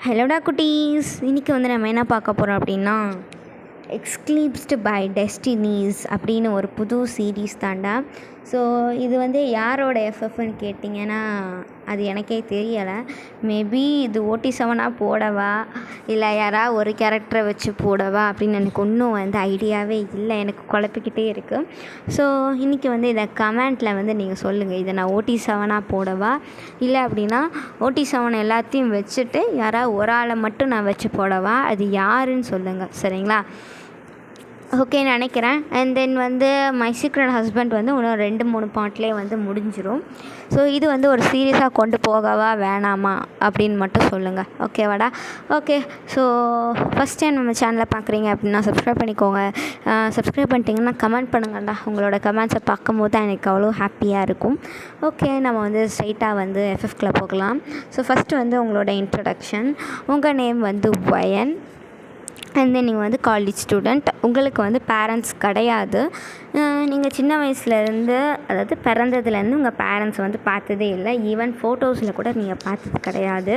ஹலோடா குட்டீஸ், இன்றைக்கி வந்து நம்ம என்ன பார்க்க போகிறோம் அப்படின்னா எக்ஸ்க்ளீப்ஸ்டு பை டெஸ்டினீஸ் அப்படின்னு ஒரு புது சீரீஸ் தாண்டா. ஸோ இது வந்து யாரோட எஃப்எஃப்னு கேட்டிங்கன்னா அது எனக்கே தெரியலை. மேபி இது OT7 போடவா இல்லை யாராவது ஒரு கேரக்டரை வச்சு போடவா அப்படின்னு எனக்கு ஒன்றும் வந்து ஐடியாவே இல்லை, எனக்கு குழப்பிக்கிட்டே இருக்குது. ஸோ இன்றைக்கி வந்து இதை கமெண்ட்டில் வந்து நீங்கள் சொல்லுங்கள், இதை நான் OT7 போடவா இல்லை அப்படின்னா OT7 எல்லாத்தையும் வச்சுட்டு யாராவது ஒரு ஆளை மட்டும் நான் வச்சு போடவா, அது யாருன்னு சொல்லுங்கள், சரிங்களா? ஓகே நினைக்கிறேன். அண்ட் தென் வந்து மை சீக்ரெட் ஹஸ்பண்ட் வந்து இன்னும் 2-3 பார்ட்லேயே வந்து முடிஞ்சிடும். ஸோ இது வந்து ஒரு சீரியஸாக கொண்டு போகவா வேணாமா அப்படின்னு மட்டும் சொல்லுங்கள், ஓகேவாடா? ஓகே, ஸோ ஃபஸ்ட் டைம் நம்ம சேனலை பார்க்குறீங்க அப்படின்னா சப்ஸ்கிரைப் பண்ணிக்கோங்க. சப்ஸ்கிரைப் பண்ணிட்டீங்கன்னா கமெண்ட் பண்ணுங்கள்டா. உங்களோட கமெண்ட்ஸை பார்க்கும்போது தான் எனக்கு அவ்வளோ ஹாப்பியாக இருக்கும். ஓகே, நம்ம வந்து ஸ்ட்ரைட்டாக வந்து FFக்குள்ளே போகலாம். ஸோ ஃபஸ்ட்டு வந்து உங்களோட இன்ட்ரடக்ஷன். உங்கள் நேம் வந்து வயன். அண்ட் தென் நீங்கள் வந்து காலேஜ் ஸ்டூடெண்ட். உங்களுக்கு வந்து பேரண்ட்ஸ் கிடையாது. நீங்கள் சின்ன வயசுலேருந்து, அதாவது பிறந்ததுலேருந்து உங்கள் பேரண்ட்ஸ் வந்து பார்த்ததே இல்லை. ஈவன் ஃபோட்டோஸில் கூட நீங்கள் பார்த்தது கிடையாது.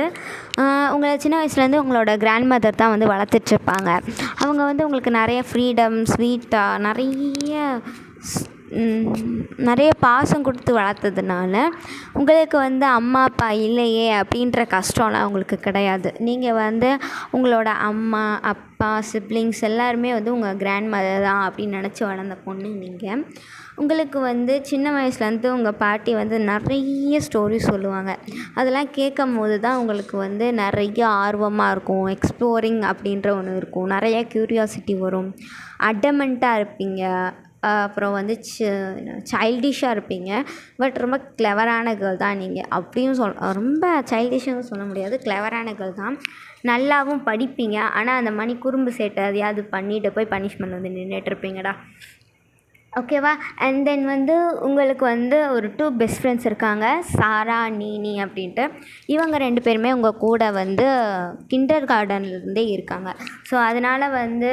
உங்களை சின்ன வயசுலேருந்து உங்களோட கிராண்ட் மதர் தான் வந்து வளர்த்துட்ருப்பாங்க. அவங்க வந்து உங்களுக்கு நிறைய ஃப்ரீடம், ஸ்வீட்டாக நிறைய பாசம் கொடுத்து வளர்த்ததுனால உங்களுக்கு வந்து அம்மா அப்பா இல்லையே அப்படின்ற கஷ்டம்லாம் உங்களுக்கு கிடையாது. நீங்கள் வந்து உங்களோட அம்மா அப்பா சிப்ளிங்ஸ் எல்லாருமே வந்து உங்கள் கிராண்ட் மதர் தான் அப்படின்னு நினச்சி வளர்ந்த பொண்ணு நீங்கள். உங்களுக்கு வந்து சின்ன வயசுலேருந்து உங்கள் பாட்டி வந்து நிறைய ஸ்டோரி சொல்லுவாங்க. அதெல்லாம் கேட்கும் போது தான் உங்களுக்கு வந்து நிறைய ஆர்வமாக இருக்கும். எக்ஸ்ப்ளோரிங் அப்படின்ற ஒன்று இருக்கும். நிறைய க்யூரியாசிட்டி வரும். அடமெண்ட்டாக இருப்பீங்க. அப்புறம் வந்து சைல்டிஷாக இருப்பீங்க. பட் ரொம்ப கிளவரான கேர்ள் தான் நீங்கள். அப்படியும் ரொம்ப சைல்டிஷாக சொல்ல முடியாது, கிளவரான கேர்ள் தான். நல்லாவும் படிப்பீங்க. ஆனால் அந்த மணி குறும்பு சேட்டை அதையாவது பண்ணிட்டு போய் பனிஷ்மெண்ட் வந்து நின்றுட்டுருப்பீங்கடா, ஓகேவா? அண்ட் தென் வந்து உங்களுக்கு வந்து ஒரு 2 பெஸ்ட் ஃப்ரெண்ட்ஸ் இருக்காங்க, சாரா நீனி அப்படின்ட்டு. இவங்க 2 பேருமே உங்கள் கூட வந்து கிண்டர் கார்டன்லேருந்தே இருக்காங்க. ஸோ அதனால் வந்து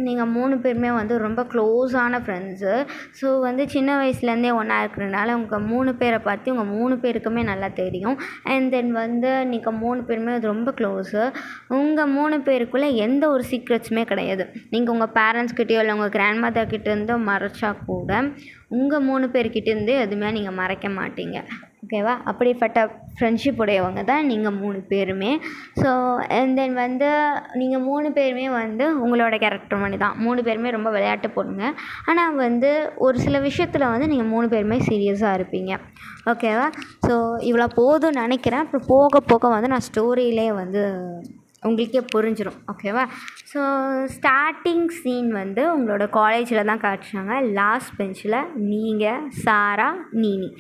நீங்கள் 3 பேருமே வந்து ரொம்ப க்ளோஸான ஃப்ரெண்ட்ஸு. ஸோ வந்து சின்ன வயசுலேருந்தே ஒன்றா இருக்கிறதுனால உங்கள் 3 பேரை பற்றி உங்கள் 3 பேருக்குமே நல்லா தெரியும். அண்ட் தென் வந்து நீங்கள் 3 பேருமே ரொம்ப க்ளோஸு. உங்கள் 3 பேருக்குள்ளே எந்த ஒரு சீக்ரெட்ஸுமே கிடையாது. நீங்கள் உங்கள் பேரண்ட்ஸ்கிட்டயோ இல்லை உங்கள் கிராண்ட் மதர்கிட்டேருந்தோ மறைச்சா கூட உங்கள் 3 பேர்கிட்டேருந்து எதுவுமே நீங்கள் மறைக்க மாட்டீங்க, ஓகேவா? அப்படிப்பட்ட ஃப்ரெண்ட்ஷிப் உடையவங்க தான் நீங்கள் 3 பேருமே. ஸோ அண்ட் தென் வந்து நீங்கள் 3 பேருமே வந்து உங்களோட கேரக்டர் மாதிரி தான். 3 பேருமே ரொம்ப விளையாட்டு பொண்ணுங்க. ஆனால் வந்து ஒரு சில விஷயத்தில் வந்து நீங்கள் 3 பேருமே சீரியஸாக இருப்பீங்க, ஓகேவா? ஸோ இவ்வளோ போதும்னு நினைக்கிறேன். அப்புறம் போக போக வந்து நான் ஸ்டோரியிலே வந்து உங்களுக்கே புரிஞ்சிடும், ஓகேவா? ஸோ ஸ்டார்டிங் சீன் வந்து உங்களோட காலேஜில் தான் காட்டுறாங்க. லாஸ்ட் பெஞ்சில் நீங்கள், சாரா, நீனி,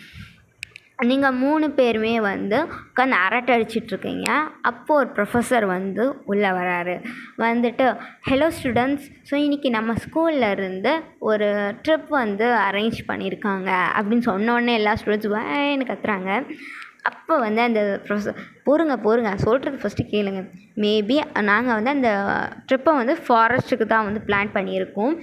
நீங்கள் 3 பேருமே வந்து உட்காந்து அரட்டை அடிச்சிட்ருக்கீங்க. அப்போது ஒரு ப்ரொஃபஸர் வந்து உள்ளே வராரு. வந்துட்டு, ஹலோ ஸ்டூடெண்ட்ஸ், ஸோ இன்றைக்கி நம்ம ஸ்கூலில் இருந்து ஒரு ட்ரிப் வந்து அரேஞ்ச் பண்ணியிருக்காங்க அப்படின்னு சொன்னோடனே எல்லா ஸ்டூடெண்ட்ஸும் எனக்கு கத்துறாங்க. அப்போ வந்து அந்த ப்ரொஃபஸர், பொறுங்க சொல்கிறது ஃபஸ்ட்டு கேளுங்க. மேபி நாங்கள் வந்து அந்த ட்ரிப்பை வந்து ஃபாரஸ்ட்டுக்கு தான் வந்து பிளான் பண்ணியிருக்கோம்.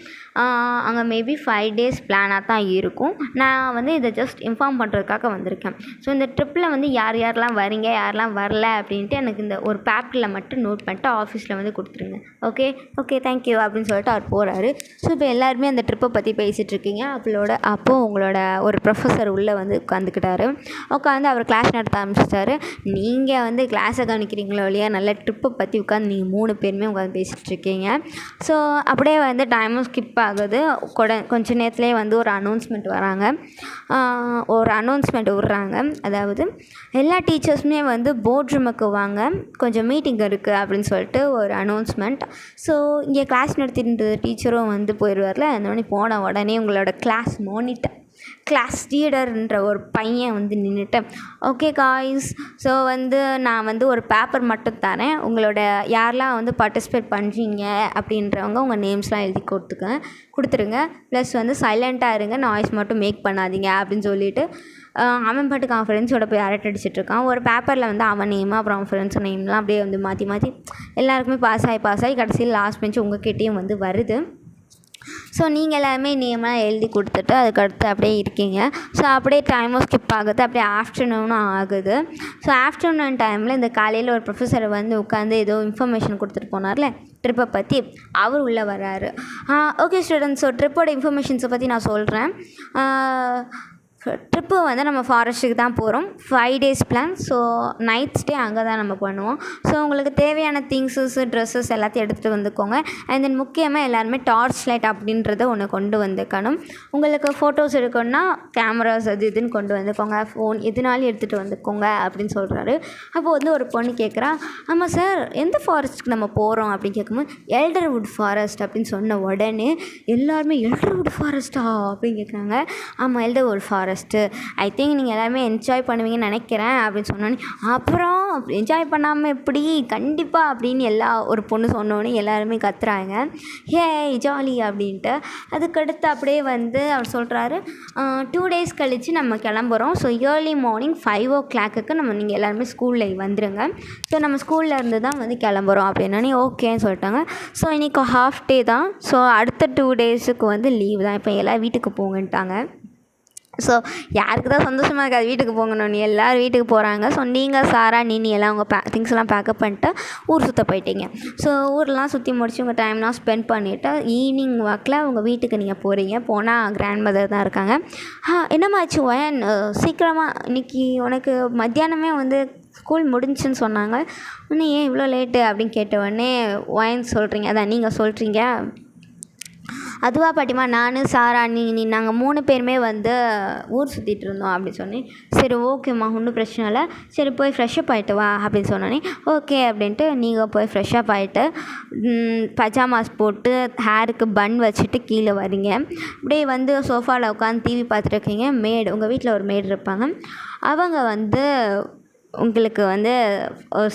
அங்கே மேபி 5 days பிளானாக தான் இருக்கும். நான் வந்து இதை ஜஸ்ட் இன்ஃபார்ம் பண்ணுறதுக்காக வந்திருக்கேன். ஸோ இந்த ட்ரிப்பில் வந்து யார் யாரெல்லாம் வரீங்க, யாரெல்லாம் வரல அப்படின்ட்டு எனக்கு இந்த ஒரு பேப்பரில் மட்டும் நோட் பண்ணிட்டு ஆஃபீஸில் வந்து கொடுத்துருங்க, ஓகே தேங்க்யூ அப்படின்னு சொல்லிட்டு அவர் போகிறாரு. ஸோ இப்போ எல்லாருமே அந்த ட்ரிப்பை பற்றி பேசிகிட்ருக்கீங்க. அப்போது உங்களோட ஒரு ப்ரொஃபஸர் உள்ளே வந்து உட்காந்துக்கிட்டாரு. உட்காந்து அவர் கிளாஸ் நடத்த ஆரம்பிச்சிட்டாரு. நீங்கள் வந்து கிளாஸை கவனிக்கிறீங்களோ இல்லையா, நல்ல ட்ரிப்பை பற்றி உட்காந்து நீங்கள் 3 பேருமே உட்காந்து பேசிகிட்ருக்கீங்க. ஸோ அப்படியே வந்து டைமும் ஸ்கிப் ஆகுது. கொஞ்சம் நேரத்துலேயே வந்து ஒரு அனௌன்ஸ்மெண்ட் விட்றாங்க. அதாவது எல்லா டீச்சர்ஸுமே வந்து போர்ட் ரூமுக்கு வாங்க, கொஞ்சம் மீட்டிங் இருக்குது அப்படின்னு சொல்லிட்டு ஒரு அனௌன்ஸ்மெண்ட். ஸோ இங்கே கிளாஸ் நடத்திட்டு டீச்சரும் வந்து போயிடுவார்ல. அந்த மாதிரி போன உடனே உங்களோட கிளாஸ் லீடர்ன்ற ஒரு பையன் வந்து நின்றுட்டு, ஓகே காய்ஸ், ஸோ வந்து நான் வந்து ஒரு பேப்பர் மட்டும் தரேன். உங்களோட யாரெல்லாம் வந்து பார்ட்டிசிபேட் பண்ணுறீங்க அப்படின்றவங்க உங்கள் நேம்ஸ்லாம் எழுதி கொடுத்துருங்க. ப்ளஸ் வந்து சைலண்ட்டாக இருங்க, நாய்ஸ் மட்டும் மேக் பண்ணாதீங்க அப்படின்னு சொல்லிவிட்டு அவன் பாட்டுக்கு அவன் ஃப்ரெண்ட்ஸோட போய் அரட்டை அடிச்சிட்ருக்கான். ஒரு பேப்பரில் வந்து அவன் நேமு அப்புறம் அவன் ஃப்ரெண்ட்ஸ் நேம்லாம் அப்படியே வந்து மாற்றி எல்லாருக்குமே பாஸ் ஆகி கடைசியில் லாஸ்ட் பெஞ்ச் உங்கள் கிட்டேயும் வந்து வருது. ஸோ நீங்கள் எல்லாருமே நேம்லாம் எழுதி கொடுத்துட்டு அதுக்கடுத்து அப்படியே இருக்கீங்க. ஸோ அப்படியே டைமும் ஸ்கிப் ஆகுது, அப்படியே ஆஃப்டர்நூனும் ஆகுது. ஸோ ஆஃப்டர்நூன் டைமில் இந்த காலையில் ஒரு ப்ரொஃபஸர் வந்து உட்காந்து ஏதோ இன்ஃபர்மேஷன் கொடுத்துட்டு போனார்ல ட்ரிப்பை பற்றி, அவர் உள்ளே வராரு. ஓகே ஸ்டூடெண்ட்ஸ், ஸோ ட்ரிப்போட இன்ஃபர்மேஷன்ஸை பற்றி நான் சொல்கிறேன். ட்ரிப்பு வந்து நம்ம ஃபாரஸ்ட்டுக்கு தான் போகிறோம். 5 days plan. So night stay அங்கே தான் நம்ம பண்ணுவோம். ஸோ உங்களுக்கு தேவையான திங்ஸஸ், ட்ரெஸ்ஸஸ் எல்லாத்தையும் எடுத்துகிட்டு வந்துக்கோங்க. அண்ட் தென் முக்கியமாக எல்லாருமே டார்ச் லைட் அப்படின்றத ஒன்று கொண்டு வந்துக்கணும். உங்களுக்கு ஃபோட்டோஸ் எடுக்கணும்னா கேமராஸ் அது இதுன்னு கொண்டு வந்துக்கோங்க, ஃபோன் எதுனாலும் எடுத்துகிட்டு வந்துக்கோங்க அப்படின்னு சொல்கிறாரு. அப்போது வந்து ஒரு பொண்ணு கேட்குறா, ஆமாம் சார் எந்த ஃபாரஸ்ட்டுக்கு நம்ம போகிறோம் அப்படின்னு கேட்கும்போது, எல்டர்வுட் ஃபாரஸ்ட் அப்படின்னு சொன்ன உடனே எல்லாருமே எல்டர்வுட் ஃபாரஸ்ட்டா அப்படின்னு கேட்குறாங்க. ஆமாம் எல்டர்வுட் ஃபாரஸ்ட்டு, ஐ திங்க் நீங்கள் எல்லாருமே என்ஜாய் பண்ணுவீங்கன்னு நினைக்கிறேன் அப்படின்னு சொன்னோன்னே, அப்புறம் என்ஜாய் பண்ணாமல் எப்படி, கண்டிப்பாக அப்படின்னு ஒரு பொண்ணு சொன்னோன்னே எல்லாருமே கத்துறாங்க, ஹே ஜாலி அப்படின்ட்டு. அதுக்கடுத்து அப்படியே வந்து அவர் சொல்கிறாரு, 2 days கழித்து நம்ம கிளம்புறோம். ஸோ ஏர்லி மார்னிங் 5 o'clock நீங்கள் எல்லாருமே ஸ்கூலில் வந்துடுங்க. ஸோ நம்ம ஸ்கூலில் இருந்து தான் வந்து கிளம்புறோம் அப்படின்னே ஓகேன்னு சொல்லிட்டாங்க. ஸோ இன்றைக்கி ஹாஃப் டே தான். ஸோ அடுத்த 2 daysக்கு வந்து லீவ் தான். இப்போ எல்லாம் வீட்டுக்கு போங்கன்ட்டாங்க. ஸோ யாருக்கு தான் சந்தோஷமாக இருக்காது வீட்டுக்கு போங்கன்னு, எல்லோரும் வீட்டுக்கு போகிறாங்க. ஸோ நீங்கள் சாரா நீ எல்லாம் உங்கள் திங்ஸ்லாம் பேக்கப் பண்ணிட்டு ஊர் சுற்ற போயிட்டீங்க. ஸோ ஊரெலாம் சுற்றி முடிச்சு உங்கள் டைம்லாம் ஸ்பெண்ட் பண்ணிவிட்டு ஈவினிங் வாக்கில் உங்கள் வீட்டுக்கு நீங்கள் போகிறீங்க. போனால் கிராண்ட் மதர் தான் இருக்காங்க. என்னமாச்சு ஒயன், சீக்கிரமாக இன்றைக்கி உனக்கு மத்தியானமே வந்து ஸ்கூல் முடிஞ்சுன்னு சொன்னாங்க, இன்னும் ஏன் இவ்வளோ லேட்டு அப்படின்னு கேட்ட உடனே ஒயன் சொல்கிறீங்க, அதான் நீங்கள் சொல்கிறீங்க, அதுவா பாட்டிமா, நான் சாரா நீ நாங்கள் 3 பேருமே வந்து ஊர் சுற்றிட்டு இருந்தோம் அப்படின்னு சொன்னேன். சரி ஓகேம்மா ஒன்றும் பிரச்சனை இல்லை, சரி போய் ஃப்ரெஷ்ஷப் ஆகிட்டு வா அப்படின்னு சொன்னோன்னே ஓகே அப்படின்ட்டு நீங்கள் போய் ஃப்ரெஷ்ஷப் ஆகிட்டு பஜாமாஸ் போட்டு ஹேருக்கு பன் வச்சுட்டு கீழே வரீங்க. அப்படியே வந்து சோஃபாவில் உட்காந்து டிவி பார்த்துட்ருக்கீங்க. உங்கள் வீட்டில் ஒரு மேடு இருப்பாங்க, அவங்க வந்து உங்களுக்கு வந்து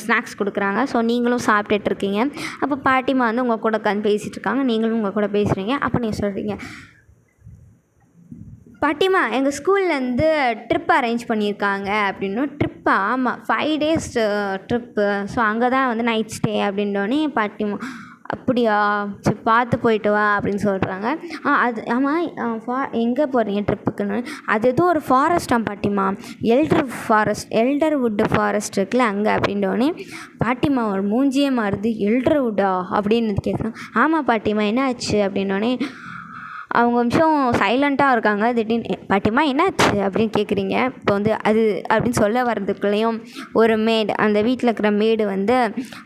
ஸ்நாக்ஸ் கொடுக்குறாங்க. ஸோ நீங்களும் சாப்பிட்டுட்ருக்கீங்க. அப்போ பாட்டிமா வந்து உங்கள் கூட உட்காந்து பேசிகிட்ருக்காங்க, நீங்களும் உங்கள் கூட பேசுகிறீங்க. அப்போ நீங்கள் சொல்கிறீங்க, பாட்டிமா எங்கள் ஸ்கூல்லேருந்து ட்ரிப் அரேஞ்ச் பண்ணியிருக்காங்க அப்படின்னு. ட்ரிப்பா? ஆமாம் 5 days ட்ரிப்பு. ஸோ அங்கே தான் வந்து நைட் ஸ்டே அப்படின்னோடனே பாட்டிமா, அப்படியா சரி பார்த்து போயிட்டு வா அப்படின்னு சொல்கிறாங்க. அது ஆமாம் எங்கே போகிறீங்க ட்ரிப்புக்குன்னு? அது எதுவும் ஒரு ஃபாரஸ்ட்டாக பாட்டிமா, எல்டர்வுட் ஃபாரஸ்ட் இருக்குல்ல அங்கே அப்படின்னோடனே பாட்டிமா ஒரு மூஞ்சியே மாறுது. எல்டர்வுட்டா அப்படின்னு கேட்குறாங்க. ஆமாம் பாட்டிமா என்ன ஆச்சு அப்படின்னோடனே அவங்க நிமிஷம் சைலண்ட்டாக இருக்காங்க. திடீர்னு பாட்டிமா என்னாச்சு அப்படின்னு கேட்குறீங்க. இப்போ வந்து அது அப்படின்னு சொல்ல வர்றதுக்குள்ளேயும் ஒரு மேடு, அந்த வீட்டில் இருக்கிற மேடு வந்து,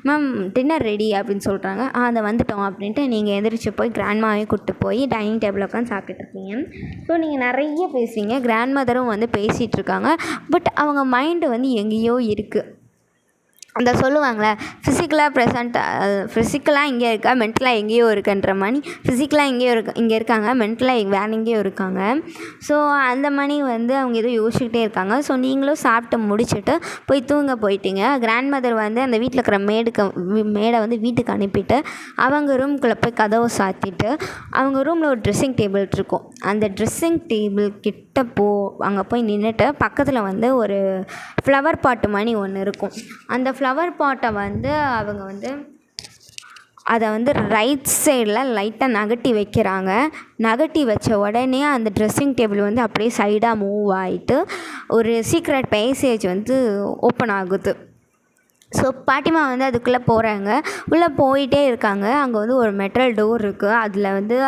மேம் டின்னர் ரெடி அப்படின்னு சொல்கிறாங்க. அதை வந்துட்டோம் அப்படின்ட்டு நீங்கள் எந்திரிச்சு போய் கிராண்ட்மாவையும் கூப்பிட்டு போய் டைனிங் டேபிள் உட்காந்து சாப்பிட்டுட்டு இருக்கீங்க. ஸோ நீங்கள் நிறைய பேசுவீங்க, கிராண்ட் மதரும் வந்து பேசிகிட்டு இருக்காங்க. பட் அவங்க மைண்டு வந்து எங்கேயோ இருக்குது. அந்த சொல்லுவாங்களே ஃபிசிக்கலாக இங்கே இருக்கா, மென்டலாக எங்கேயோ இருக்குன்ற மாதிரி. ஃபிசிக்கலாக இங்கே இருக்காங்க, மென்டலாக வேறு எங்கேயோ இருக்காங்க. ஸோ அந்த மாதிரி வந்து அவங்க ஏதோ யோசிச்சுக்கிட்டே இருக்காங்க. ஸோ நீங்களும் சாப்பிட்டு முடிச்சுட்டு போய் தூங்க போயிட்டீங்க. கிராண்ட் மதர் வந்து அந்த வீட்டில் இருக்கிற மேடை வந்து வீட்டுக்கு அனுப்பிட்டு அவங்க ரூம்குள்ளே போய் கதவை சாத்திட்டு, அவங்க ரூமில் ஒரு ட்ரெஸ்ஸிங் டேபிள் இருக்கும். அந்த ட்ரெஸ்ஸிங் டேபிள் கிட்ட அங்கே போய் நின்றுட்டு பக்கத்தில் வந்து ஒரு ஃப்ளவர் பாட்டு மாதிரி ஒன்று இருக்கும். அந்த ஃப்ளவர் பாட்டை வந்து அவங்க வந்து அதை வந்து ரைட் சைடில் லைட்டாக நகட்டி வைக்கிறாங்க. நகட்டி வச்ச உடனே அந்த ட்ரெஸ்ஸிங் டேபிள் வந்து அப்படியே சைடாக மூவ் ஆகிட்டு ஒரு சீக்ரெட் பேசேஜ் வந்து ஓப்பன் ஆகுது. ஸோ பாட்டிமா வந்து அதுக்குள்ளே போகிறாங்க. உள்ளே போயிட்டே இருக்காங்க. அங்கே வந்து ஒரு மெட்டல் டோர் இருக்குது. அதில் வந்து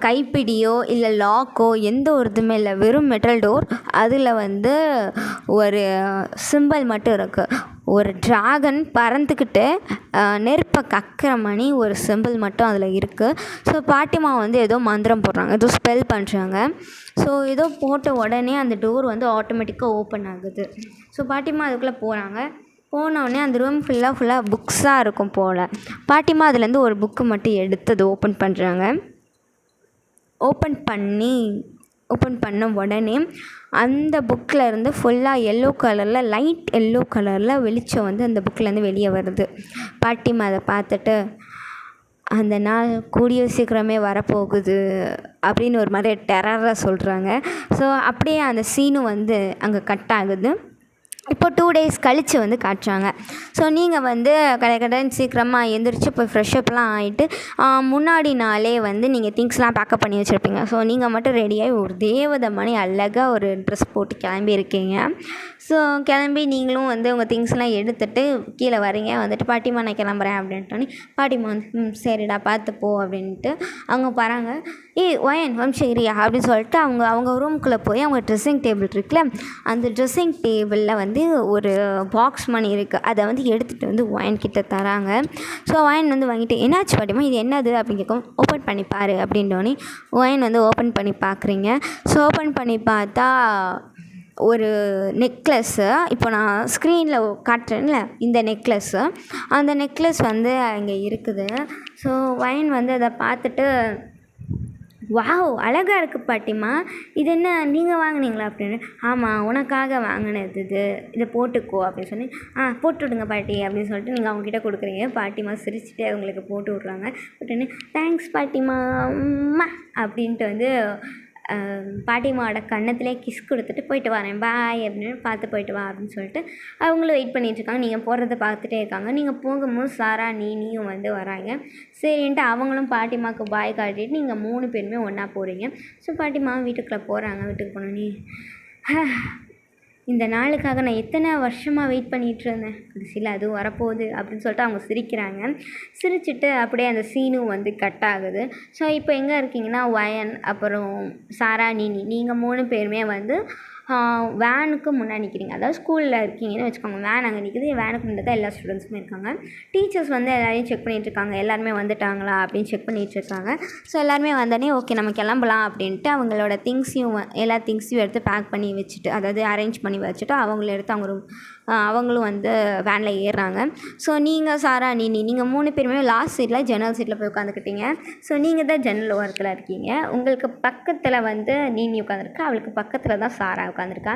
கைப்பிடியோ இல்லை லாக்கோ எந்த ஒரு இதுவுமே இல்லை, வெறும் மெட்டல் டோர். அதில் வந்து ஒரு சிம்பிள் மட்டும் இருக்குது. ஒரு ட்ராகன் பறந்துக்கிட்டு நெருப்பை கக்கிற மணி ஒரு சிம்பிள் மட்டும் அதில் இருக்குது. ஸோ பாட்டிமா வந்து ஏதோ மந்திரம் போடுறாங்க, ஏதோ ஸ்பெல் பண்ணுறாங்க. ஸோ ஏதோ போட்ட உடனே அந்த டோர் வந்து ஆட்டோமேட்டிக்காக ஓப்பன் ஆகுது. ஸோ பாட்டிமா அதுக்குள்ளே போகிறாங்க. போனோடனே அந்த ரூம் ஃபுல்லாக புக்ஸாக இருக்கும் போல். பாட்டிமா அதுலேருந்து ஒரு புக்கு மட்டும் எடுத்து அது ஓப்பன் பண்ணுறாங்க. ஓப்பன் பண்ண உடனே அந்த புக்கில் இருந்து ஃபுல்லாக எல்லோ கலரில், லைட் எல்லோ கலரில் வெளிச்சம் வந்து அந்த புக்கிலேருந்து வெளியே வருது. பாட்டிமா அதை பார்த்துட்டு, அந்த நாள் கூடிய சீக்கிரமே வரப்போகுது அப்படின்னு ஒரு மாதிரி டெரராக சொல்கிறாங்க. ஸோ அப்படியே அந்த சீனும் வந்து அங்கே கட் ஆகுது. இப்போ 2 டேஸ் கழித்து வந்து காட்டுறாங்க. ஸோ நீங்கள் வந்து கடன் சீக்கிரமாக எழுந்திரிச்சு போய் ஃப்ரெஷ்அப்லாம் ஆகிட்டு முன்னாடி நாளே வந்து நீங்கள் திங்ஸ்லாம் பேக்கப் பண்ணி வச்சுருப்பீங்க. ஸோ நீங்கள் மட்டும் ரெடியாகி ஒரு தேவதை மணி அழகாக ஒரு ட்ரெஸ் போட்டு கிளம்பியிருக்கீங்க. ஸோ கிளம்பி நீங்களும் வந்து உங்கள் திங்ஸ்லாம் எடுத்துகிட்டு கீழே வரீங்க. வந்துட்டு பாட்டிமா நான் கிளம்புறேன் அப்படின்ட்டோன்னே பாட்டிமா வந்து சரிடா பார்த்துப்போ அப்படின்ட்டு அவங்க போகிறாங்க. ஒயன் வம்சகிரியா அப்படின்னு சொல்லிட்டு அவங்க ரூம்குள்ளே போய் அவங்க ட்ரெஸ்ஸிங் டேபிள் இருக்குல்ல, அந்த ட்ரெஸ்ஸிங் டேபிளில் வந்து ஒரு பாக்ஸ் மணி இருக்குது. அதை வந்து எடுத்துகிட்டு வந்து ஒயன் கிட்ட தராங்க. ஸோ ஒயன் வந்து வாங்கிட்டு என்னாச்சு பாட்டிமா இது என்னது அப்படின்னு கேட்கும். ஓப்பன் பண்ணி பாரு அப்படின்னோடனே ஒயன் வந்து ஓப்பன் பண்ணி பார்க்குறீங்க. ஸோ ஓப்பன் பண்ணி பார்த்தா ஒரு நெக்லஸ்ஸு, இப்போ நான் ஸ்க்ரீனில் காட்டுறேன்ல இந்த நெக்லஸ்ஸு, அந்த நெக்லஸ் வந்து அங்கே இருக்குது. ஸோ ஒயன் வந்து அதை பார்த்துட்டு வாவ் அழகாக இருக்குது பாட்டிமா, இது என்ன நீங்கள் வாங்கினீங்களா அப்படின்னு. ஆமாம் உனக்காக வாங்கினது இதை போட்டுக்கோ அப்படின்னு சொல்லி போட்டு விடுங்க பாட்டி அப்படின்னு சொல்லிட்டு நீங்கள் அவங்கக்கிட்ட கொடுக்குறீங்க. பாட்டிமா சிரிச்சுட்டே அவங்களுக்கு போட்டு விட்றாங்க. போட்டுன்னு தேங்க்ஸ் பாட்டிமா அப்படின்ட்டு வந்து பாட்டிமாவோட கன்னத்திலே கிஸ் கொடுத்துட்டு போயிட்டு வரேன் பாய் அப்படின்னு பார்த்து போயிட்டு வா அப்படின்னு சொல்லிட்டு அவங்களும் வெயிட் பண்ணிகிட்ருக்காங்க. நீங்கள் போகிறத பார்த்துட்டே இருக்காங்க. நீங்கள் போகும்போது சாரா நீயும் வந்து வராங்க. சரின்ட்டு அவங்களும் பாட்டிமாவுக்கு பாய் காட்டிட்டு நீங்கள் 3 பேருமே ஒன்றா போகிறீங்க. ஸோ பாட்டிமா வீட்டுக்குள்ளே போகிறாங்க. வீட்டுக்கு போனோன்னே இந்த நாளுக்காக நான் எத்தனை வருஷமாக வெயிட் பண்ணிகிட்டு இருந்தேன், கடைசியில் அதுவும் வரப்போகுது அப்படின்னு சொல்லிட்டு அவங்க சிரிக்கிறாங்க. சிரிச்சுட்டு அப்படியே அந்த சீனும் வந்து கட் ஆகுது. ஸோ இப்போ எங்கே இருக்கீங்கன்னா ஒயன் அப்புறம் சாரா நீங்கள் 3 பேருமே வந்து வேனுக்கு முன்னாடி நிற்கிறீங்க. அதாவது ஸ்கூலில் இருக்கீங்கன்னு வச்சுக்கோங்க. வேன் அங்கே நிற்குது. வேனுக்கு முன்னாடி தான் எல்லா ஸ்டூடெண்ட்ஸுமே இருக்காங்க. டீச்சர்ஸ் வந்து எல்லாரையும் செக் பண்ணிகிட்ருக்காங்க. எல்லாருமே வந்துட்டாங்களா அப்படின்னு செக் பண்ணிகிட்ருக்காங்க. ஸோ எல்லாருமே வந்தோடனே ஓகே நம்ம கிளம்பலாம் அப்படின்ட்டு அவங்களோட எல்லா திங்ஸையும் எடுத்து பேக் பண்ணி வச்சுட்டு, அதாவது அரேஞ்ச் பண்ணி வச்சுட்டு அவங்கள எடுத்து அவங்களும் வந்து வேனில் ஏறுறாங்க. ஸோ நீங்கள் சாரா நீங்கள் 3 பேருமே லாஸ்ட் சீட்டில் ஜன்னல் சீட்டில் போய் உட்காந்துக்கிட்டீங்க. ஸோ நீங்கள் தான் ஜன்னல் ஓரத்தில் இருக்கீங்க. உங்களுக்கு பக்கத்தில் வந்து நீ உட்காந்துருக்கா, அவளுக்கு பக்கத்தில் தான் சாரா உட்காந்துருக்கா.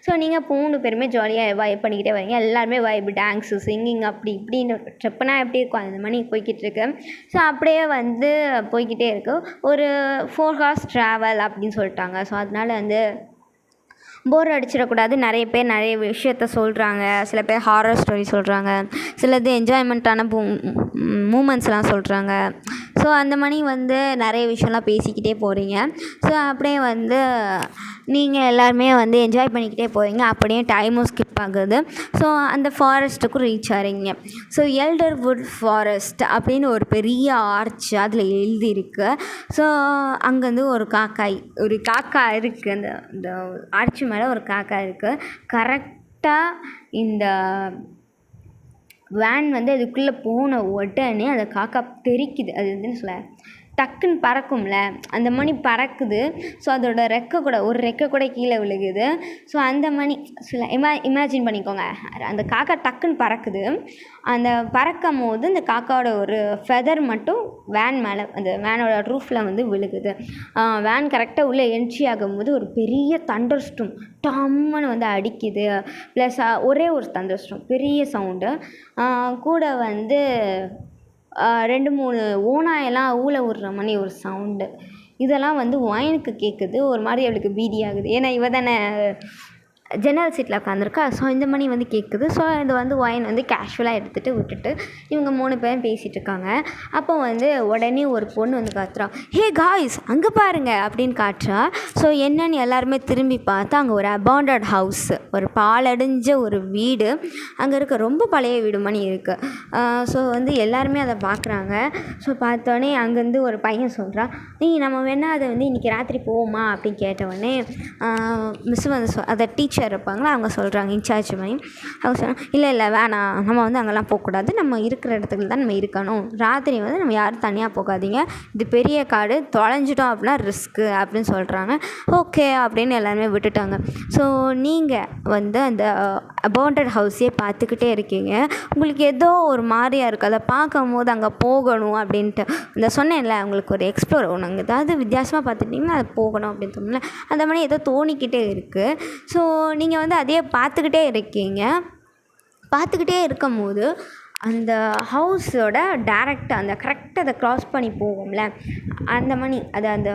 ஸோ நீங்கள் 3 பேருமே ஜாலியாக வைப் பண்ணிக்கிட்டே வரீங்க. எல்லாருமே வைப் டான்ஸு சிங்கிங் அப்படி இப்படின்னு ட்ரிப்புனா எப்படி இருக்கும் அந்த மாதிரி போய்கிட்டு இருக்கு. ஸோ அப்படியே வந்து போய்கிட்டே இருக்கு. ஒரு 4 hours ட்ராவல் அப்படின்னு சொல்லிட்டாங்க. ஸோ அதனால வந்து போர் அடிச்சிடக்கூடாது. நிறைய பேர் நிறைய விஷயத்த சொல்கிறாங்க. சில பேர் ஹாரர் ஸ்டோரி சொல்கிறாங்க, சிலது என்ஜாய்மெண்ட்டான மூமெண்ட்ஸ்லாம் சொல்கிறாங்க. ஸோ அந்த மாதிரி வந்து நிறைய விஷயம்லாம் பேசிக்கிட்டே போகிறீங்க. ஸோ அப்படியே வந்து நீங்கள் எல்லாருமே வந்து என்ஜாய் பண்ணிக்கிட்டே போகிறீங்க. அப்படியே டைமும் ஸ்கிப் ஆகுது. ஸோ அந்த ஃபாரஸ்ட்டுக்கும் ரீச் ஆகிறீங்க. ஸோ எல்டர்வுட் ஃபாரஸ்ட் அப்படின்னு ஒரு பெரிய ஆர்ச் அதில் எழுதியிருக்கு. ஸோ அங்கேருந்து ஒரு காக்கா இருக்குது. அந்த ஆர்ச் மேலே ஒரு காக்கா இருக்குது. கரெக்டாக இந்த வேன் வந்து அதுக்குள்ளே போன உடனே அந்த காக்கா தெரிக்குது. அது வந்துன்னு சொல்ல டக்குன்னு பறக்கும்ல, அந்த மணி பறக்குது. ஸோ அதோட ஒரு ரெக்கை கூட கீழே விழுகுது. ஸோ அந்த மணி இமேஜின் பண்ணிக்கோங்க. அந்த காக்கா டக்குன்னு பறக்குது. அந்த பறக்கும் போது இந்த காக்காவோட ஒரு ஃபெதர் மட்டும் வேன் மேலே, அந்த வேனோட ரூஃபில் வந்து விழுகுது. வேன் கரெக்டாக உள்ளே என்ட்ரி ஆகும்போது ஒரு பெரிய தண்டர் ஸ்டோம் டம்முன்னு வந்து அடிக்குது. ப்ளஸ் ஒரே ஒரு தண்டர் ஸ்டோம் பெரிய சவுண்டு கூட வந்து 2-3 ஓநாயெல்லாம் ஊளை விடுற மாதிரி ஒரு சவுண்டு. இதெல்லாம் வந்து ஒயனுக்கு கேட்குது. ஒரு மாதிரி அவளுக்கு பீதி ஆகுது. ஏன்னா இவ தானே ஜன்னல் சீட்டில் உட்காந்துருக்கா. ஸோ இந்த மணி வந்து கேட்குது. ஸோ இது வந்து ஒயின் வந்து கேஷுவலாக எடுத்துகிட்டு விட்டுட்டு இவங்க 3 பேரும் பேசிகிட்டு இருக்காங்க. அப்போ வந்து உடனே ஒரு பொண்ணு வந்து காட்டுறா, ஹே காய்ஸ் அங்கே பாருங்க அப்படின்னு காட்டுறா. ஸோ என்னன்னு எல்லாருமே திரும்பி பார்த்தா அங்கே ஒரு அபாண்டட் ஹவுஸ், ஒரு பாலடைஞ்ச ஒரு வீடு அங்கே இருக்க. ரொம்ப பழைய வீடு மணி இருக்குது. ஸோ வந்து எல்லாருமே அதை பார்க்குறாங்க. ஸோ பார்த்தோன்னே அங்கேருந்து ஒரு பையன் சொல்கிறான், நம்ம வேணால் அதை வந்து இன்றைக்கி ராத்திரி போவோமா அப்படின்னு கேட்டவுடனே மிஸ் வந்து அதை டீச்சர் இருப்பாங்களா அவங்க சொல்கிறாங்க, இன்சார்ஜ் மாதிரி அவங்க சொல்கிறாங்க, இல்லை வேணாம், நம்ம வந்து அங்கெல்லாம் போகக்கூடாது, நம்ம இருக்கிற இடத்துல தான் நம்ம இருக்கணும். ராத்திரி வந்து நம்ம யாரும் தனியாக போகாதீங்க, இது பெரிய காடு, தொலைஞ்சிட்டோம் அப்படின்னா ரிஸ்க்கு அப்படின்னு சொல்கிறாங்க. ஓகே அப்படின்னு எல்லாருமே விட்டுட்டாங்க. ஸோ நீங்கள் வந்து அந்த அபாண்டட் ஹவுஸே பார்த்துக்கிட்டே இருக்கீங்க. உங்களுக்கு ஏதோ ஒரு மாதிரியாக இருக்குது. அதை பார்க்கும் போது அங்கே போகணும் அப்படின்ட்டு இந்த சொன்னேன்ல, உங்களுக்கு ஒரு எக்ஸ்ப்ளோர் நாங்கள் ஏதாவது வித்தியாசமாக பார்த்துட்டிங்கன்னா அது போகணும் அப்படின்னு சொன்னல, அந்த மாதிரி ஏதோ தோணிக்கிட்டே இருக்குது. ஸோ நீங்கள் வந்து அதையே பார்த்துக்கிட்டே இருக்கீங்க. பார்த்துக்கிட்டே இருக்கும் போது அந்த ஹவுஸோட கரெக்டாக அதை க்ராஸ் பண்ணி போவோம்ல, அந்த மணி அது அந்த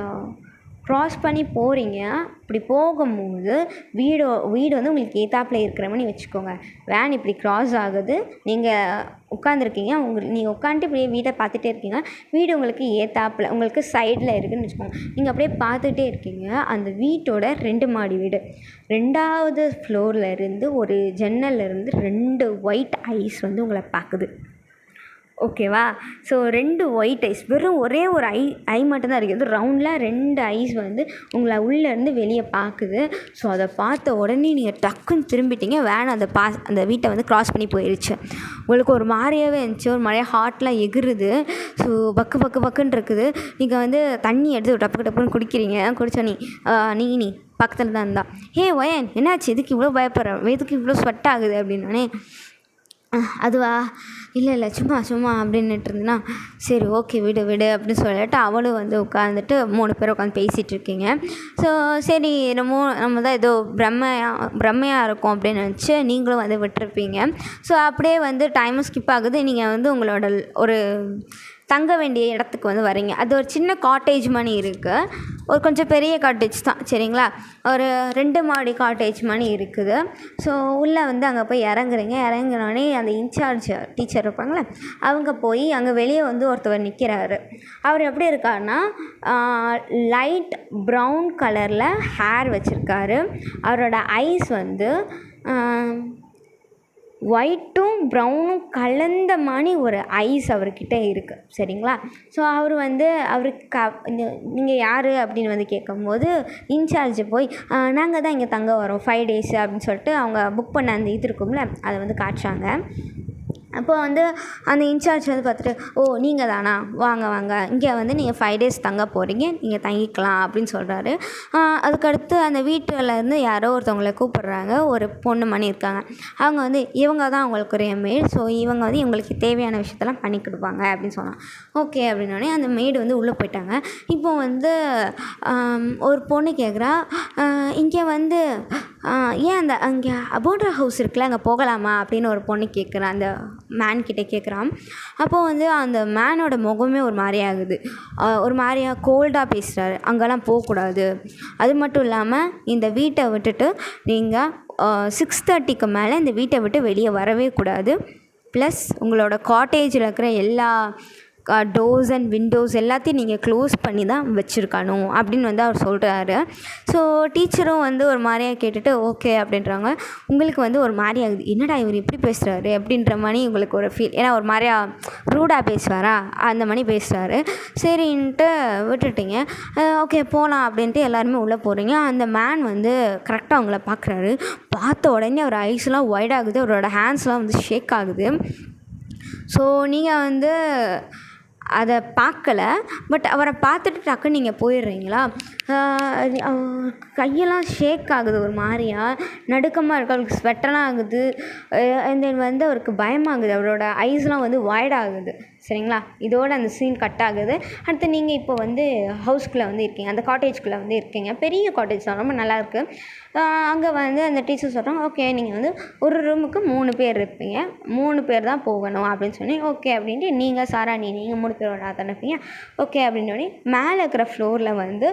க்ராஸ் பண்ணி போகிறீங்க. இப்படி போகும்போது வீடு வந்து உங்களுக்கு எதித்தாப்புல இருக்கிற மாதிரி வச்சுக்கோங்க. வேன் இப்படி க்ராஸ் ஆகுது, நீங்கள் உட்காந்துருக்கீங்க. நீங்கள் உட்காந்துட்டு இப்படியே வீட்டை பார்த்துட்டே இருக்கீங்க. வீடு உங்களுக்கு எதித்தாப்புல உங்களுக்கு சைடில் இருக்குதுன்னு வச்சுக்கோங்க. நீங்கள் அப்படியே பார்த்துட்டே இருக்கீங்க. அந்த வீட்டோட 2 மாடி வீடு. 2வது ஃப்ளோரில் இருந்து ஒரு ஜன்னல்லேருந்து 2 ஒயிட் ஐஸ் வந்து உங்களை பார்க்குது. ஓகேவா? ஸோ 2 ஒயிட் ஐஸ், வெறும் ஒரே ஒரு ஐ மட்டும்தான் இருக்குது. ரவுண்டில் 2 ஐஸ் வந்து உங்களை உள்ளேருந்து வெளியே பார்க்குது. ஸோ அதை பார்த்த உடனே நீங்கள் டக்குன்னு திரும்பிட்டீங்க. வேன் அந்த வீட்டை வந்து க்ராஸ் பண்ணி போயிடுச்சு. உங்களுக்கு ஒரு மாதிரியாகவே இருந்துச்சு, ஒரு மாதிரியாக ஹார்ட்லாம் எகுறுது. ஸோ பக்குன்னு இருக்குது. நீங்கள் வந்து தண்ணி எடுத்து டப்புக்கு டப்புன்னு குடிக்கிறீங்க. குடித்தோன்னே நீ பக்கத்தில் தான் இருந்தா, ஒயன் என்னாச்சு, எதுக்கு இவ்வளோ பயப்படுற, எதுக்கு இவ்வளோ ஸ்வெட் ஆகுது அப்படின்னோடனே, அதுவா இல்லை சும்மா அப்படின்னுட்டு இருந்தேன்னா, சரி ஓகே விடு அப்படின்னு சொல்லிட்டு அவளும் வந்து உட்காந்துட்டு 3 பேர் உட்காந்து பேசிகிட்டு இருக்கீங்க. ஸோ சரி நம்ம தான் ஏதோ பிரம்மையாக இருக்கும் அப்படின்னு நினச்சி நீங்களும் வந்து விட்டுருப்பீங்க. ஸோ அப்படியே வந்து டைமும் ஸ்கிப் ஆகுது. நீங்கள் வந்து உங்களோட ஒரு தங்க வேண்டிய இடத்துக்கு வந்து வரீங்க. அது ஒரு சின்ன காட்டேஜ் மாதிரி இருக்குது. ஒரு கொஞ்சம் பெரிய காட்டேஜ் தான், சரிங்களா? ஒரு 2 மாடி காட்டேஜ் மாதிரி இருக்குது. ஸோ உள்ளே வந்து அங்கே போய் இறங்குறீங்க. இறங்கினோடனே அந்த இன்சார்ஜ் டீச்சர் இருப்பாங்களே, அவங்க போய் அங்கே வெளியே வந்து ஒருத்தவர் நிற்கிறாரு. அவர் எப்படி இருக்காருன்னா, லைட் ப்ரௌன் கலரில் ஹேர் வச்சுருக்காரு. அவரோட ஐஸ் வந்து ஒயிட்டும் ப்ரௌனும் கலந்த மாதிரி ஒரு ஐஸ் அவர்கிட்ட இருக்குது, சரிங்களா? ஸோ அவர் வந்து நீங்கள் யார் அப்படின்னு வந்து கேட்கும்போது இன்சார்ஜ் போய் நாங்கள் தான் இங்கே தங்க வரோம் 5 days அப்படின்னு சொல்லிட்டு அவங்க புக் பண்ண அந்த இது இருக்கும்ல, அதை வந்து காட்டுறாங்க. அப்போ வந்து அந்த இன்சார்ஜ் வந்து பார்த்துட்டு, நீங்கள் தானா, வாங்க இங்கே வந்து நீங்கள் 5 days தங்க போகிறீங்க, நீங்கள் தங்கிக்கலாம் அப்படின்னு சொல்கிறாரு. அதுக்கடுத்து அந்த வீட்டிலேருந்து யாரோ ஒருத்தவங்களை கூப்பிட்றாங்க. ஒரு பொண்ணு மணி இருக்காங்க. அவங்க வந்து இவங்க தான் அவங்களுக்கு ஒரு மெய்டு. ஸோ இவங்க வந்து இவங்களுக்கு தேவையான விஷயத்தெல்லாம் பண்ணி கொடுப்பாங்க அப்படின்னு சொன்னாங்க. ஓகே அப்படின்னோடனே அந்த மெய்டு வந்து உள்ளே போயிட்டாங்க. இப்போ வந்து ஒரு பொண்ணு கேட்குறா, இங்கே வந்து ஏன் அங்கே அபோண்டா ஹவுஸ் இருக்குல்ல, அங்கே போகலாமா அப்படின்னு ஒரு பொண்ணு கேட்குறான், அந்த மேன் கிட்டே கேட்குறான். அப்போது வந்து அந்த மேனோட முகமே ஒரு மாதிரி ஆகுது. ஒரு மாதிரியாக கோல்டாக பேசுகிறாரு. அங்கெல்லாம் போகக்கூடாது, அது மட்டும் இல்லாமல் இந்த வீட்டை விட்டுட்டு நீங்கள் 6:30க்கு மேலே இந்த வீட்டை விட்டு வெளியே வரவே கூடாது. ப்ளஸ் உங்களோட காட்டேஜில் இருக்கிற எல்லா டோர்ஸ் அண்ட் விண்டோஸ் எல்லாத்தையும் நீங்கள் க்ளோஸ் பண்ணி தான் வச்சுருக்கணும் அப்படின்னு வந்து அவர் சொல்கிறாரு. ஸோ டீச்சரும் வந்து ஒரு மாதிரியாக கேட்டுட்டு ஓகே அப்படின்றாங்க. உங்களுக்கு வந்து ஒரு மாதிரி ஆகுது, என்னடா இவர் இப்படி பேசுகிறாரு அப்படின்ற மாதிரி உங்களுக்கு ஒரு ஃபீல். ஏன்னா ஒரு மாதிரியா ரூடாக பேசுவாரா, அந்த மாதிரி பேசுகிறாரு. சரின்ட்டு விட்டுட்டிங்க. ஓகே போகலாம் அப்படின்ட்டு எல்லாருமே உள்ளே போகிறீங்க. அந்த மேன் வந்து கரெக்டாக அவங்கள பார்க்குறாரு. பார்த்த உடனே அவர் ஐஸ்லாம் ஒயிட் ஆகுது, அவரோட ஹேண்ட்ஸ்லாம் வந்து ஷேக் ஆகுது. ஸோ நீங்கள் வந்து அதை பார்க்கல, பட் அவரை பார்த்துட்டு டக்குன்னு நீங்கள் போயிடுறீங்களா? கையெல்லாம் ஷேக் ஆகுது, ஒரு மாதிரியா நடுக்கமாக இருக்குது, அவருக்கு ஸ்வெட்டெல்லாம் ஆகுது. அண்ட் தென் வந்து அவருக்கு பயமாகுது, அவரோட ஐஸ்லாம் வந்து ஒயிட் ஆகுது, சரிங்களா? இதோட அந்த சீன் கட் ஆகுது. அடுத்து நீங்கள் இப்போ வந்து ஹவுஸ்குள்ளே வந்து இருக்கீங்க, அந்த காட்டேஜ்குள்ளே வந்து இருக்கீங்க. பெரிய காட்டேஜ் தான், ரொம்ப நல்லாயிருக்கு. அங்கே வந்து அந்த டீச்சர் சொல்கிறாங்க, ஓகே நீங்கள் வந்து ஒரு ரூமுக்கு 3 பேர் இருப்பீங்க, 3 பேர் தான் போகணும் அப்படின்னு சொல்லி ஓகே அப்படின்ட்டு நீங்கள் சாரா நீங்கள் 3 பேரோட அனுப்பிங்க. ஓகே அப்படின்னோடனே மேலே இருக்கிற ஃப்ளோரில் வந்து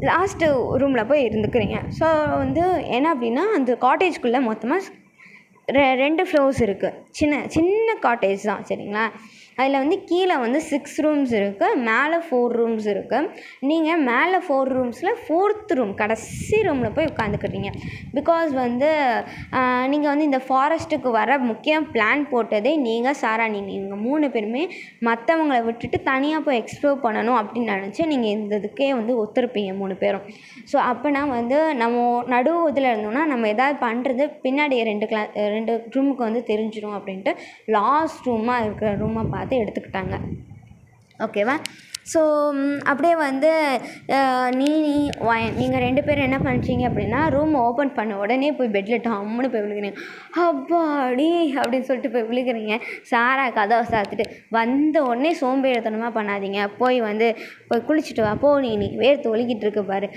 லாஸ்ட்டு ரூமில் போய் இருந்துக்கிறீங்க. ஸோ வந்து என்ன அப்படின்னா, அந்த காட்டேஜ்குள்ளே மொத்தமாக 2 ஃப்ளோர்ஸ் இருக்குது. சின்ன காட்டேஜ் தான், சரிங்களா? அதில் வந்து கீழே வந்து 6 ரூம்ஸ் இருக்குது, மேலே 4 ரூம்ஸ் இருக்குது. நீங்கள் மேலே 4 ரூம்ஸில் 4th ரூம் கடைசி ரூமில் போய் உட்காந்துக்கிறீங்க. பிகாஸ் நீங்கள் வந்து இந்த ஃபாரஸ்ட்டுக்கு வர முக்கியம் பிளான் போட்டதே நீங்கள் சாரா நீங்கள் 3 பேருமே மற்றவங்கள விட்டுட்டு தனியாக போய் எக்ஸ்ப்ளோர் பண்ணணும் அப்படின்னு நினச்சி நீங்கள் இந்த இதுக்கே வந்து ஒத்துருப்பீங்க 3 பேரும். ஸோ அப்போனா வந்து நம்ம நடு இதில் இருந்தோம்னா நம்ம எதாவது பண்ணுறது பின்னாடி 2 ரூமுக்கு வந்து தெரிஞ்சிடும் அப்படின்ட்டு லாஸ்ட் ரூமாக இருக்கிற ரூமை பார்த்து எடுத்துக்கிட்டாங்க. ஓகேவா? ஸோ அப்படியே வந்து நீங்கள் 2 பேரும் என்ன பண்ணுறீங்க அப்படின்னா, ரூம் ஓப்பன் பண்ண உடனே போய் பெட்டில் டம்முன்னு போய் விழுகிறீங்க. அப்பாடி அப்படின்னு சொல்லிட்டு போய் விழுகிறீங்க. சாரா கதவை சாத்திட்டு வந்த உடனே சோம்பேறித்தனமாக பண்ணாதீங்க, போய் குளிச்சுட்டு வா, நீ வேர்த்து ஒழுகிட்டு இருக்கு பாரு,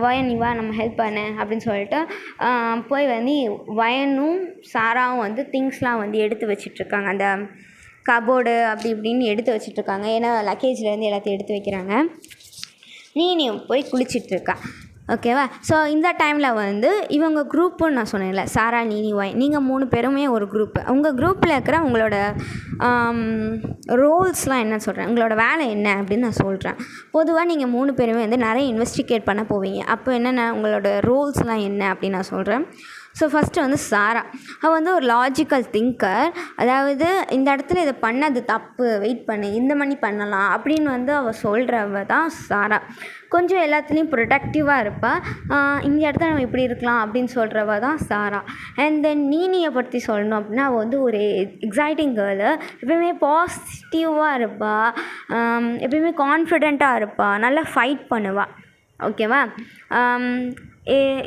வயன் நீ வா நம்ம ஹெல்ப் பண்ண அப்படின்னு சொல்லிட்டு போய் வந்து வயனும் சாராவும் வந்து திங்ஸ்லாம் வந்து எடுத்து வச்சிட்ருக்காங்க. அந்த கபோர்டு அப்படி இப்படின்னு எடுத்து வச்சிட்ருக்காங்க. ஏன்னா லக்கேஜ்லேருந்து எல்லாத்தையும் எடுத்து வைக்கிறாங்க. நீனியும் போய் குளிச்சிட்ருக்கா. ஓகேவா? ஸோ இந்த டைமில் வந்து இவங்க குரூப்புன்னு நான் சொன்னேன்ல, சாரா, நீனி, ஒய், நீங்கள் 3 பேருமே ஒரு குரூப்பு. உங்கள் குரூப்பில் இருக்கிற உங்களோட ரோல்ஸ்லாம் என்ன சொல்கிறேன், உங்களோட வேலை என்ன அப்படின்னு நான் சொல்கிறேன். பொதுவாக நீங்கள் 3 பேருமே வந்து நிறைய இன்வெஸ்டிகேட் பண்ண போவீங்க. அப்போ என்னென்ன உங்களோட ரோல்ஸ்லாம் என்ன அப்படின்னு நான் சொல்கிறேன். ஸோ ஃபஸ்ட்டு வந்து சாரா, அவள் வந்து ஒரு லாஜிக்கல் திங்கர். அதாவது இந்த இடத்துல இதை பண்ணது தப்பு, வெயிட் பண்ணு, இந்த மணி பண்ணலாம் அப்படின்னு வந்து அவள் சொல்கிறவ தான் சாரா. கொஞ்சம் எல்லாத்துலேயும் ப்ரொடக்டிவாக இருப்பாள். இந்த இடத்துல நம்ம இப்படி இருக்கலாம் அப்படின்னு சொல்கிறவ தான் சாரா. அண்ட் தென் நீனியை பற்றி சொல்லணும் அப்படின்னா, அவள் வந்து ஒரு எக்ஸைட்டிங் கேர்ளு. எப்பயுமே பாசிட்டிவாக இருப்பாள், எப்பயுமே கான்ஃபிடெண்ட்டாக இருப்பாள், நல்லா ஃபைட் பண்ணுவாள். ஓகேவா?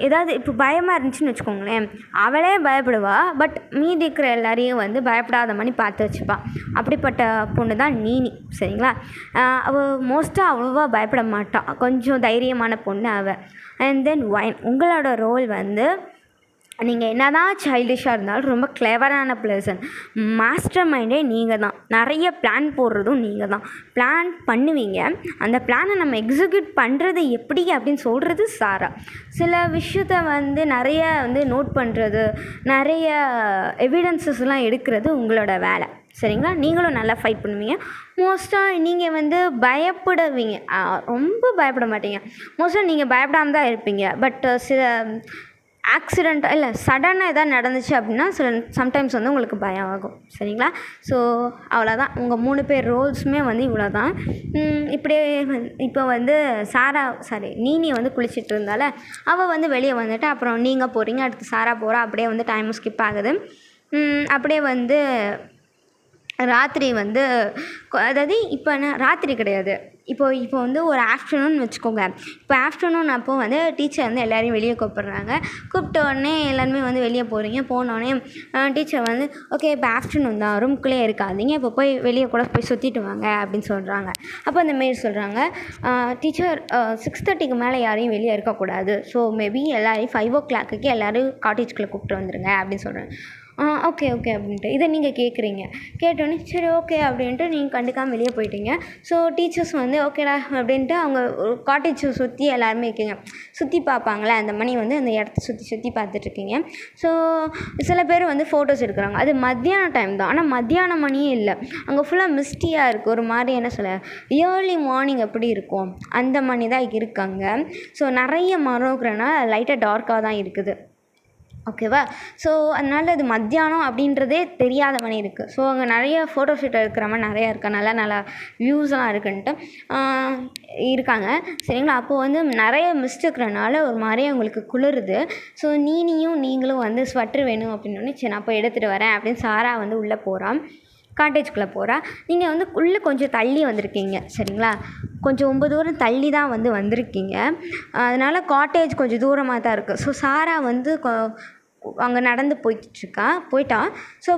ஏதாவது இப்போ பயமாக இருந்துச்சுன்னு வச்சுக்கோங்களேன், அவளே பயப்படுவாள். பட் மீதி இருக்கிற எல்லாரையும் வந்து பயப்படாத மாதிரி பார்த்து வச்சுப்பாள். அப்படிப்பட்ட பொண்ணு தான் நீனி. சரிங்களா? அவள் மோஸ்ட்டாக அவ்வளோவா பயப்பட மாட்டாள், கொஞ்சம் தைரியமான பொண்ணு அவள். அண்ட் தென் ஒயின், உங்களோட ரோல் வந்து நீங்கள் என்ன தான் சைல்டிஷாக இருந்தாலும் ரொம்ப கிளவரான பர்சன். மாஸ்டர் மைண்டே நீங்கள் தான். நிறைய பிளான் போடுறதும் நீங்கள் தான். பிளான் பண்ணுவீங்க, அந்த பிளானை நம்ம எக்ஸிக்யூட் பண்ணுறது எப்படி அப்படின்னு சொல்கிறது சாரா. சில விஷயத்த வந்து நிறைய வந்து நோட் பண்ணுறது, நிறைய எவிடன்சஸ்லாம் எடுக்கிறது உங்களோட வேலை. சரிங்களா? நீங்களும் நல்லா ஃபைட் பண்ணுவீங்க. மோஸ்ட்டாக நீங்கள் வந்து பயப்படுவீங்க, ரொம்ப பயப்பட மாட்டீங்க. மோஸ்ட்டாக நீங்கள் பயப்படாமல் தான் இருப்பீங்க. பட் சில ஆக்சிடெண்ட்டாக இல்லை சடனாக எதாவது நடந்துச்சு அப்படின்னா சம்டைம்ஸ் வந்து உங்களுக்கு பயம் ஆகும். சரிங்களா? ஸோ அவ்வளோதான். உங்கள் 3 பேர் ரோல்ஸுமே வந்து இவ்வளோ தான். இப்படியே இப்போ வந்து நீனி வந்து குளிச்சுட்டு இருந்தால அவள் வந்து வெளியே வந்துட்டு, அப்புறம் நீங்கள் போகிறீங்க, அடுத்து சாரா போகிறா. அப்படியே வந்து டைமும் ஸ்கிப் ஆகுது. அப்படியே வந்து ராத்திரி வந்து, அதாவது இப்போ என்ன ராத்திரி கிடையாது, இப்போ வந்து ஒரு ஆஃப்டர்நூன் வச்சுக்கோங்க. இப்போ ஆஃப்டர்நூன் அப்போது வந்து டீச்சர் வந்து எல்லோரையும் வெளியே கூப்பிட்றாங்க. கூப்பிட்ட உடனே எல்லாருமே வந்து வெளியே போகிறீங்க. போனோடனே டீச்சர் வந்து ஓகே இப்போ ஆஃப்டர்நூன் தான், ரூம்குள்ளே இருக்காதீங்க, இப்போ போய் வெளியே கூட போய் சுற்றிட்டு வாங்க அப்படின்னு சொல்கிறாங்க. அப்போ அந்த மாரி சொல்கிறாங்க, டீச்சர் 6:30க்கு மேலே யாரையும் வெளியே இருக்கக்கூடாது. ஸோ மேபி எல்லோரையும் 5 o'clock எல்லோரும் காட்டேஜ்குள்ளே கூப்பிட்டு வந்துடுங்க அப்படின்னு சொல்கிறாங்க. ஓகே அப்படின்ட்டு இதை நீங்கள் கேட்குறீங்க. கேட்டோன்னே சரி ஓகே அப்படின்ட்டு நீங்கள் கண்டுக்காமல் வெளியே போயிட்டீங்க. ஸோ டீச்சர்ஸ் வந்து ஓகேடா அப்படின்ட்டு அவங்க காட்டேஜை சுற்றி எல்லாருமே இருக்கீங்க, சுற்றி பார்ப்பாங்களே அந்த மணி வந்து அந்த இடத்த சுற்றி பார்த்துட்ருக்கீங்க. ஸோ சில பேர் வந்து ஃபோட்டோஸ் எடுக்கிறாங்க. அது மத்தியான டைம் தான், ஆனால் மத்தியான மணியே இல்லை, அங்கே ஃபுல்லாக மிஸ்டியாக இருக்குது. ஒரு மாதிரி என்ன சொல்ல, ஏர்லி மார்னிங் எப்படி இருக்கும் அந்த மணி தான் இருக்காங்க. ஸோ நிறைய மரம் இருக்கிறனால லைட்டாக டார்க்காக தான் இருக்குது. ஓகேவா? ஸோ அதனால் அது மத்தியானம் அப்படின்றதே தெரியாத மாதிரி இருக்குது. ஸோ அங்கே நிறைய ஃபோட்டோ ஷூட் எடுக்கிற மாதிரி நிறையா இருக்குது, நல்லா வியூஸ்லாம் இருக்குன்ட்டு இருக்காங்க. சரிங்களா? அப்போது வந்து நிறைய மிஸ்ட் இருக்கிறனால ஒரு மாதிரியே உங்களுக்கு குளிருது. ஸோ நீங்களும் வந்து ஸ்வெட்ரு வேணும் அப்படின்னோடனே சரி நான் போய் எடுத்துகிட்டு வரேன் அப்படின்னு சாரா வந்து உள்ளே போகிறான், காட்டேஜ்குள்ளே போகிறா. நீங்கள் வந்து உள்ளே கொஞ்சம் தள்ளி வந்திருக்கீங்க. சரிங்களா? கொஞ்சம் ரொம்ப தூரம் தள்ளி தான் வந்து வந்திருக்கீங்க. அதனால் காட்டேஜ் கொஞ்சம் தூரமாக தான் இருக்குது. ஸோ சாரா வந்து அங்கே நடந்து போயிட்டா. ஸோ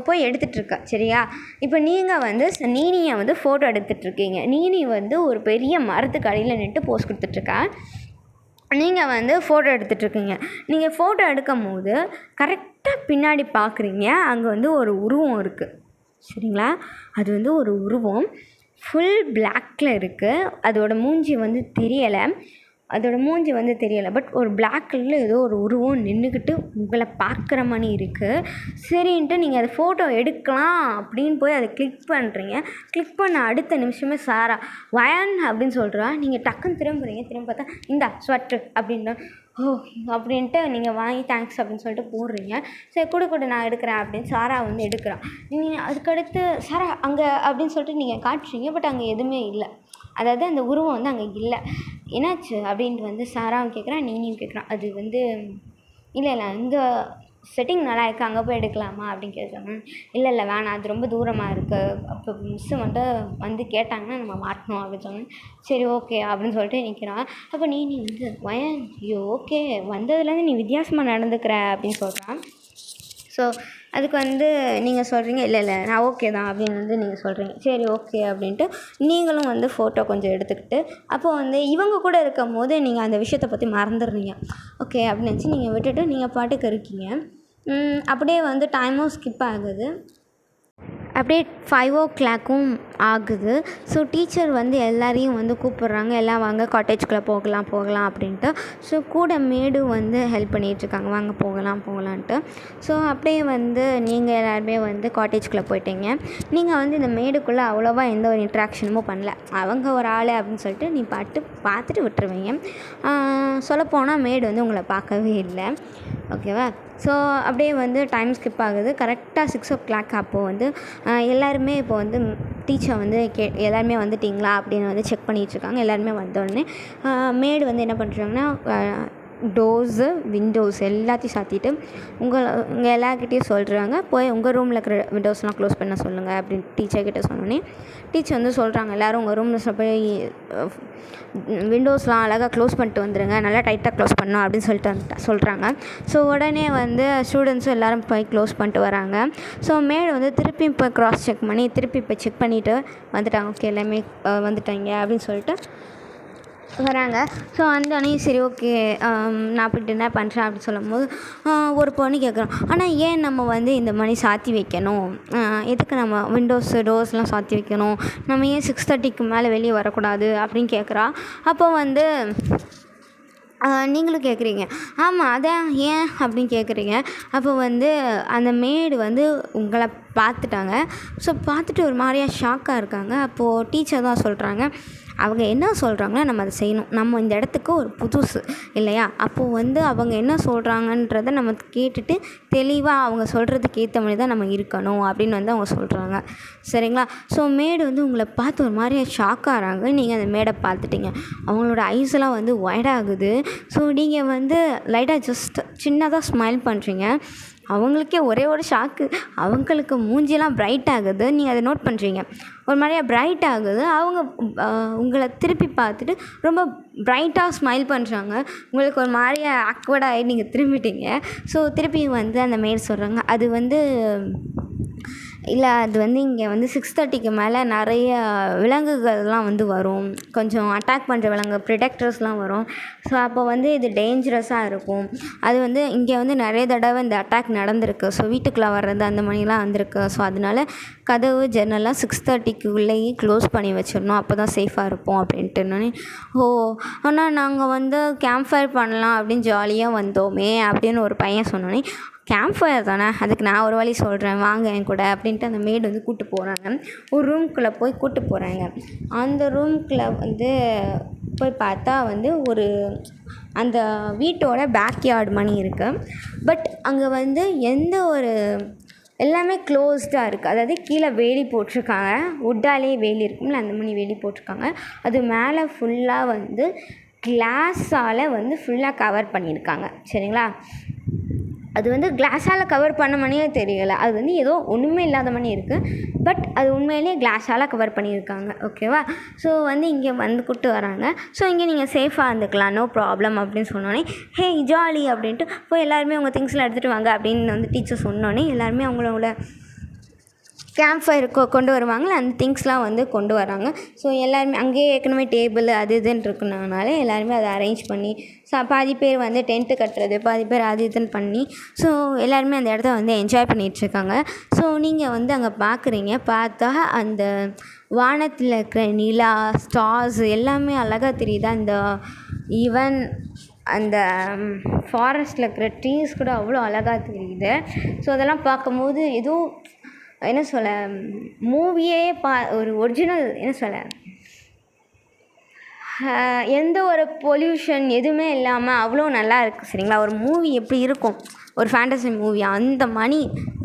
போய் எடுத்துகிட்ருக்கா. சரியா? இப்போ நீங்கள் வந்து நீனியை வந்து ஃபோட்டோ எடுத்துகிட்ருக்கீங்க. நீனி வந்து ஒரு பெரிய மரத்துக்கு அடியில் நின்று போஸ் கொடுத்துட்ருக்கா. நீங்கள் வந்து ஃபோட்டோ எடுத்துகிட்ருக்கீங்க. நீங்கள் ஃபோட்டோ எடுக்கும் போது கரெக்டாக பின்னாடி பார்க்குறீங்க, அங்கே வந்து ஒரு உருவம் இருக்குது. சரிங்களா? அது வந்து ஒரு உருவம் ஃபுல் பிளாக்கில் இருக்குது. அதோட மூஞ்சி வந்து தெரியலை. பட் ஒரு பிளாக் கலரில் ஏதோ ஒரு உருவம் நின்றுக்கிட்டு உங்களை பார்க்குற மாதிரி இருக்குது. சரின்ட்டு நீங்கள் அதை ஃபோட்டோ எடுக்கலாம் அப்படின்னு போய் அதை கிளிக் பண்ணுறீங்க. கிளிக் பண்ண அடுத்த நிமிஷமே சாரா வயன் அப்படின்னு சொல்கிறா. நீங்கள் டக்குன்னு திரும்புறீங்க. திரும்ப பார்த்தா இந்தா ஸ்வெட்ரு அப்படின்னா அப்படின்ட்டு நீங்கள் வாங்கி தேங்க்ஸ் அப்படின்னு சொல்லிட்டு போடுறீங்க. சரி கொடு நான் எடுக்கிறேன் அப்படின்னு சாரா வந்து எடுக்கிறான். நீங்கள் அதுக்கடுத்து சாரா அங்கே அப்படின்னு சொல்லிட்டு நீங்கள் காட்டுறீங்க. பட் அங்கே எதுவுமே இல்லை. அதாவது அந்த உருவம் வந்து அங்கே இல்லை. என்னாச்சு அப்படின்ட்டு வந்து சாராவும் கேட்குறான், நீனியும் கேட்குறான். அது வந்து இல்லை இந்த செட்டிங் நல்லா இருக்குது, அங்கே போய் எடுக்கலாமா அப்படின்னு கேட்குறாங்க. இல்லை வேணாம், அது ரொம்ப தூரமாக இருக்குது, அப்போ மிஸ்ஸு வந்து கேட்டாங்கன்னா நம்ம மாட்டணும் அப்படின்னு சொன்னேன். சரி ஓகே அப்படின்னு சொல்லிட்டு நிற்கிறான். அப்போ நீ வந்து வயன் ஓகே வந்ததுலேருந்து நீ வித்தியாசமாக நடந்துக்கிற அப்படின்னு சொல்கிறான். ஸோ அதுக்கு வந்து நீங்கள் சொல்கிறீங்க இல்லை நான் ஓகே தான் அப்படின்னு வந்து நீங்கள் சொல்கிறீங்க. சரி ஓகே அப்படின்ட்டு நீங்களும் வந்து ஃபோட்டோ கொஞ்சம் எடுத்துக்கிட்டு அப்போது வந்து இவங்க கூட இருக்கும் போது நீங்கள் அந்த விஷயத்தை பற்றி மறந்துடுறீங்க. ஓகே அப்படின்னு நினச்சி நீங்கள் விட்டுட்டு நீங்கள் பாட்டுக்கு இருக்கீங்க. அப்படியே வந்து டைமும் ஸ்கிப் ஆகுது. அப்படியே 5 o'clock ஆகுது. ஸோ டீச்சர் வந்து எல்லாரையும் வந்து கூப்பிட்றாங்க, எல்லாம் வாங்க காட்டேஜ்குள்ளே போகலாம் அப்படின்ட்டு. ஸோ கூட மேடும் வந்து ஹெல்ப் பண்ணிகிட்ருக்காங்க, வாங்க போகலான்ட்டு. ஸோ அப்படியே வந்து நீங்கள் எல்லாருமே வந்து காட்டேஜ்குள்ளே போயிட்டீங்க. நீங்கள் வந்து இந்த மேடுக்குள்ளே அவ்வளோவா எந்த ஒரு இன்ட்ராக்ஷனும் பண்ணல, அவங்க ஒரு ஆள் அப்படின்னு சொல்லிட்டு நீ பார்த்துட்டு விட்டுருவீங்க. சொல்லப்போனால் மேடு வந்து உங்களை பார்க்கவே இல்லை. ஓகேவா? ஸோ அப்படியே வந்து டைம் ஸ்கிப் ஆகுது. கரெக்டாக 6 o'clock அப்போது வந்து எல்லாருமே இப்போ வந்து டீச்சர் வந்து எல்லாருமே வந்துட்டிங்களா அப்படின்னு வந்து செக் பண்ணிகிட்ருக்காங்க. எல்லாருமே வந்தோடனே மேடு வந்து என்ன பண்ணுறாங்கன்னா டோர்ஸு விண்டோஸ் எல்லாத்தையும் சாத்திட்டு உங்கள் எல்லாருக்கிட்டேயும் சொல்கிறாங்க, போய் உங்கள் ரூமில் இருக்கிற விண்டோஸ்லாம் க்ளோஸ் பண்ண சொல்லுங்கள் அப்படின்னு டீச்சர்கிட்ட சொன்னோன்னே டீச்சர் வந்து சொல்கிறாங்க, எல்லோரும் உங்கள் ரூமில் போய் விண்டோஸ்லாம் அழகாக க்ளோஸ் பண்ணிட்டு வந்துடுங்க, நல்லா டைட்டாக க்ளோஸ் பண்ணணும் அப்படின்னு சொல்லிட்டு சொல்கிறாங்க. ஸோ உடனே வந்து ஸ்டூடெண்ட்ஸும் எல்லோரும் போய் க்ளோஸ் பண்ணிட்டு வராங்க. ஸோ மேடு வந்து திருப்பி இப்போ க்ராஸ் செக் பண்ணி திருப்பி இப்போ செக் பண்ணிவிட்டு வந்துட்டாங்க. ஓகே எல்லாமே வந்துட்டாங்க அப்படின்னு சொல்லிட்டு வராங்க. ஸோ வந்தோடனே சரி ஓகே நான் போய்ட்டு என்ன பண்ணுறேன் அப்படின்னு சொல்லும்போது ஒரு பொண்ணு கேட்குறோம், ஆனால் ஏன் நம்ம வந்து இந்த மாதிரி சாத்தி வைக்கணும், எதுக்கு நம்ம டோர்ஸ்லாம் சாத்தி வைக்கணும், நம்ம ஏன் 6:30க்கு மேலே வெளியே வரக்கூடாது அப்படின்னு கேட்குறா. அப்போ வந்து நீங்களும் கேட்குறீங்க, ஆமாம் அதான் ஏன் அப்படின்னு கேட்குறீங்க. அப்போ வந்து அந்த மேடு வந்து உங்களை பார்த்துட்டாங்க. ஸோ பார்த்துட்டு ஒரு மாதிரியா ஷாக்காக இருக்காங்க. அப்போது டீச்சர் தான் சொல்கிறாங்க, அவங்க என்ன சொல்கிறாங்களோ நம்ம அதை செய்யணும், நம்ம இந்த இடத்துக்கு ஒரு புதுசு இல்லையா, அப்போது வந்து அவங்க என்ன சொல்கிறாங்கன்றதை நம்ம கேட்டுட்டு தெளிவாக அவங்க சொல்கிறதுக்கு ஏற்ற மாதிரி தான் நம்ம இருக்கணும் அப்படின்னு வந்து அவங்க சொல்கிறாங்க. சரிங்களா? ஸோ மேடு வந்து உங்களை பார்த்து ஒரு மாதிரியா ஷாக் ஆகிறாங்க. நீங்கள் அந்த மேடை பார்த்துட்டிங்க, அவங்களோட ஐஸ்லாம் வந்து ஒய்டாகுது. ஸோ நீங்கள் வந்து லைட்டாக ஜஸ்ட் சின்னதாக ஸ்மைல் பண்ணுறீங்க. அவங்களுக்கே ஒரே ஒரு ஷாக்கு, அவங்களுக்கு மூஞ்சிலாம் பிரைட் ஆகுது. நீங்கள் அதை நோட் பண்ணுறீங்க, ஒரு மாதிரியா பிரைட் ஆகுது. அவங்க உங்களை திருப்பி பார்த்துட்டு ரொம்ப பிரைட்டாக ஸ்மைல் பண்ணுறாங்க. உங்களுக்கு ஒரு மாதிரியா ஆக்வர்டாகி நீங்கள் திரும்பிட்டீங்க. ஸோ திருப்பி வந்து அந்த மேல் சொல்கிறாங்க, அது வந்து இல்லை, அது வந்து இங்கே வந்து 6:30க்கு மேலே நிறைய விலங்குகள்லாம் வந்து வரும், கொஞ்சம் அட்டாக் பண்ணுற ப்ரிடக்டர்ஸ்லாம் வரும். ஸோ அப்போ வந்து இது டேஞ்சரஸாக இருக்கும். அது வந்து இங்கே வந்து நிறைய தடவை இந்த அட்டாக் நடந்திருக்கு. ஸோ வீட்டுக்குள்ளே வர்றது அந்த மாதிரிலாம் வந்திருக்கு. ஸோ அதனால கதவு ஜன்னல்லாம் 6:30க்குள்ளேயே க்ளோஸ் பண்ணி வச்சிடணும், அப்போ தான் சேஃபாக இருப்போம் அப்படின்ட்டுனோடனே, ஓ ஆனால் நாங்கள் வந்து கேம்ப் ஃபயர் பண்ணலாம் அப்படின்னு ஜாலியாக வந்தோமே அப்படின்னு ஒரு பையன் சொன்னோன்னே, கேம்ப் ஃபயர் தானே, அதுக்கு நான் ஒரு வழி சொல்கிறேன் வாங்க என் கூட அப்படின்ட்டு அந்த மேடு வந்து கூப்பிட்டு போகிறாங்க. ஒரு ரூம்குள்ளே போய் கூப்பிட்டு போகிறாங்க. அந்த ரூம்குள்ளே வந்து போய் பார்த்தா வந்து ஒரு அந்த வீட்டோட பேக்யார்டு மணி இருக்குது. பட் அங்கே வந்து எந்த ஒரு எல்லாமே க்ளோஸ்டாக இருக்குது. அதாவது கீழே வேலி போட்டிருக்காங்க, வுட்டாலே வேலி இருக்கும்ல அந்த மாதிரி வேலி போட்டிருக்காங்க. அது மேலே ஃபுல்லாக வந்து கிளாஸால் வந்து ஃபுல்லாக கவர் பண்ணியிருக்காங்க. சரிங்களா? அது வந்து கிளாஸால் கவர் பண்ண மாதிரியே தெரியலை, அது வந்து ஏதோ ஒன்றுமே இல்லாத மாதிரி இருக்குது. பட் அது உண்மையிலேயே கிளாஸால் கவர் பண்ணியிருக்காங்க. ஓகேவா? ஸோ வந்து இங்கே வந்து கூப்பிட்டு வராங்க. ஸோ இங்கே நீங்கள் சேஃபாக இருந்துக்கலாம், நோ ப்ராப்ளம் அப்படின்னு சொன்னோன்னே, ஹே ஜாலி அப்படின்ட்டு போய் எல்லாருமே உங்கள் திங்ஸ்லாம் எடுத்துகிட்டு வாங்க அப்படின்னு வந்து டீச்சர் சொன்னோன்னே எல்லாருமே அவங்களோட கேம்ப் ஃபயர் கொண்டு வருவாங்களே அந்த திங்ஸ்லாம் வந்து கொண்டு வராங்க. ஸோ எல்லாருமே அங்கேயே ஏற்கனவே டேபிள் அது இதுன்னு இருக்குனால எல்லாருமே அதை அரேஞ்ச் பண்ணி பாதி பேர் வந்து டென்ட்டு கட்டுறது, பாதி பேர் அது இதுன்னு பண்ணி ஸோ எல்லாருமே அந்த இடத்த வந்து என்ஜாய் பண்ணிகிட்ருக்காங்க. ஸோ நீங்கள் வந்து அங்கே பார்க்குறீங்க, பார்த்தா அந்த வானத்தில் இருக்கிற நிலா, ஸ்டார்ஸ் எல்லாமே அழகாக தெரியுது. அந்த ஈவன் அந்த ஃபாரஸ்ட்டில் இருக்கிற ட்ரீஸ் கூட அவ்வளோ அழகாக தெரியுது. ஸோ அதெல்லாம் பார்க்கும்போது ஏதோ என்ன சொல்ல, மூவியே ஒரு ஒரிஜினல் என்ன சொல்ல, எந்த ஒரு பொல்யூஷன் எதுவுமே இல்லாமல் அவ்வளோ நல்லா இருக்குது. சரிங்களா? ஒரு மூவி எப்படி இருக்கும், ஒரு ஃபேண்டசி மூவி அந்த மணி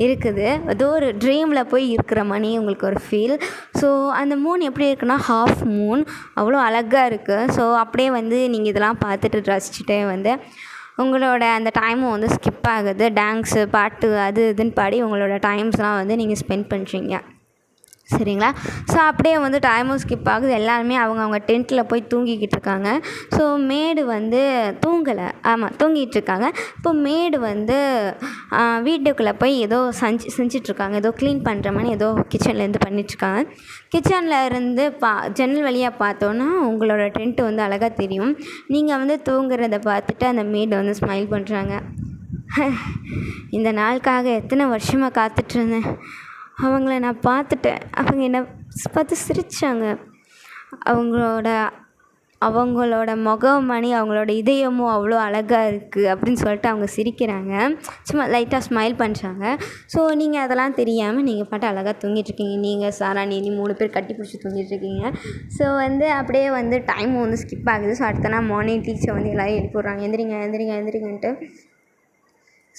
இருக்குது. ஏதோ ஒரு ட்ரீமில் போய் இருக்கிற மணி உங்களுக்கு ஒரு ஃபீல். ஸோ அந்த மூன் எப்படி இருக்குன்னா ஹாஃப் மூன், அவ்வளோ அழகாக இருக்குது. ஸோ அப்படியே வந்து நீங்கள் இதெல்லாம் பார்த்துட்டு ரசிச்சுட்டே வந்து உங்களோட அந்த டைமும் வந்து ஸ்கிப் ஆகுது. டான்ஸு பாட்டு அது இதுன்னு பாடி உங்களோட டைம்ஸ்லாம் வந்து நீங்கள் ஸ்பெண்ட் பண்ணுறீங்க. சரிங்களா? ஸோ அப்படியே வந்து டைமும் ஸ்கிப் ஆகுது. எல்லாருமே அவங்க டென்ட்டில் போய் தூங்கிக்கிட்டு இருக்காங்க. ஸோ மேடு வந்து தூங்கலை, ஆமாம் தூங்கிட்டுருக்காங்க. இப்போ மேடு வந்து வீட்டுக்குள்ளே போய் ஏதோ செஞ்சிட்ருக்காங்க, ஏதோ க்ளீன் பண்ணுற மாதிரி ஏதோ கிச்சன்லேருந்து பண்ணிகிட்ருக்காங்க. கிச்சனில் இருந்து ஜன்னல் வழியாக பார்த்தோன்னா உங்களோட டென்ட்டு வந்து அழகாக தெரியும். நீங்கள் வந்து தூங்குறத பார்த்துட்டு அந்த மேடு வந்து ஸ்மைல் பண்ணுறாங்க. இந்த நாளுக்காக எத்தனை வருஷமாக காத்துட்ருந்தேன், அவங்கள நான் பார்த்துட்டேன். அவங்க என்னை பார்த்து சிரித்தாங்க. அவங்களோட முகமணி, அவங்களோட இதயமும் அவ்வளோ அழகாக இருக்குது அப்படின்னு சொல்லிட்டு அவங்க சிரிக்கிறாங்க. சும்மா லைட்டாக ஸ்மைல் பண்ணுறாங்க. ஸோ நீங்கள் அதெல்லாம் தெரியாமல் நீங்கள் பாட்டு அழகாக தூங்கிட்டுருக்கீங்க. நீங்கள், சாரா, நீ 3 பேர் கட்டி பிடிச்சி தூங்கிட்டுருக்கீங்க. ஸோ அப்படியே டைம் ஸ்கிப் ஆகுது. ஸோ அடுத்த நாள் மார்னிங் டீச்சர் எல்லோரும் எழுப்பி விட்றாங்க, எந்திரிங்கன்ட்டு.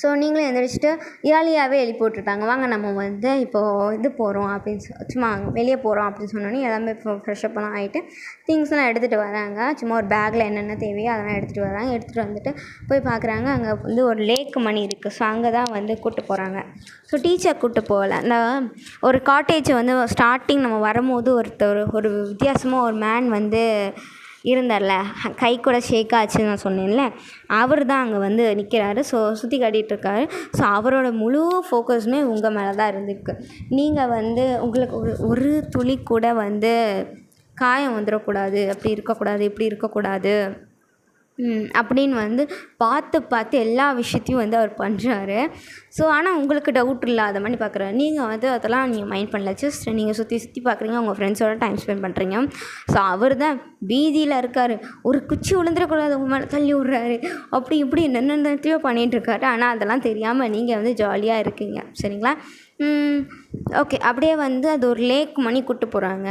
ஸோ நீங்களும் எந்திரிச்சிட்டு ஏர்லியாகவே எழுப்பி விட்டுட்டாங்க. வாங்க நம்ம இப்போது இது போகிறோம் அப்படின்னு சும்மா வெளியே போகிறோம் அப்படின்னு சொன்னோன்னே எல்லாமே இப்போ ஃப்ரெஷ்ஷப்லாம் ஆகிட்டு திங்ஸ்லாம் எடுத்துகிட்டு வராங்க. சும்மா ஒரு பேக்கில் என்னென்ன தேவையோ அதெல்லாம் எடுத்துகிட்டு வராங்க. எடுத்துகிட்டு வந்துட்டு போய் பார்க்குறாங்க, அங்கே ஒரு லேக் மணி இருக்குது. ஸோ அங்கே தான் கூப்பிட்டு போகிறாங்க. ஸோ டீச்சர் கூப்பிட்டு போகல. அந்த ஒரு காட்டேஜ் ஸ்டார்டிங் நம்ம வரும்போது ஒரு வித்தியாசமாக ஒரு மேன் இருந்தார்ல, கை கூட ஷேக் ஆச்சுன்னு நான் சொன்னேன்ல, அவர் தான் அங்கே நிற்கிறாரு. ஸோ சுற்றி காட்டிகிட்ருக்காரு. ஸோ அவரோட முழு ஃபோக்கஸுமே உங்கள் மேலே தான் இருந்திருக்கு. நீங்கள் உங்களுக்கு ஒரு துளி கூட காயம் வந்துடக்கூடாது, அப்படி இருக்கக்கூடாது, இப்படி இருக்கக்கூடாது அப்படின்னு பார்த்து எல்லா விஷயத்தையும் அவர் பண்ணுறாரு. ஸோ ஆனால் உங்களுக்கு டவுட் இல்லாத மாதிரி பார்க்குறாரு. நீங்கள் அதெல்லாம் நீங்கள் மைண்ட் பண்ணல. ஜஸ்ட் நீங்கள் சுற்றி பார்க்குறீங்க, உங்கள் ஃப்ரெண்ட்ஸோட டைம் ஸ்பெண்ட் பண்ணுறீங்க. ஸோ அவர் தான் பீதியில் இருக்கார். ஒரு குச்சி விழுந்துடக்கூடாது, உங்கள் மேலே தள்ளி விட்றாரு, அப்படி இப்படி என்னென்னத்தையோ பண்ணிகிட்ருக்காரு. ஆனால் அதெல்லாம் தெரியாமல் நீங்கள் ஜாலியாக இருக்கீங்க. சரிங்களா? ஓகே. அப்படியே அது ஒரு லேக் மணி கூப்பிட்டு போகிறாங்க.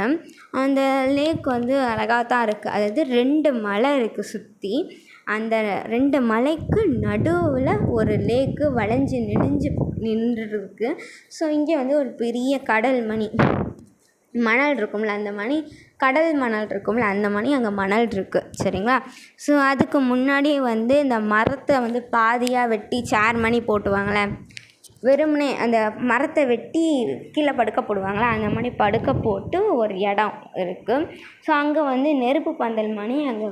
அந்த லேக் அழகாக தான் இருக்குது. அதாவது 2 மலை இருக்குது சுற்றி. அந்த 2 மலைக்கு நடுவில் ஒரு லேக்கு வளைஞ்சி நெளிஞ்சு நின்றுருக்கு. ஸோ இங்கே ஒரு பெரிய கடல் மணல் இருக்கும்ல, அந்த கடல் மணல் இருக்கும்ல, அந்த அங்கே மணல் இருக்குது. சரிங்களா? ஸோ அதுக்கு முன்னாடி இந்த மரத்தை பாதியாக வெட்டி சேர் போட்டுவாங்களே, வெறுமனே அந்த மரத்தை வெட்டி கீழே படுக்க போடுவாங்களா, அந்த மாதிரி படுக்க போட்டு ஒரு இடம் இருக்குது. ஸோ அங்கே நெருப்பு பந்தல் அங்கே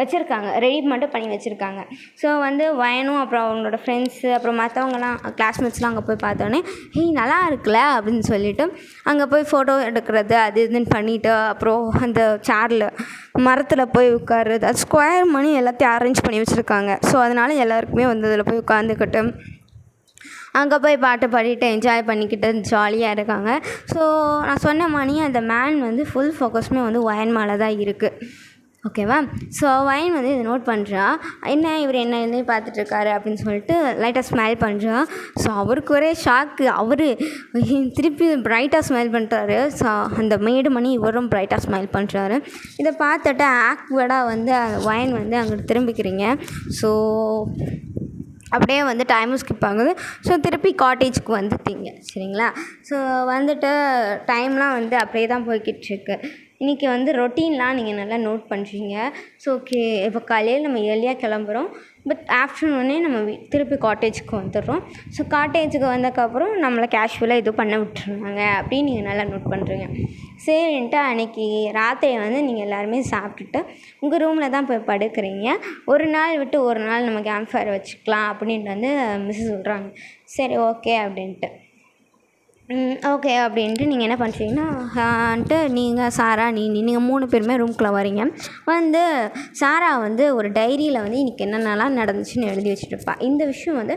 வச்சுருக்காங்க, ரெடி மட்டும் பண்ணி வச்சுருக்காங்க. ஸோ வயனும் அப்புறம் அவங்களோட ஃப்ரெண்ட்ஸு அப்புறம் மற்றவங்கலாம் கிளாஸ்மேட்ஸ்லாம் அங்கே போய் பார்த்தோன்னே, நல்லா இருக்குல்ல அப்படின்னு சொல்லிவிட்டு அங்கே போய் ஃபோட்டோ எடுக்கிறது அது இதுன்னு பண்ணிவிட்டு, அப்புறம் அந்த சேரில் மரத்தில் போய் உட்காருறது, அது ஸ்கொயர் எல்லாத்தையும் அரேஞ்ச் பண்ணி வச்சுருக்காங்க. ஸோ அதனால் எல்லாருக்குமே அதில் போய் உட்காந்துக்கிட்டு அங்கே போய் பாட்டு பாடிட்டு என்ஜாய் பண்ணிக்கிட்டு ஜாலியாக இருக்காங்க. ஸோ நான் சொன்ன அந்த மேன் ஃபுல் ஃபோக்கஸுமே வயன் மேலே தான் இருக்குது. ஓகேவா? ஸோ வயன் இதை நோட் பண்ணுறா. என்ன இவர் என்ன பார்த்துட்ருக்காரு அப்படின்னு சொல்லிட்டு லைட்டாக ஸ்மைல் பண்ணுறா. ஸோ அவருக்கு ஒரே ஷாக்கு. அவர் திருப்பி பிரைட்டாக ஸ்மைல் பண்ணுறாரு. ஸோ அந்த மேடு இவரும் பிரைட்டாக ஸ்மைல் பண்ணுறாரு. இதை பார்த்துட்டு ஆக்வர்டாக வயன் அங்கிட்டு திரும்பிக்கிறீங்க. ஸோ அப்படியே டைமும் ஸ்கிப் ஆகுது. ஸோ திருப்பி காட்டேஜுக்கு வந்துட்டீங்க. சரிங்களா? ஸோ டைம்லாம் அப்படியே தான் போய்கிட்டுருக்கு. இன்றைக்கி ரொட்டீன்லாம் நீங்கள் நல்லா நோட் பண்ணுறீங்க. ஸோ ஓகே, இப்போ காலையில் நம்ம ஏர்லியாக கிளம்புறோம். பட் ஆஃப்டர்நூனே நம்ம திருப்பி காட்டேஜுக்கு வந்துடுறோம். ஸோ காட்டேஜுக்கு வந்ததுக்கப்புறம் நம்மளை கேஷுவலாக இது பண்ண விட்டுருந்தாங்க அப்படின்னு நீங்கள் நல்லா நோட் பண்ணுறீங்க. சரின்ட்டு அன்றைக்கி ராத்திரி நீங்கள் எல்லாருமே சாப்பிட்டுட்டு உங்கள் ரூமில் தான் போய் படுக்கிறீங்க. ஒரு நாள் விட்டு ஒரு நாள் நம்ம கேம்ப் ஃபயர் வச்சுக்கலாம் அப்படின்ட்டு மிஸ் சொல்கிறாங்க. சரி ஓகே அப்படின்ட்டு ஓகே அப்படின்ட்டு நீங்கள் என்ன பண்ணுறீங்கன்னா நீங்கள், சாரா, நீங்கள் 3 பேருமே ரூம்குள்ளே வரீங்க. சாரா ஒரு டைரியில் இன்றைக்கி என்னென்னலாம் நடந்துச்சுன்னு எழுதி வச்சுட்டுருப்பா. இந்த விஷயம்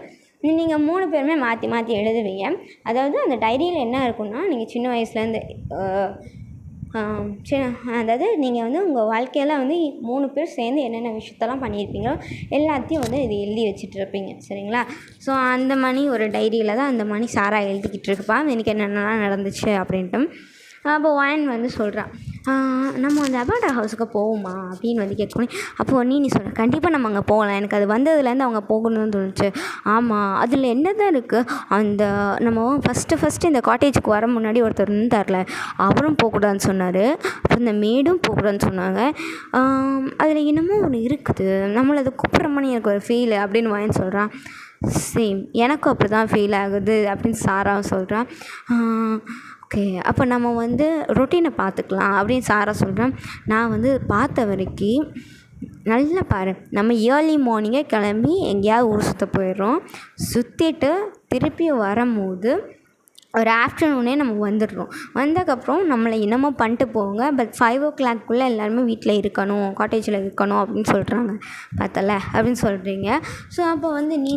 நீங்கள் 3 பேருமே மாற்றி மாற்றி எழுதுவீங்க. அதாவது அந்த டைரியில் என்ன இருக்குன்னா, நீங்கள் சின்ன வயசுலேருந்து அதாவது நீங்கள் உங்கள் வாழ்க்கையில் 3 பேர் சேர்ந்து என்னென்ன விஷயத்தெல்லாம் பண்ணியிருப்பீங்களோ எல்லாத்தையும் இது எழுதி வச்சுட்ருப்பீங்க. சரிங்களா? ஸோ அந்த ஒரு டைரியில் தான் அந்த சாரா எழுதிக்கிட்டு இருப்பா, எனக்கு என்னென்னலாம் நடந்துச்சு அப்படின்ட்டு. அப்போ வயன் சொல்கிறான், நம்ம அபாண்டா ஹவுஸுக்கு போவோமா அப்படின்னு கேட்கணும். அப்போது நீ சொல்கிற, கண்டிப்பாக நம்ம அங்கே போகலாம், எனக்கு அது வந்ததுலேருந்து அவங்க போகணும்னு தோணுச்சு. ஆமாம், அதில் என்ன தான் இருக்குது, அந்த நம்ம ஃபஸ்ட்டு இந்த காட்டேஜுக்கு வர முன்னாடி ஒருத்தர் தரல, அவரும் போகக்கூடாதுன்னு சொன்னார். அப்புறம் இந்த மேடும் போகக்கூடாதுன்னு சொன்னாங்க. அதில் என்னமோ ஒன்று இருக்குது, நம்மளை அதை கூப்பிட்ற மாதிரி எனக்கு ஒரு ஃபீல் அப்படின்னு வயன் சொல்கிறான். சேம், எனக்கும் அப்படி தான் ஃபீல் ஆகுது அப்படின்னு சாராவும் சொல்கிறான். ஓகே, அப்போ நம்ம ரொட்டீனை பார்த்துக்கலாம் அப்படின்னு சாரா சொல்கிறேன். நான் பார்த்த வரைக்கும் நல்லா பாரு, நம்ம ஏர்லி மார்னிங்கே கிளம்பி எங்கேயாவது ஊர் சுற்ற போயிடுறோம். சுற்றிட்டு திருப்பி வரும்போது ஒரு ஆஃப்டர்நூனே நம்ம வந்துடுறோம். வந்ததுக்கப்புறம் நம்மளை என்னமோ பண்ணிட்டு போங்க, பட் 5 o'clock எல்லாருமே வீட்டில் இருக்கணும், காட்டேஜில் இருக்கணும் அப்படின்னு சொல்கிறாங்க. பார்த்தல அப்படின்னு சொல்கிறீங்க. ஸோ அப்போ நீ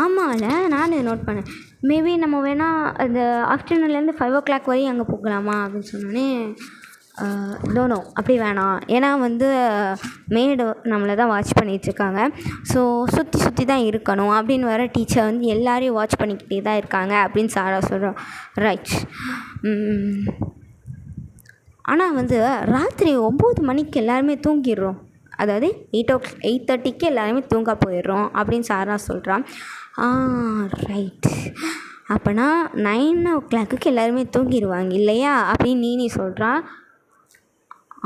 ஆமாம்ல, நான் நோட் பண்ணேன், மேபி நம்ம வேணால் அந்த ஆஃப்டர்நூன்லேருந்து 5 o'clock வரையும் அங்கே போகலாமா அப்படின்னு சொன்னோடனே நோ அப்படி வேணாம், ஏன்னா வந்து மேடு நம்மளை தான் வாட்ச் பண்ணிகிட்ருக்காங்க. ஸோ சுற்றி சுற்றி தான் இருக்கணும் அப்படின்னு வர டீச்சர் வந்து எல்லாரையும் வாட்ச் பண்ணிக்கிட்டே தான் இருக்காங்க அப்படின்னு சாரா சொல்கிறோம். ரைட். ஆனால் வந்து ராத்திரி 9 மணிக்கு எல்லாருமே தூங்கிடுறோம், அதாவது 8:30க்கு எல்லாருமே தூங்க போயிடுறோம் அப்படின்னு சாரா சொல்கிறான். ரைட், அப்போனா 9 o'clock எல்லாருமே தூங்கிடுவாங்க இல்லையா அப்படின்னு நீ சொல்கிறான்.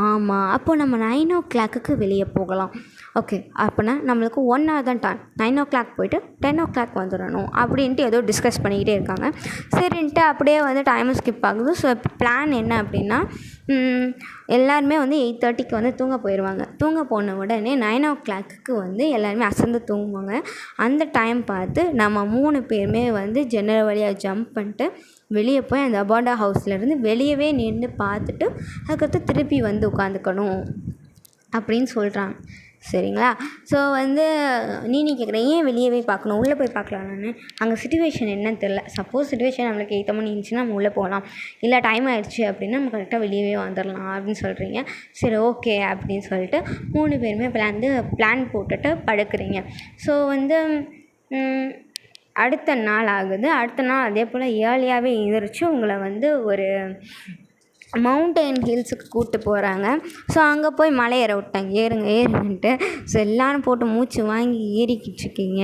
ஆமாம், அப்போது நம்ம 9 o'clock வெளியே போகலாம். ஓகே, அப்போனா நம்மளுக்கு 1 hour தான் டைம். 9 o'clock போய்ட்டு 10 o'clock வந்துடணும் அப்படின்ட்டு ஏதோ டிஸ்கஸ் பண்ணிக்கிட்டே இருக்காங்க. சரின்ட்டு அப்படியே வந்து டைம் ஸ்கிப் ஆகுது. ஸோ பிளான் என்ன அப்படின்னா, எல்லாருமே வந்து 8:30க்கு வந்து தூங்க போயிடுவாங்க. தூங்க போன உடனே 9 o'clock வந்து எல்லாருமே அசந்து தூங்குவாங்க. அந்த டைம் பார்த்து நம்ம 3 பேருமே வந்து ஜன்னல் வழியாக ஜம்ப் பண்ணிட்டு வெளியே போய் அந்த அபாண்டா ஹவுஸ்லேருந்து வெளியவே நின்று பார்த்துட்டு அதுக்கடுத்து திருப்பி வந்து உட்காந்துக்கணும் அப்படின்னு சொல்கிறாங்க. சரிங்களா? ஸோ வந்து நீ கேட்குறேன், ஏன் வெளியவே பார்க்கணும், உள்ளே போய் பார்க்கலாம். நான் அங்கே சுச்சுவேஷன் என்னன்னு தெரில. சப்போஸ் சுச்சுவேஷன் நம்மளுக்கு ஏற்ற மாதிரி இருந்துச்சுன்னா நம்ம உள்ளே போகலாம், இல்லை டைம் ஆகிடுச்சு அப்படின்னா நம்ம கரெக்டாக வெளியவே வந்துடலாம் அப்படின்னு சொல்கிறீங்க. சரி ஓகே அப்படின்னு சொல்லிட்டு 3 பேருமே பிளான் போட்டுட்டு படுக்கிறீங்க. ஸோ வந்து அடுத்த நாள் ஆகுது. அடுத்த நாள் அதே போல் ஏர்லியாகவே எழுந்திரிச்சு உங்களை வந்து ஒரு மவுண்டன் ஹில்ஸுக்கு கூப்பிட்டு போகிறாங்க. ஸோ அங்கே போய் மலை ஏற விட்டாங்க. ஏறுங்கன்ட்டு. ஸோ எல்லோரும் போட்டு மூச்சு வாங்கி ஏறிக்கிட்டு இருக்கீங்க.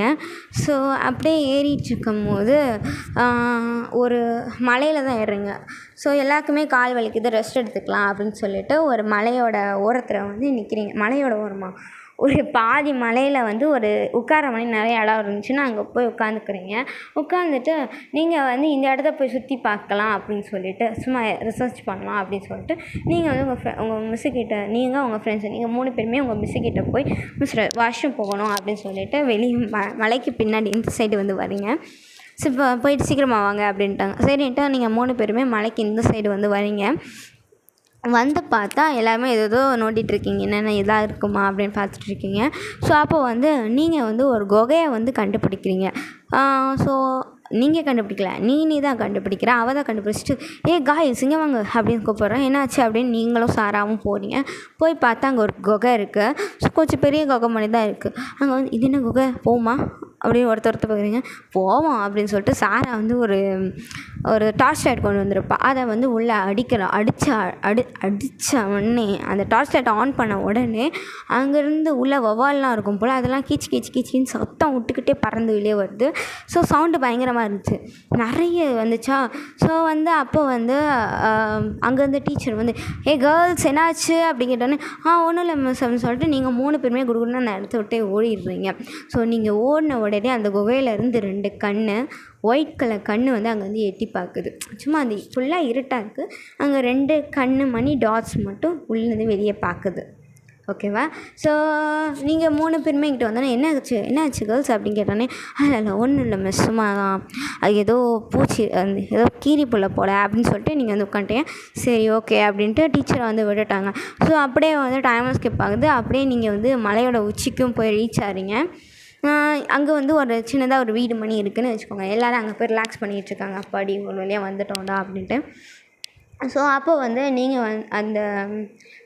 ஸோ அப்படியே ஏறிட்டுருக்கும் போது ஒரு மலையில் தான் ஏறுறீங்க. ஸோ எல்லாருக்குமே கால் வலிக்குது, ரெஸ்ட் எடுத்துக்கலாம் அப்படின்னு சொல்லிட்டு ஒரு மலையோட ஓரத்தில் வந்து நிற்கிறீங்க. மலையோட ஓரமாக ஒரு பாதி மலையில் வந்து ஒரு உட்கார மாதிரி நிறைய இடம் இருந்துச்சுன்னா அங்கே போய் உட்காந்துக்கிறீங்க. உட்காந்துட்டு நீங்கள் வந்து இந்த இடத்த போய் சுற்றி பார்க்கலாம் அப்படின்னு சொல்லிட்டு சும்மா ரிசர்ச் பண்ணலாம் அப்படின்னு சொல்லிட்டு நீங்கள் வந்து உங்கள் மிஸ்ஸுக்கிட்ட, நீங்கள் உங்கள் ஃப்ரெண்ட்ஸு, நீங்கள் 3 பேருமே உங்கள் மிஸ்ஸுக்கிட்ட போய் மிஸ் வாஷ்ரூம் போகணும் அப்படின்னு சொல்லிட்டு வெளியே மலைக்கு பின்னாடி இந்த சைடு வந்து வரீங்க. ஸோ இப்போ போயிட்டு சீக்கிரமாக வாங்க அப்படின்ட்டாங்க. சரின்ட்டு நீங்கள் 3 பேருமே மலைக்கு இந்த சைடு வந்து வரீங்க. வந்து பார்த்தா எல்லாருமே ஏதோ நோண்டிகிட்ருக்கீங்க, என்னென்ன இதாக இருக்குமா அப்படின்னு பார்த்துட்ருக்கீங்க. ஸோ அப்போ வந்து நீங்கள் வந்து ஒரு குகையை வந்து கண்டுபிடிக்கிறீங்க. ஸோ நீங்கள் கண்டுபிடிக்கல, நீ தான் கண்டுபிடிக்கிற. அவள் தான் கண்டுபிடிச்சிட்டு காய்ஸ் இங்கே வாங்க அப்படின்னு கூப்பிட்றேன். என்னாச்சு அப்படின்னு நீங்களும் சாராவும் போகிறீங்க. போய் பார்த்தா அங்கே ஒரு குகை இருக்குது. ஸோ கொஞ்சம் பெரிய குகை மாதிரி தான் இருக்குது. அங்கே வந்து இது என்ன குகை, போமா அப்படின்னு ஒருத்தர் பார்க்குறீங்க. போவோம் அப்படின்னு சொல்லிட்டு சாரா வந்து ஒரு டார்ச் லைட் கொண்டு வந்திருப்பா. அதை வந்து உள்ளே அடித்த உடனே அந்த டார்ச் லைட்டை ஆன் பண்ண உடனே அங்கேருந்து உள்ளே வவ்வால்லாம் இருக்கும் போல், அதெல்லாம் கீச்சின்னு சத்தம் விட்டுக்கிட்டே பறந்து வெளியே வருது. ஸோ சவுண்டு பயங்கரமாக இருந்துச்சு, நிறைய வந்துச்சா. ஸோ வந்து அப்போ வந்து அங்கேருந்து டீச்சர் வந்து கேர்ள்ஸ் என்னாச்சு அப்படி கேட்டோன்னே ஒன்றும் இல்லை மிஸ் அப்படின்னு சொல்லிட்டு நீங்கள் 3 பேருமே குடுக்குன்னு அந்த இடத்த விட்டே ஓடிடுறீங்க. ஸோ நீங்கள் ஓடின உடனே அந்த குகையிலேருந்து 2 கண்ணு, ஒயிட் கலர் கண்ணு வந்து அங்கே வந்து எட்டி பார்க்குது. சும்மா அது ஃபுல்லாக இருட்டாக இருக்குது. அங்கே 2 கண்ணு மணி டாட்ஸ் மட்டும் உள்ளேருந்து வெளியே பார்க்குது. ஓகேவா? ஸோ நீங்கள் 3 பேருமே கிட்ட வந்தோன்னே என்னாச்சு கேர்ள்ஸ் அப்படின்னு கேட்டோன்னே அதில் ஒன்றும் இல்லை மிஸ், சும்மா தான் அது ஏதோ பூச்சி ஏதோ கீரி புள்ள போல அப்படின்னு சொல்லிட்டு நீங்கள் வந்து உட்காந்துட்டீங்க. சரி ஓகே அப்படின்ட்டு டீச்சரை வந்து விட்டுட்டாங்க. ஸோ அப்படியே வந்து டைம் ஸ்கிப் ஆகுது. அப்படியே நீங்கள் வந்து மலையோட உச்சிக்கும் போய் ரீச் ஆகிறீங்க. அங்கே வந்து ஒரு சின்னதாக ஒரு வீடு மணி இருக்குதுன்னு வச்சுக்கோங்க. எல்லோரும் அங்கே போய் ரிலாக்ஸ் பண்ணிகிட்ருக்காங்க. அப்பாடி ஒரு வழியாக வந்துட்டோம்டா அப்படின்ட்டு. ஸோ அப்போ வந்து நீங்கள் அந்த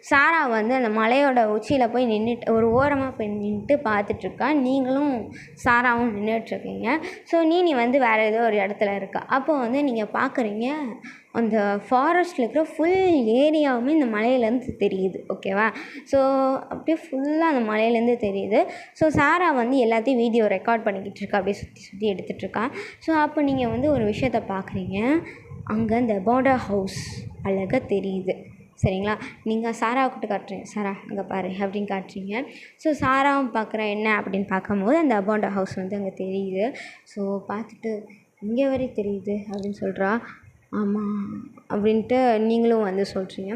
சாரா வந்து அந்த மலையோட உச்சியில் போய் நின்றுட்டு ஒரு ஓரமாக போய் நின்றுட்டு பார்த்துட்ருக்கா. நீங்களும் சாராவும் நின்றுட்டுருக்கீங்க. ஸோ நீ வந்து வேறு ஏதோ ஒரு இடத்துல இருக்கா. அப்போ வந்து நீங்கள் பார்க்குறீங்க அந்த ஃபாரஸ்ட்டில் இருக்கிற ஃபுல் ஏரியாவுமே இந்த மலையிலேருந்து தெரியுது. ஓகேவா? ஸோ அப்படியே ஃபுல்லாக அந்த மலையிலேருந்து தெரியுது. ஸோ சாரா வந்து எல்லாத்தையும் வீடியோ ரெக்கார்ட் பண்ணிக்கிட்டு இருக்கா, அப்படியே சுற்றி எடுத்துகிட்ருக்கா. ஸோ அப்போ நீங்கள் வந்து ஒரு விஷயத்த பார்க்குறீங்க. அங்கே இந்த அபாண்டா ஹவுஸ் அழகாக தெரியுது. சரிங்களா? நீங்கள் சாராவை கூப்பிட்டு காட்டுறீங்க, சாரா அங்கே பாரு அப்படின்னு காட்டுறீங்க. ஸோ சாராவும் பார்க்குறேன் என்ன அப்படின்னு பார்க்கும்போது அந்த அபாண்டா ஹவுஸ் வந்து அங்கே தெரியுது. ஸோ பார்த்துட்டு இங்கே வரையும் தெரியுது அப்படின்னு சொல்கிறா. ஆமாம் அப்படின்ட்டு நீங்களும் வந்து சொல்கிறீங்க.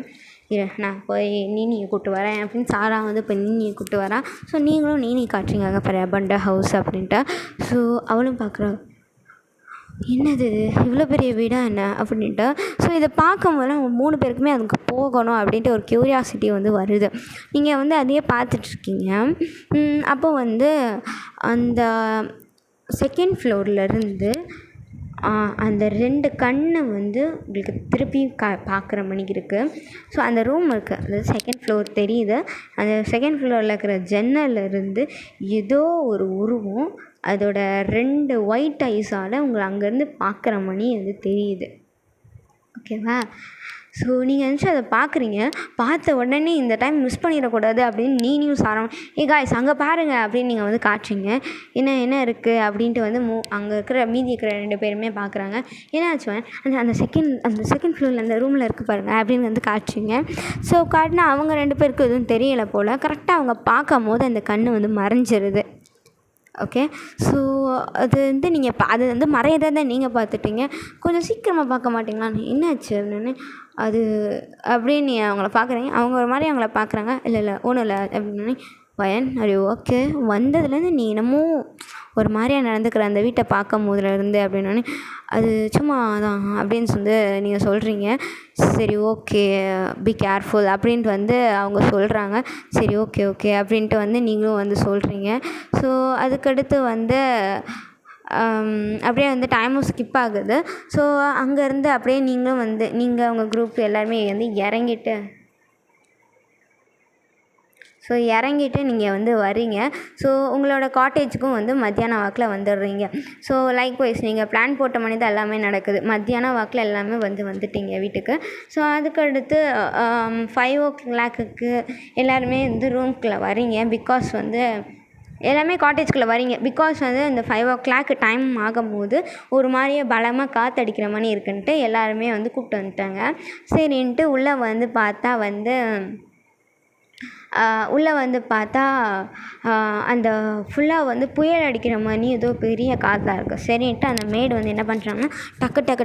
நான் போய் நீனியை கூப்பிட்டு வரேன் அப்படின்னு சாரா வந்து இப்போ நீனியை கூப்பிட்டு வரேன். ஸோ நீங்களும் நீனி காட்டுறீங்க அங்கே பாரு அபாண்டா ஹவுஸ் அப்படின்ட்டு. ஸோ அவளும் பார்க்குறா, என்னது இவ்வளோ பெரிய வீடா என்ன அப்படின்ட்டு. ஸோ இதை பார்க்கும்போது அவங்க 3 பேருக்குமே அதுக்கு போகணும் அப்படின்ட்டு ஒரு க்யூரியாசிட்டி வந்து வருது. நீங்கள் வந்து அதையே பார்த்துட்ருக்கீங்க. அப்போ வந்து அந்த 2nd ஃப்ளோர்லேருந்து அந்த 2 கண்ணு வந்து உங்களுக்கு திருப்பியும் பார்க்குற மணிக்கு இருக்குது. ஸோ அந்த ரூம் இருக்குது, அதாவது செகண்ட் ஃப்ளோர் தெரியுது. அந்த செகண்ட் ஃப்ளோரில் இருக்கிற ஜன்னல்லேருந்து ஏதோ ஒரு உருவம் அதோட 2 ஒயிட் ஐஸால் உங்களை அங்கேருந்து பார்க்குற மணி வந்து தெரியுது. ஓகேவா? ஸோ நீங்கள் நினச்சி அதை பார்க்குறீங்க. பார்த்த உடனே இந்த டைம் மிஸ் பண்ணிடக்கூடாது அப்படின்னு நீயும் சாரம் காய்ஸ் அங்கே பாருங்கள் அப்படின்னு நீங்கள் வந்து காட்டுறீங்க. என்ன இருக்குது அப்படின்ட்டு வந்து அங்கே இருக்கிற மீதி இருக்கிற 2 பேருமே பார்க்குறாங்க. என்னாச்சு அந்த செகண்ட் ஃப்ளோரில் அந்த ரூமில் இருக்குது பாருங்கள் அப்படின்னு வந்து காட்டுறீங்க. ஸோ காட்டினா அவங்க 2 பேருக்கு எதுவும் தெரியலை போல். கரெக்டாக அவங்க பார்க்கும் போது அந்த கண் வந்து மறைஞ்சிருது. ஓகே. ஸோ அது வந்து நீங்கள் அது வந்து மறையிறதை நீங்கள் பார்த்துட்டீங்க. கொஞ்சம் சீக்கிரமாக பார்க்க மாட்டிங்களா? என்னாச்சு அப்படின்னு அது அப்படின்னு அவங்கள பார்க்குறீங்க. அவங்க ஒரு மாதிரி அவங்கள பார்க்குறாங்க. இல்லை ஒன்றும் இல்லை அப்படின்னு வயன் அது ஓகே. வந்ததுலேருந்து நீ என்னமோ ஒரு மாதிரியாக நடந்துக்கிற அந்த வீட்டை பார்க்கும் போதுலேருந்து அப்படின்னு அது சும்மா தான் அப்படின்னு வந்து நீங்கள் சொல்கிறீங்க. சரி ஓகே பி கேர்ஃபுல் அப்படின்ட்டு வந்து அவங்க சொல்கிறாங்க. சரி ஓகே அப்படின்ட்டு வந்து நீங்களும் வந்து சொல்கிறீங்க. ஸோ அதுக்கடுத்து வந்து அப்படியே வந்து டைமும் ஸ்கிப் ஆகுது. ஸோ அங்கேருந்து அப்படியே நீங்களும் வந்து நீங்கள் உங்கள் குரூப் எல்லாருமே வந்து இறங்கிட்டு நீங்கள் வந்து வரீங்க. ஸோ உங்களோட காட்டேஜுக்கும் வந்து மத்தியான வாக்கில் வந்துடுறீங்க. ஸோ லைக்வைஸ் நீங்கள் பிளான் போட்ட மணி தான் எல்லாமே நடக்குது. மத்தியான வாக்கில் எல்லாமே வந்துட்டீங்க வீட்டுக்கு. ஸோ அதுக்கடுத்து 5 o'clock எல்லாருமே வந்து ரூம்குள்ளே வரீங்க. பிகாஸ் வந்து எல்லாமே காட்டேஜ்குள்ளே வரீங்க. பிகாஸ் வந்து இந்த 5 o'clock டைம் ஆகும்போது ஒரு மாதிரியே பலமாக காற்றடிக்கிற மாதிரி இருக்குன்ட்டு எல்லாருமே வந்து கூப்பிட்டு வந்துட்டாங்க. சரின்ட்டு உள்ளே வந்து பார்த்தா அந்த ஃபுல்லாக வந்து புயல் அடிக்கிற மாதிரி ஏதோ பெரிய காற்றாக இருக்குது. சரின்ட்டு அந்த மேடு வந்து என்ன பண்ணுறாங்கன்னா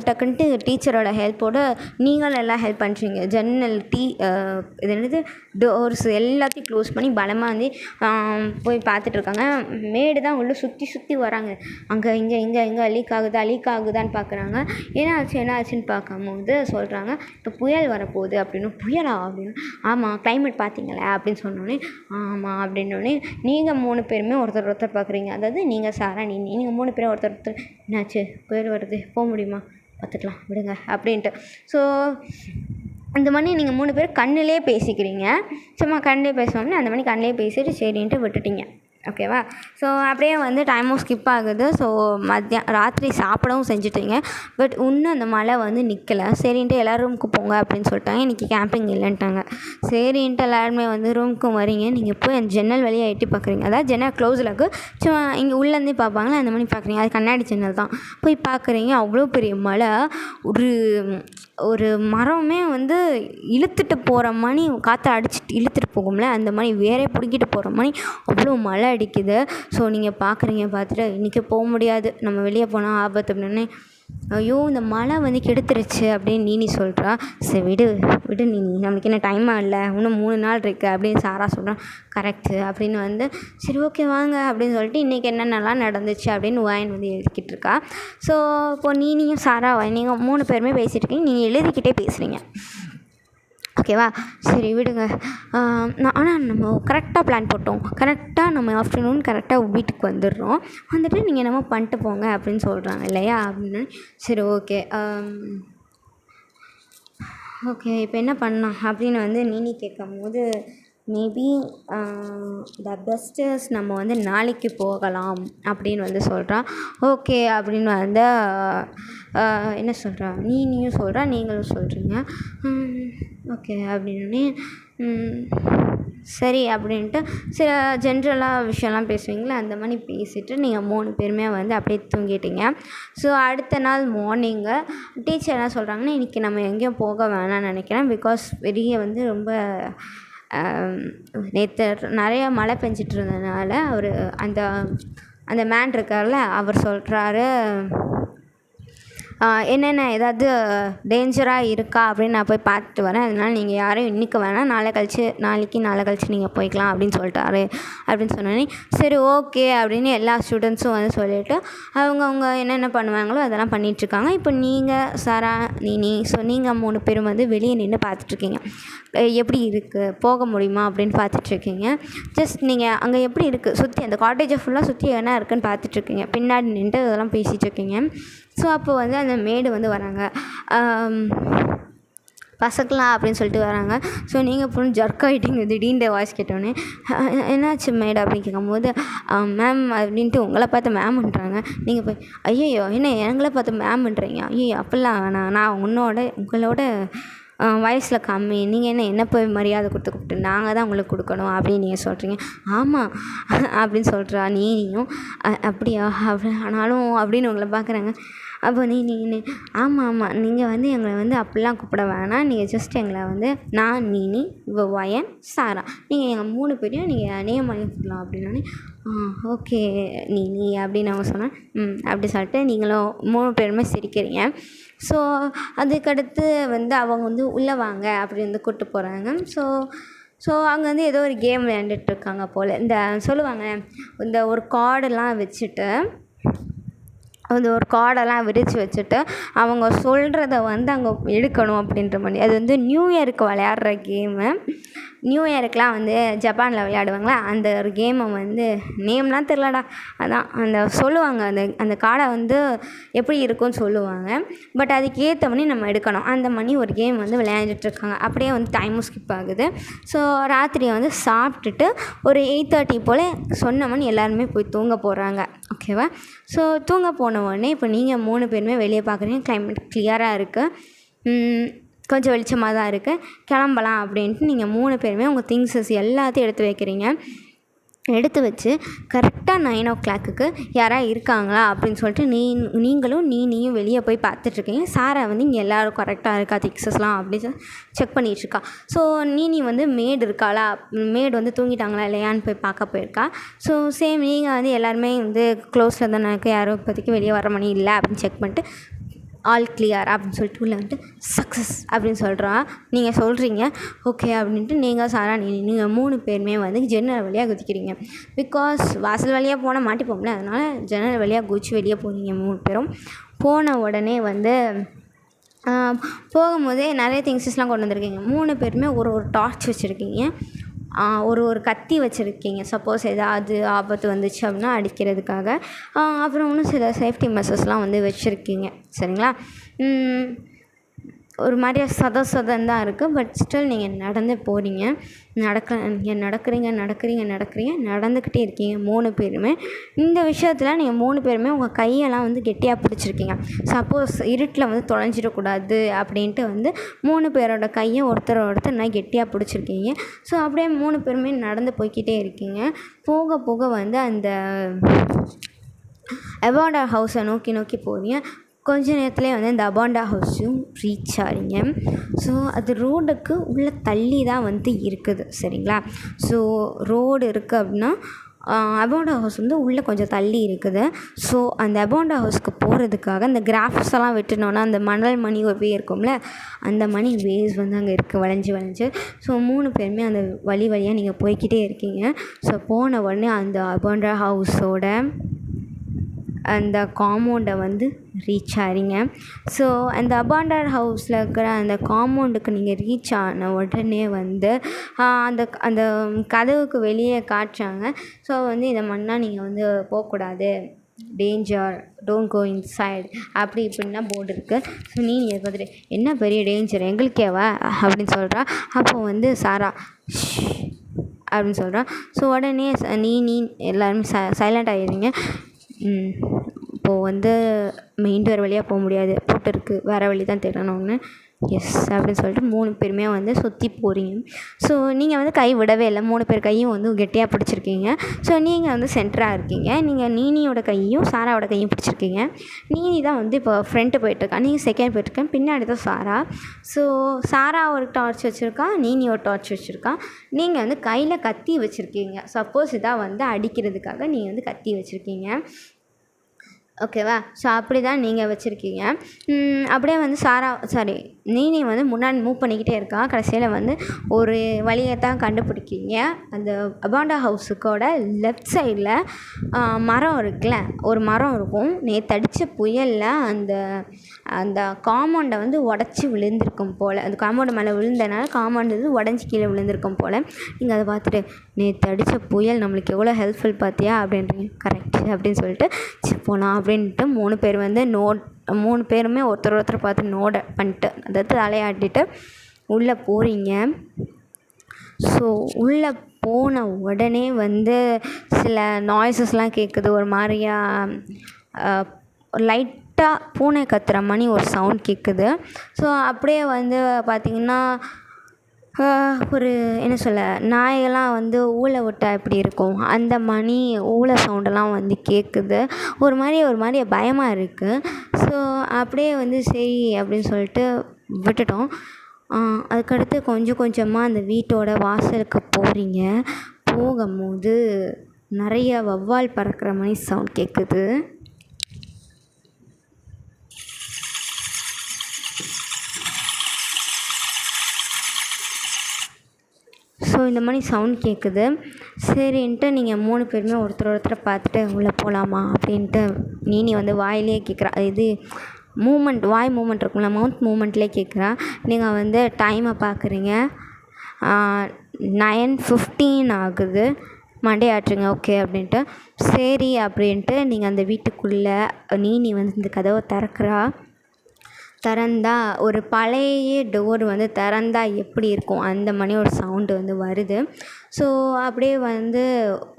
டக்குன்ட்டு டீச்சரோட ஹெல்ப்போடு நீங்களும் எல்லாம் ஹெல்ப் பண்ணுறீங்க. ஜன்னல் இது என்னது டோர்ஸ் எல்லாத்தையும் க்ளோஸ் பண்ணி பலமாக வந்து போய் பார்த்துட்ருக்காங்க. மேடு தான் உள்ளே சுற்றி வராங்க. அங்கே இங்கே லீக் ஆகுதான்னு பார்க்குறாங்க. என்ன ஆச்சுன்னு பார்க்கும்போது சொல்கிறாங்க இப்போ புயல் வரப்போகுது அப்படின்னு. புயலா அப்படின்னு? ஆமாம் கிளைமேட் பார்த்தீங்களே அப்படின்னு சொன்னோடனே ஆமாம் அப்படின்னோடனே நீங்கள் 3 பேருமே ஒருத்தர் பார்க்குறீங்க. அதாவது நீங்கள் சாரா நீங்கள் 3 பேரும் ஒருத்தர் என்னாச்சு புயல் வருது போக முடியுமா பார்த்துக்கலாம் விடுங்க அப்படின்ட்டு. ஸோ அந்த மாதிரி நீங்கள் 3 பேர் கண்ணிலே பேசிக்கிறீங்க. சும்மா கண்ணிலே பேசுவோம்னா அந்த மாதிரி கண்ணிலே பேசிட்டு சரின்ட்டு விட்டுட்டீங்க. ஓகேவா? ஸோ அப்படியே வந்து டைமும் ஸ்கிப் ஆகுது. ஸோ ராத்திரி சாப்பிடவும் செஞ்சுட்டீங்க. பட் இன்னும் அந்த மழை வந்து நிற்கலை. சரின்ட்டு எல்லோரும் ரூமுக்கு போங்க அப்படின்னு சொல்லிட்டாங்க. இன்றைக்கி கேம்பிங் இல்லைன்ட்டாங்க. சரின்ட்டு எல்லாருமே வந்து ரூமுக்கும் வரீங்க. நீங்கள் போய் அந்த ஜன்னல் வழியாக எட்டி பார்க்குறீங்க. அதாவது ஜன்னல் க்ளோஸில் இருக்குது. சும்மா இங்கே உள்ளேருந்தே பார்ப்பாங்களே அந்த மாதிரி பார்க்குறீங்க. அது கண்ணாடி ஜன்னல் தான். போய் பார்க்குறீங்க. அவ்வளோ பெரிய மழை. ஒரு மரமே வந்து இழுத்துட்டு போகிற மாதிரி காற்றை அடிச்சுட்டு இழுத்துட்டு போகும்ல அந்த மாதிரி வேறே பிடிக்கிட்டு போகிற மாதிரி அவ்வளோ மழை அடிக்குது. ஸோ நீங்கள் பார்த்துட்டு இன்றைக்கி போக முடியாது, நம்ம வெளியே போனால் ஆபத்து அப்படின்னு. ஐயோ இந்த மழை வந்து கெடுத்துருச்சு அப்படின்னு நீனி சொல்கிறா. சரி விடு நீனி, நம்மளுக்கு என்ன டைமாக இல்லை, இன்னும் 3 நாள் இருக்குது அப்படின்னு சாரா சொல்கிறான். கரெக்டு அப்படின்னு வந்து சரி ஓகே வாங்க அப்படின்னு சொல்லிட்டு இன்றைக்கி என்னென்னலாம் நடந்துச்சு அப்படின்னு வாயின் வந்து எழுதிக்கிட்டு இருக்கா. ஸோ இப்போது நீனியும் சாரா நீங்கள் 3 பேருமே பேசிகிட்டு இருக்கீங்க. நீங்கள் எழுதிக்கிட்டே பேசுகிறீங்க. ஓகேவா? சரி விடுங்க. ஆனால் நம்ம கரெக்டாக பிளான் போட்டோம். கரெக்டாக நம்ம ஆஃப்டர்நூன் கரெக்டாக வீட்டுக்கு வந்துடுறோம். வந்துட்டு நீங்கள் என்னமோ பண்ணிட்டு போங்க அப்படின்னு சொல்கிறாங்க இல்லையா அப்படின்னு. சரி ஓகே இப்போ என்ன பண்ணலாம் அப்படின்னு வந்து நீனி கேட்கும்போது மேபி த பெஸ்ட்டஸ் நம்ம வந்து நாளைக்கு போகலாம் அப்படின்னு வந்து சொல்கிறான். ஓகே அப்படின்னு வந்து என்ன சொல்கிறா நீயும் சொல்கிறா நீங்களும் சொல்கிறீங்க. ஓகே அப்படின்னே சரி அப்படின்ட்டு சில ஜென்ரலாக விஷயம்லாம் பேசுவீங்களே அந்த மாதிரி பேசிவிட்டு நீங்கள் 3 பேருமே வந்து அப்படியே தூங்கிட்டீங்க. ஸோ அடுத்த நாள் மார்னிங்கு டீச்சர் என்ன சொல்கிறாங்கன்னா இன்றைக்கி நம்ம எங்கேயும் போக வேணாம்னு நினைக்கிறேன். பிகாஸ் வெளியே வந்து ரொம்ப நேற்று நிறைய மழை பெஞ்சிட்டு இருந்ததுனால அவர் அந்த மேன் இருக்கார்ல அவர் சொல்கிறாரு என்னென்ன ஏதாவது டேஞ்சராக இருக்கா அப்படின்னு நான் போய் பார்த்துட்டு வரேன். அதனால் நீங்கள் யாரும் இன்றைக்கி வேணாம் நாளை கழிச்சு நீங்கள் போய்க்கலாம் அப்படின்னு சொல்லிட்டாரு. அப்படின்னு சொன்னோன்னே சரி ஓகே அப்படின்னு எல்லா ஸ்டூடெண்ட்ஸும் வந்து சொல்லிவிட்டு அவங்க என்னென்ன பண்ணுவாங்களோ அதெல்லாம் பண்ணிகிட்ருக்காங்க. இப்போ நீங்கள் சாரா நீனி நீங்கள் 3 பேரும் வந்து வெளியே நின்று பார்த்துட்ருக்கீங்க. எப்படி இருக்குது போக முடியுமா அப்படின்னு பார்த்துட்ருக்கீங்க. ஜஸ்ட் நீங்கள் அங்கே எப்படி இருக்குது சுற்றி அந்த காட்டேஜை ஃபுல்லாக சுற்றி என்ன இருக்குதுன்னு பார்த்துட்ருக்கீங்க. பின்னாடி நின்று அதெல்லாம் பேசிகிட்ருக்கீங்க. ஸோ அப்போ வந்து அந்த மேடு வந்து வராங்க, பசக்கலாம் அப்படின்னு சொல்லிட்டு வராங்க. ஸோ நீங்கள் பொண்ணு ஜர்க் ஆகிட்டீங்க திடீர்னு வாய்ஸ் கேட்டோன்னே. என்னாச்சு மேடம் அப்படின்னு கேட்கும்போது மேம் அப்படின்ட்டு உங்களை பார்த்து மேம்ன்றாங்க. நீங்கள் போய் ஐயோ என்ன எங்களை பார்த்து மேம்ன்றீங்க, ஐயோ அப்படிலாம் நான் உங்களோட வயசில் கம்மி, நீங்கள் என்ன போய் மரியாதை கொடுத்து கூப்பிட்டு நாங்கள் தான் உங்களுக்கு கொடுக்கணும் அப்படின்னு நீங்கள் சொல்கிறீங்க. ஆமாம் அப்படின்னு சொல்கிறா நீயும். அப்படியா ஆனாலும் அப்படின்னு உங்களை பார்க்குறாங்க. அப்போ நீ ஆமாம் நீங்கள் வந்து எங்களை வந்து அப்படிலாம் கூப்பிட வேணாம், நீங்கள் ஜஸ்ட் எங்களை வந்து நான் நீ வயன் சாரா நீங்கள் எங்கள் 3 பேரையும் நீங்கள் நேம் பண்ணி கூப்பிடலாம் அப்படின்னோடனே ஓகே நீ அப்படின்னு அவங்க சொன்னேன். அப்படி சொல்லிட்டு நீங்களும் 3 பேருமே சிரிக்கிறீங்க. ஸோ அதுக்கடுத்து வந்து அவங்க வந்து உள்ளே வாங்க அப்படி வந்து கூப்பிட்டு போகிறாங்க. ஸோ அங்கே வந்து ஏதோ ஒரு கேம் விளையாண்டுட்ருக்காங்க போல். இந்த சொல்லுவாங்க இந்த ஒரு கார்டெல்லாம் வச்சுட்டு அந்த ஒரு கார்டெல்லாம் விரித்து வச்சுட்டு அவங்க சொல்கிறத வந்து அங்கே எடுக்கணும் அப்படின்ற மாதிரி. அது வந்து நியூ இயருக்கு விளையாடுற கேமு. நியூ இயருக்கெலாம் வந்து ஜப்பானில் விளையாடுவாங்களா அந்த ஒரு கேமை வந்து நேம்லாம் தெரிலடா, அதான் அந்த சொல்லுவாங்க அந்த கார்டை வந்து எப்படி இருக்கும்னு சொல்லுவாங்க. பட் அதுக்கு ஏற்ற மணி நம்ம எடுக்கணும். அந்த மணி ஒரு கேம் வந்து விளையாண்டுட்ருக்காங்க. அப்படியே வந்து டைமும் ஸ்கிப் ஆகுது. ஸோ ராத்திரி வந்து சாப்பிட்டுட்டு ஒரு 8:30 போல் சொன்ன மணி எல்லாருமே போய் தூங்க போகிறாங்க. ஓகேவா? ஸோ தூங்க போன உடனே இப்போ நீங்கள் 3 பேருமே வெளியே பார்க்குறீங்க. கிளைமேட் கிளியராக இருக்குது, கொஞ்சம் வெளிச்சமாக தான் இருக்குது. கிளம்பலாம் அப்படின்ட்டு நீங்கள் 3 பேருமே உங்கள் திங்ஸஸ் எல்லாத்தையும் எடுத்து வைக்கிறீங்க. எடுத்து வச்சு கரெக்டாக 9 o'clock யாராவது இருக்காங்களா அப்படின்னு சொல்லிட்டு நீங்களும் நீயும் வெளியே போய் பார்த்துட்ருக்கீங்க. சாரா வந்து இங்கே எல்லோரும் கரெக்டாக இருக்கா திங்ஸஸ்லாம் அப்படின்னு செக் பண்ணிகிட்ருக்கா. ஸோ நீ வந்து மேடு இருக்காளா, மேடு வந்து தூங்கிட்டாங்களா இல்லையான்னு போய் பார்க்க போயிருக்கா. ஸோ சேம் நீங்கள் வந்து எல்லாருமே வந்து க்ளோஸில் தானே இருக்குது, யாரும் இப்போதைக்கு வெளியே வர மணி இல்லை அப்படின்னு செக் பண்ணிட்டு ஆல் கிளியர் அப்படின்னு சொல்லிட்டு உள்ளே வந்துட்டு சக்ஸஸ் அப்படின்னு சொல்கிறான். நீங்கள் சொல்கிறீங்க ஓகே அப்படின்ட்டு நீங்கள் சாரா நீங்கள் 3 பேருமே வந்து ஜன்னல் வழியாக குதிக்கிறீங்க. பிகாஸ் வாசல் வழியாக போனால் மாட்டிப்போம்ல, அதனால் ஜன்னல் வழியாக குதிச்சு வெளியே போகிறீங்க 3 பேரும். போன உடனே வந்து போகும்போதே நிறைய திங்ஸஸ்லாம் கொண்டு வந்திருக்கீங்க. 3 பேருமே ஒரு டார்ச் வச்சுருக்கீங்க, ஒரு கத்தி வச்சுருக்கீங்க. சப்போஸ் ஏதாவது ஆபத்து வந்துச்சு அப்படின்னா அடிக்கிறதுக்காக. அப்புறம் இன்னும் சில சேஃப்டி மெஷர்ஸ்லாம் வந்து வச்சுருக்கீங்க. சரிங்களா? ஒரு மாதிரியா சதம் தான் இருக்குது. பட் ஸ்டில் நீங்கள் நடந்து போகிறீங்க. நடக்கிறீங்க நடந்துக்கிட்டே இருக்கீங்க 3 பேருமே. இந்த விஷயத்தில் நீங்கள் 3 பேருமே உங்கள் கையெல்லாம் வந்து கெட்டியாக பிடிச்சிருக்கீங்க. சப்போஸ் இருட்டில் வந்து தொலைஞ்சிடக்கூடாது அப்படின்ட்டு வந்து 3 பேரோட கையை ஒருத்தர் நல்லா கெட்டியாக பிடிச்சிருக்கீங்க. ஸோ அப்படியே 3 பேருமே நடந்து போய்கிட்டே இருக்கீங்க. போக போக வந்து அந்த அபாண்டா ஹவுஸை நோக்கி போகிறீங்க. கொஞ்ச நேரத்துலேயே வந்து இந்த அபாண்டா ஹவுஸும் ரீச் ஆகிறீங்க. ஸோ அது ரோடுக்கு உள்ளே தள்ளி தான் வந்து இருக்குது. சரிங்களா? ஸோ ரோடு இருக்குது அப்படின்னா அபாண்டா ஹவுஸ் வந்து உள்ளே கொஞ்சம் தள்ளி இருக்குது. ஸோ அந்த அபாண்டா ஹவுஸ்க்கு போகிறதுக்காக அந்த கிராஃப்ஸ் எல்லாம் விட்டுனோன்னா அந்த மணல் மணி ஒரு வே இருக்கும்ல, அந்த மணி வேஸ் வந்து அங்கே இருக்குது வளைஞ்சு. ஸோ 3 பேருமே அந்த வழியாக நீங்கள் போய்கிட்டே இருக்கீங்க. ஸோ போன உடனே அந்த அபாண்டா ஹவுஸோட அந்த காம்பவுண்டை வந்து ரீச் ஆகிறீங்க. ஸோ அந்த அபாண்டட் ஹவுஸில் இருக்கிற அந்த காம்பவுண்டுக்கு நீங்கள் ரீச் ஆன உடனே வந்து அந்த கதவுக்கு வெளியே காட்டுறாங்க. ஸோ வந்து இதை மண்ணால் நீங்கள் வந்து போகக்கூடாது, டேஞ்சர், டோன்ட் கோ இன்சைட் அப்படி இப்படின்லாம் போர்டு இருக்குது. ஸோ நீ பார்த்துட்டு என்ன பெரிய டேஞ்சர் எங்களுக்கேவா அப்படின்னு சொல்கிறா. அப்போது வந்து சாரா அப்படின்னு சொல்கிறா. ஸோ உடனே நீ எல்லாருமே சைலண்ட் ஆகிடுறீங்க. இப்போது வந்து மெயின் டோர் வழியாக போக முடியாது, போட்டு இருக்குது, வேறு வழி தான் தேடணும்னு. எஸ் அப்படின்னு சொல்லிட்டு 3 பேருமே வந்து சுற்றி போகிறீங்க. ஸோ நீங்கள் வந்து கை விடவே இல்லை. 3 பேர் கையும் வந்து கெட்டியாக பிடிச்சிருக்கீங்க. ஸோ நீங்கள் வந்து சென்டராக இருக்கீங்க. நீங்கள் நீனியோட கையும் சாராவோட கையும் பிடிச்சிருக்கீங்க. நீனி தான் வந்து இப்போ ஃப்ரண்ட்டு போயிட்டுருக்கா, நீங்கள் செகண்ட் போயிட்டுருக்கேன், பின்னாடி தான் சாரா. ஸோ சாரா ஒரு டார்ச் வச்சுருக்கா, நீனி ஒரு டார்ச் வச்சுருக்கா. நீங்கள் வந்து கையில் கத்தி வச்சுருக்கீங்க. சப்போஸ் இதாக வந்து அடிக்கிறதுக்காக நீங்கள் வந்து கத்தி வச்சுருக்கீங்க. ஓகேவா? ஸோ அப்படி தான் நீங்கள் வச்சுருக்கீங்க. அப்படியே வந்து நீனி வந்து முன்னாடி மூவ் பண்ணிக்கிட்டே இருக்கா. கடைசியில் வந்து ஒரு வழியை தான் கண்டுபிடிக்கிங்க. அந்த அபாண்டா ஹவுஸுக்கோட லெஃப்ட் சைடில் மரம் இருக்குல்ல, ஒரு மரம் இருக்கும். நேற்று அடித்த புயலில் அந்த காம்பவுண்டை வந்து உடச்சி விழுந்திருக்கும் போல், அந்த காம்பவுண்டு மேலே விழுந்தனால காம்பவுண்டு வந்து உடஞ்சி கீழே விழுந்திருக்கும் போல். நீங்கள் அதை பார்த்துட்டு நேற்று அடித்த புயல் நம்மளுக்கு எவ்வளோ ஹெல்ப்ஃபுல் பார்த்தியா அப்படின்றீங்க. கரெக்ட் அப்படின்னு சொல்லிட்டு போகலாம் அப்படின்ட்டு 3 பேர் வந்து 3 பேருமே ஒருத்தர் பார்த்து நோட பண்ணிட்டு அதாவது தலையாட்டிட்டு உள்ளே போகிறீங்க. ஸோ உள்ளே போன உடனே வந்து சில நாய்ஸஸ்லாம் கேட்குது. ஒரு மாதிரியா லைட்டாக பூனை கத்துற மணி ஒரு சவுண்ட் கேட்குது. ஸோ அப்படியே வந்து பார்த்திங்கன்னா ஒரு என்ன சொல்ல, நாயெல்லாம் வந்து ஊளை விட்டால் எப்படி இருக்கும், அந்த மணி ஊளை சவுண்டெல்லாம் வந்து கேட்குது. ஒரு மாதிரி பயமாக இருக்குது. ஸோ அப்படியே வந்து சரி அப்படின்னு சொல்லிட்டு விட்டுட்டோம். அதுக்கடுத்து கொஞ்சம் கொஞ்சமாக அந்த வீட்டோட வாசலுக்கு போகிறீங்க. போகும்போது நிறைய வௌவால் பறக்கிற மாதிரி சவுண்ட் கேட்குது. ஸோ இந்த மாதிரி சவுண்ட் கேட்குது. சரின்ட்டு நீங்கள் 3 பேருமே ஒருத்தரை பார்த்துட்டு உள்ளே போகலாமா அப்படின்ட்டு நீனி வந்து வாயிலே கேட்குறா. இது வாய் மூமெண்ட் இருக்கும்ல, மவுத் மூமெண்ட்லேயே கேட்குறா. நீங்கள் வந்து டைமை பார்க்குறீங்க, 9:15 ஆகுது. மண்டே ஆட்டுருங்க ஓகே அப்படின்ட்டு. சரி அப்படின்ட்டு நீங்கள் அந்த வீட்டுக்குள்ளே நீனி வந்து இந்த கதவை திறந்தா ஒரு பழைய டோர் வந்து திறந்தா எப்படி இருக்கும் அந்த மாதிரி ஒரு சவுண்டு வந்து வருது. ஸோ அப்படியே வந்து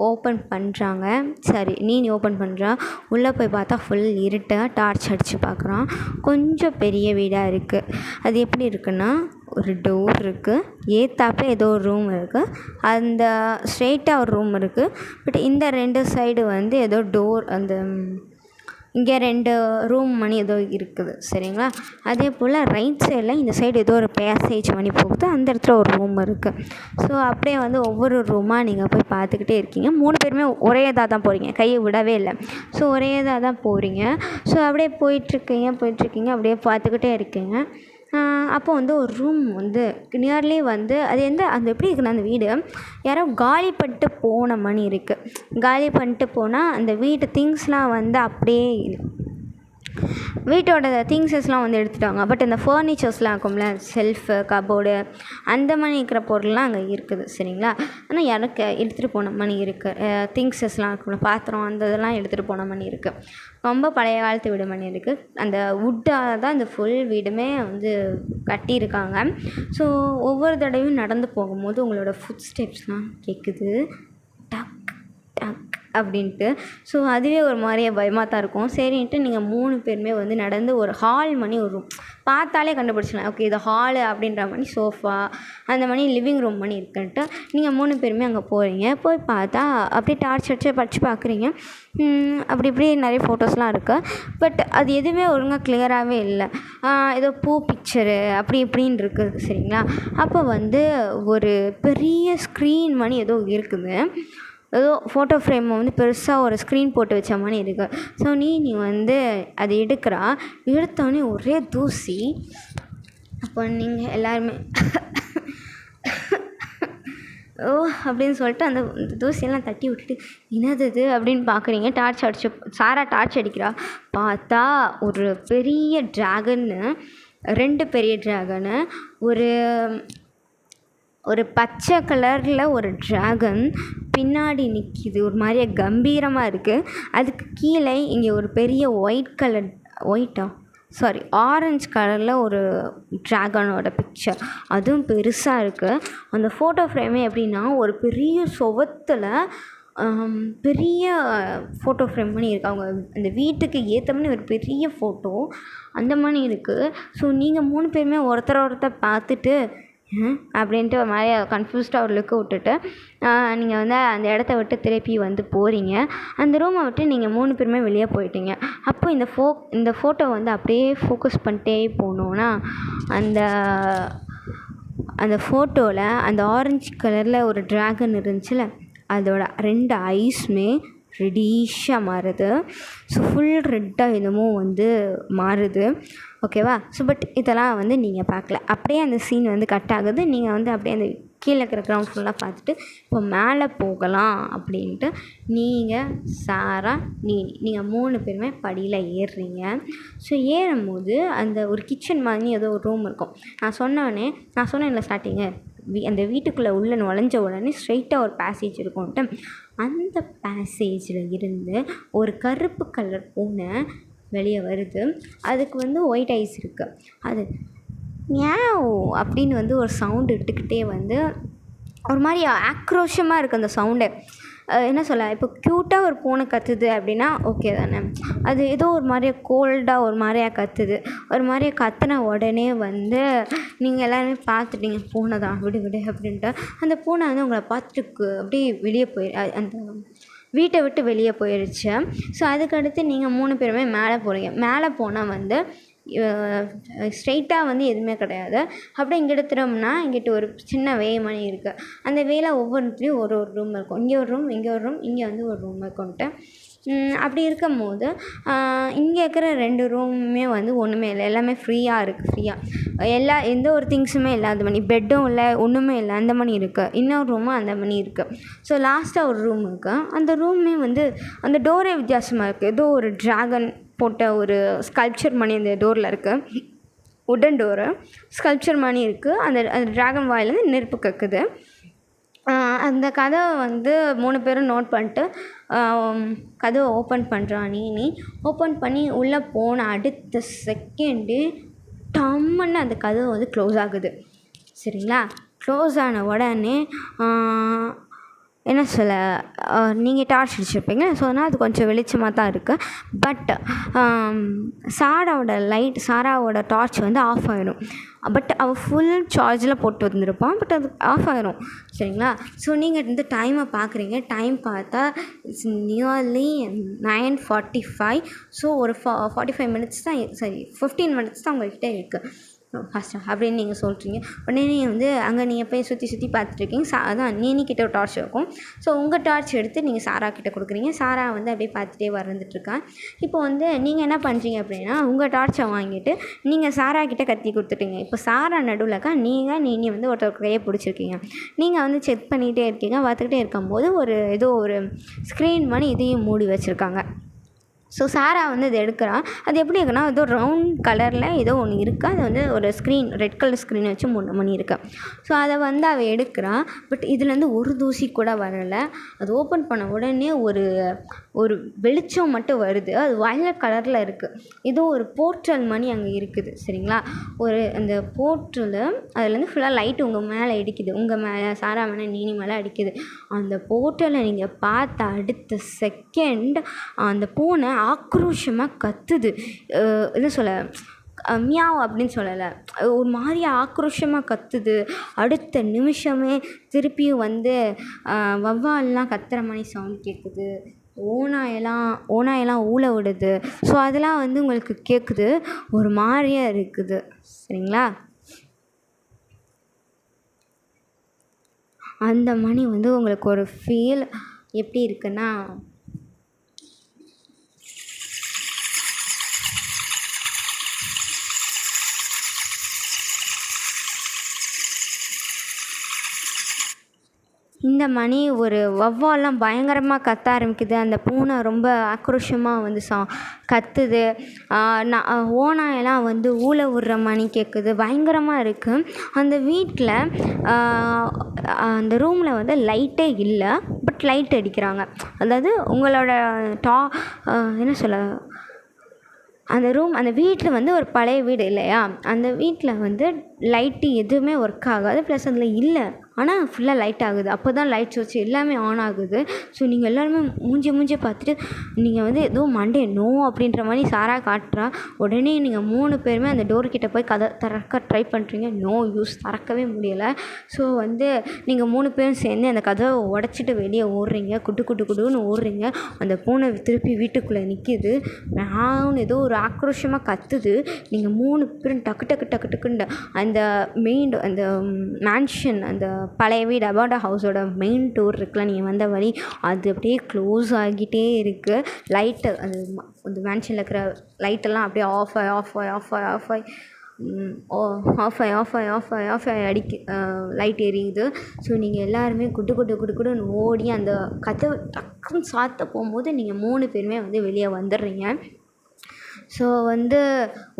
ஓப்பன் பண்ணுறாங்க. சரி நீ ஓப்பன் பண்ணுறா. உள்ளே போய் பார்த்தா ஃபுல் இருட்டாக டார்ச் அடித்து பார்க்குறான். கொஞ்சம் பெரிய வீடாக இருக்குது. அது எப்படி இருக்குன்னா, ஒரு டோர் இருக்குது, ஏத்தாப்பில் ஏதோ ஒரு ரூம் இருக்குது, அந்த ஸ்ட்ரெயிட்டாக ஒரு ரூம் இருக்குது. பட் இந்த 2 சைடு வந்து ஏதோ டோர், அந்த இங்கே 2 ரூம் மணி ஏதோ இருக்குது சரிங்களா. அதே போல் ரைட் சைடில் இந்த சைடு ஏதோ ஒரு பேசேஜ் மணி போகுது, அந்த இடத்துல ஒரு ரூம் இருக்குது. ஸோ அப்படியே வந்து ஒவ்வொரு ரூமாக நீங்கள் போய் பார்த்துக்கிட்டே இருக்கீங்க. 3 பேருமே ஒரே இதாக தான் போகிறீங்க, கையை விடவே இல்லை. ஸோ ஒரே இதாக தான் போகிறீங்க. ஸோ அப்படியே போயிட்டுருக்கீங்க அப்படியே பார்த்துக்கிட்டே இருக்கீங்க. அப்போ வந்து ஒரு ரூம் வந்து நியர்லி வந்து அது அந்த எப்படி இருக்குன்னா, அந்த வீடு யாரோ காலி பண்ணிட்டு போன மணி இருக்குது. காலி பண்ணிட்டு போனால் அந்த வீட்டு திங்ஸ்லாம் வந்து அப்படியே வீட்டோட திங்ஸஸ்லாம் வந்து எடுத்துட்டாங்க. பட் இந்த ஃபர்னிச்சர்ஸ்லாம் இருக்கும்ல, செல்ஃபு, கபோர்டு, அந்த மாதிரி இருக்கிற பொருள்லாம் அங்கே இருக்குது சரிங்களா. ஆனால் எனக்கு எடுத்துகிட்டு போன மணி இருக்குது. திங்ஸஸ்லாம் இருக்கும்ல, பாத்திரம், அந்த இதெல்லாம் எடுத்துகிட்டு போன மணி இருக்குது. ரொம்ப பழைய காலத்து வீடு மணி இருக்குது. அந்த வுட்டால் தான் இந்த ஃபுல் வீடுமே வந்து கட்டியிருக்காங்க. ஸோ ஒவ்வொரு தடவையும் நடந்து போகும்போது உங்களோட ஃபுட் ஸ்டெப்ஸ்லாம் கேட்குது, டக் டக் அப்படின்ட்டு. ஸோ அதுவே ஒரு மாதிரியே பயமாக தான் இருக்கும். சரின்ட்டு நீங்கள் 3 பேருமே வந்து நடந்து ஒரு ஹால் மணி ஒரு ரூம் பார்த்தாலே கண்டுபிடிச்சிடலாம். ஓகே இது ஹாலு அப்படின்ற மாதிரி, சோஃபா அந்த மாதிரி லிவிங் ரூம் மணி இருக்குன்ட்டு நீங்கள் 3 பேருமே அங்கே போகிறீங்க. போய் பார்த்தா அப்படியே டார்ச் அடிச்சு படித்து பார்க்குறீங்க. அப்படி இப்படி நிறைய ஃபோட்டோஸ்லாம் இருக்குது. பட் அது எதுவுமே ஒழுங்காக கிளியராகவே இல்லை. ஏதோ பூ பிக்சரு அப்படி இப்படின்னு இருக்குது சரிங்களா. அப்போ வந்து ஒரு பெரிய ஸ்க்ரீன் மணி ஏதோ இருக்குது. ஏதோ ஃபோட்டோ ஃப்ரேம் வந்து பெருசாக ஒரு ஸ்க்ரீன் போட்டு வச்ச மாதிரி இருக்குது. ஸோ நீ வந்து அதை எடுத்தோடனே ஒரே தூசி. அப்போ நீங்கள் எல்லாருமே ஓ அப்படின்னு சொல்லிட்டு அந்த தூசியெல்லாம் தட்டி விட்டுட்டு என்னது இது அப்படின்னு பார்க்குறீங்க. சாரா டார்ச் அடிக்கிறா. பார்த்தா ஒரு பெரிய ட்ராகன்னு, 2 பெரிய ட்ராகனு, ஒரு பச்சை கலரில் ஒரு ட்ராகன் பின்னாடி நிற்கிது. ஒரு மாதிரியே கம்பீரமாக இருக்குது. அதுக்கு கீழே இங்கே ஒரு பெரிய ஆரஞ்சு கலரில் ஒரு ட்ராகனோட பிக்சர், அதுவும் பெருசாக இருக்குது. அந்த ஃபோட்டோ ஃப்ரேமே எப்படின்னா, ஒரு பெரிய சுவத்தில் பெரிய ஃபோட்டோ ஃப்ரேம் பண்ணி இருக்குது. அவங்க அந்த வீட்டுக்கு ஏற்ற மாதிரி ஒரு பெரிய ஃபோட்டோ அந்த மாதிரி இருக்குது. ஸோ நீங்கள் 3 பேருமே ஒருத்தர் பார்த்துட்டு அப்படின்ட்டு ஒரு மாதிரி கன்ஃபியூஸ்டாக ஒரு லுக்கு விட்டுட்டு நீங்கள் வந்து அந்த இடத்த விட்டு திருப்பி வந்து போகிறீங்க. அந்த ரூமை விட்டு நீங்கள் 3 பேருமே வெளியே போயிட்டீங்க. அப்போ இந்த ஃபோட்டோ வந்து அப்படியே ஃபோக்கஸ் பண்ணிட்டே போனோன்னா, அந்த ஃபோட்டோவில் அந்த ஆரஞ்சு கலரில் ஒரு ட்ராகன் இருந்துச்சுல, அதோட 2 ஐஸுமே ரெட்டிஷாக மாறுது. ஸோ ஃபுல் ரெட்டாக என்னமோ வந்து மாறுது. ஓகேவா. ஸோ பட் இதெல்லாம் வந்து நீங்கள் பார்க்கல. அப்படியே அந்த சீன் வந்து கட் ஆகுது. நீங்கள் வந்து அப்படியே அந்த கீழே இருக்கிற கிரவுண்ட் ஃபுல்லாக பார்த்துட்டு இப்போ மேலே போகலாம் அப்படின்ட்டு சாரா, நீங்கள் 3 பேருமே படியில் ஏறுறீங்க. ஸோ ஏறும்போது அந்த ஒரு கிச்சன் மாதிரி ஏதோ ஒரு ரூம் இருக்கும். நான் சொன்னேன்ல ஸ்டார்டிங்கு, அந்த வீட்டுக்குள்ளே உள்ள நுழைஞ்ச உடனே ஸ்ட்ரெயிட்டாக ஒரு பேசேஜ் இருக்கும்ன்ட்டு, அந்த பேசேஜில் இருந்து ஒரு கருப்பு கலர் பூனை வெளியே வருது. அதுக்கு வந்து ஒயிட் ஐஸ் இருக்குது. அது மியாவ் அப்படின்னு வந்து ஒரு சவுண்டு விட்டுக்கிட்டே வந்து ஒரு மாதிரி ஆக்ரோஷமாக இருக்குது அந்த சவுண்டு. என்ன சொல்ல, இப்போ க்யூட்டாக ஒரு பூனை கத்துது அப்படின்னா ஓகே தானே. அது ஏதோ ஒரு மாதிரியா கோல்டாக ஒரு மாதிரியா கத்துது. ஒரு மாதிரியா கத்துன உடனே வந்து நீங்கள் எல்லாருமே பார்த்துட்டீங்க, பூனை தான் விடு விடு அப்படின்ட்டு. அந்த பூனை வந்து உங்களை பார்த்துட்டு அப்படியே வெளியே அந்த வீட்டை விட்டு வெளியே போயிடுச்சு. ஸோ அதுக்கடுத்து நீங்கள் 3 பேருமே மேலே போகிறீங்க. மேலே போனால் வந்து ஸ்ட்ரெயிட்டாக வந்து எதுவுமே கிடையாது. அப்படியே இங்கிட்ட திரும்பினா இங்கிட்ட ஒரு சின்ன வே மாதிரி இருக்குது. அந்த வேல ஒவ்வொன்றுத்துலேயும் ஒரு ஒரு ரூம் இருக்கும். இங்கே ஒரு ரூம், இங்கே ஒரு ரூம், இங்கே வந்து ஒரு ரூம் இருக்குன்ட்டு. அப்படி இருக்கும்போது இங்கே இருக்கிற 2 ரூமுமே வந்து ஒன்றுமே இல்லை, எல்லாமே ஃப்ரீயாக இருக்குது. எந்த ஒரு திங்ஸுமே இல்லாத மணி, பெட்டும் இல்லை, ஒன்றுமே இல்லை, அந்த மணி இருக்குது. இன்னொரு ரூமும் அந்த மணி இருக்குது. ஸோ லாஸ்ட்டாக ஒரு ரூம் இருக்குது. அந்த ரூமே வந்து அந்த டோரே வித்தியாசமாக இருக்குது. ஏதோ ஒரு ட்ராகன் போட்ட ஒரு ஸ்கல்ப்சர் மணி அந்த டோரில் இருக்குது. உடன் டோரு ஸ்கல்ப்சர் மணி இருக்குது. அந்த ட்ராகன் வாயிலேருந்து நெருப்பு கக்குது. அந்த கதவை வந்து 3 பேரும் நோட் பண்ணிட்டு கதவை ஓப்பன் பண்ணுறான். நீ ஓப்பன் பண்ணி உள்ளே போன அடுத்த செகண்டு டம்முன்னு அந்த கதவை வந்து க்ளோஸ் ஆகுது. சரிங்களா? க்ளோஸ் ஆன உடனே என்ன சொல்ல, நீங்கள் டார்ச் அடிச்சிருப்பீங்க. ஸோ அதனால் அது கொஞ்சம் வெளிச்சமாக தான் இருக்குது. பட் சாராவோட டார்ச் வந்து ஆஃப் ஆகிடும். பட் அவள் ஃபுல் சார்ஜில் போட்டு வந்திருப்பான். பட் அது ஆஃப் ஆகிடும். சரிங்களா? ஸோ நீங்கள் வந்து டைமை பார்க்குறீங்க. டைம் பார்த்தா இட்ஸ் நியர்லி 9:45. ஸோ ஒரு 45 மினிட்ஸ் தான், 15 மினிட்ஸ் தான் உங்கள்கிட்ட இருக்குது ஃபஸ்ட்டாக அப்படின்னு நீங்கள் சொல்கிறீங்க. உடனே நீங்கள் வந்து அங்கே நீங்கள் போய் சுற்றி பார்த்துட்ருக்கீங்க. அதான் நீனிக்கிட்ட ஒரு டார்ச் இருக்கும். ஸோ உங்கள் டார்ச் எடுத்து நீங்கள் சாரா கிட்டே கொடுக்குறீங்க. சாரா வந்து அப்படியே பார்த்துட்டே வந்துட்டுருக்கான். இப்போ வந்து நீங்கள் என்ன பண்ணுறீங்க அப்படின்னா, உங்கள் டார்ச்சை வாங்கிட்டு நீங்கள் சாரா கிட்டே கத்தி கொடுத்துட்டீங்க. இப்போ சாரா நடுவில்க்கா நீ வந்து ஒருத்தர் கையை பிடிச்சிருக்கீங்க. நீங்கள் வந்து செக் பண்ணிகிட்டே இருக்கீங்க. பார்த்துக்கிட்டே இருக்கும்போது ஏதோ ஒரு ஸ்க்ரீன் மாதிரி இதையும் மூடி வச்சுருக்காங்க. ஸோ சாரா வந்து இது எடுக்கிறான். அது எப்படி இருக்குன்னா, ஏதோ ரவுண்ட் கலரில் ஏதோ ஒன்று இருக்குது. அது வந்து ஒரு ஸ்க்ரீன், ரெட் கலர் ஸ்க்ரீன் வச்சு மணி இருக்குது. ஸோ அதை வந்து அவள் எடுக்கிறான். பட் இதுலேருந்து ஒரு தூசி கூட வரலை. அது ஓப்பன் பண்ண உடனே ஒரு வெளிச்சம் மட்டும் வருது. அது வயலட் கலரில் இருக்குது. ஏதோ ஒரு போர்ட்டல் மணி அங்கே இருக்குது. சரிங்களா? அந்த போர்ட்டலு அதுலேருந்து ஃபுல்லாக லைட்டு உங்கள் மேலே அடிக்குது. உங்கள் மேலே, சாரா மேலே, நீனி மேலே அடிக்குது. அந்த போர்ட்டலை நீங்கள் பார்த்த அடுத்த செகண்ட் அந்த பூனை ஆக்ரோஷமாக கத்துது. என்ன சொல்ல, மியாவ் அப்படின்னு சொல்லலை, ஒரு மாதிரி ஆக்ரோஷமாக கத்துது. அடுத்த நிமிஷமே திருப்பியும் வந்து வவ்வால்லாம் கத்துற மாதிரி சவுண்ட் கேட்குது. ஓனாயெல்லாம் ஊழ விடுது. ஸோ அதெல்லாம் வந்து உங்களுக்கு கேட்குது. ஒரு மாதிரியாக இருக்குது. சரிங்களா? அந்த மணி வந்து உங்களுக்கு ஒரு ஃபீல் எப்படி இருக்குன்னா, இந்த மணி ஒரு வவ்வால்லாம் பயங்கரமாக கத்த ஆரம்பிக்குது. அந்த பூனை ரொம்ப ஆக்ரோஷமாக வந்து கத்துது. ஓனாயெல்லாம் வந்து ஊழ விடுற மணி கேட்குது. பயங்கரமாக இருக்குது. அந்த வீட்டில் அந்த ரூமில் வந்து லைட்டே இல்லை. பட் லைட் அடிக்கிறாங்க. அதாவது உங்களோட என்ன சொல்ல, அந்த வீட்டில் வந்து ஒரு பழைய வீடு இல்லையா, அந்த வீட்டில் வந்து லைட்டு எதுவுமே ஒர்க் ஆகாது. ப்ளஸ் அதில் இல்லை, ஆனால் ஃபுல்லாக லைட் ஆகுது. அப்போ தான் லைட் சுவிட்ச் எல்லாமே ஆன் ஆகுது. ஸோ நீங்கள் எல்லாருமே மூஞ்சி பார்த்துட்டு நீங்கள் வந்து ஏதோ மண்டே நோ அப்படின்ற மாதிரி சாரா காட்டுறா. உடனே நீங்கள் 3 பேருமே அந்த டோர்கிட்ட போய் கதை திறக்க ட்ரை பண்ணுறீங்க. நோ யூஸ், திறக்கவே முடியலை. ஸோ வந்து நீங்கள் 3 பேரும் சேர்ந்து அந்த கதவை உடச்சிட்டு வெளியே ஓடுறீங்க. குடுன்னு ஓடுறீங்க. அந்த பூனை திருப்பி வீட்டுக்குள்ளே நிற்கிது. நான் ஏதோ ஒரு ஆக்ரோஷமாக கத்துது. நீங்கள் 3 பேரும் டக்குன்னு அந்த அந்த மேன்ஷன், அந்த பழைய வீடு அபார்ட் ஹவுஸோட மெயின் டோர் இருக்குல்ல, நீங்கள் வந்த வழி, அது அப்படியே க்ளோஸ் ஆகிட்டே இருக்குது. லைட்டு அந்த மேன்ஷனில் இருக்கிற லைட்டெல்லாம் அப்படியே ஆஃப் ஆகி லைட் எரியுது. ஸோ நீங்கள் எல்லாருமே குடுன்னு ஓடி அந்த கதவை டக்குன்னு சாத்த போகும்போது நீங்கள் 3 பேருமே வந்து வெளியே வந்துடுறீங்க. ஸோ வந்து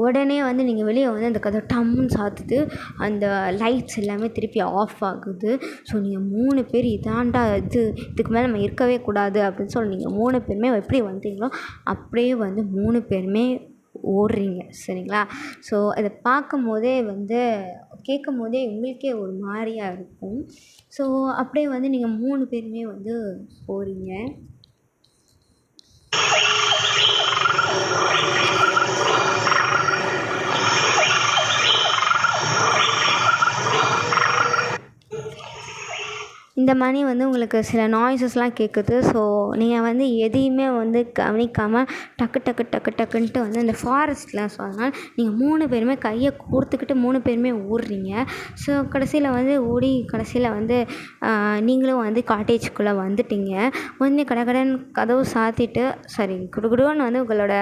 உடனே வந்து நீங்கள் வெளியே வந்து அந்த கதவை டம்முன்னு சாத்துது, அந்த லைட்ஸ் எல்லாமே திருப்பி ஆஃப் ஆகுது. ஸோ நீங்கள் 3 பேர் இதாண்டா இதுக்கு மேலே நம்ம இருக்கவே கூடாது அப்படின்னு சொல்லி நீங்கள் 3 பேருமே எப்படி வந்தீங்களோ அப்படியே வந்து 3 பேருமே ஓடுறீங்க. சரிங்களா? ஸோ இதை பார்க்கும்போதே வந்து கேட்கும்போதே உங்களுக்கே ஒரு மாதிரியா இருக்கும். ஸோ அப்படியே வந்து நீங்கள் 3 பேருமே வந்து போகிறீங்க. இந்த மாதிரி வந்து உங்களுக்கு சில நாய்ஸஸ்லாம் கேட்குது. ஸோ நீங்கள் வந்து எதையுமே வந்து கவனிக்காமல் டக்குன்ட்டு வந்து இந்த ஃபாரஸ்ட்டில். ஸோ அதனால் நீங்கள் 3 பேருமே கையை கோர்த்துக்கிட்டு 3 பேருமே ஓடுறீங்க. ஸோ கடைசியில் வந்து ஓடி கடைசியில் வந்து நீங்களும் வந்து காட்டேஜுக்குள்ளே வந்துட்டீங்க. உடனே கடகடன்னு கதவு சாத்திட்டு சரி குடுகுடுன்னு வந்து உங்களோட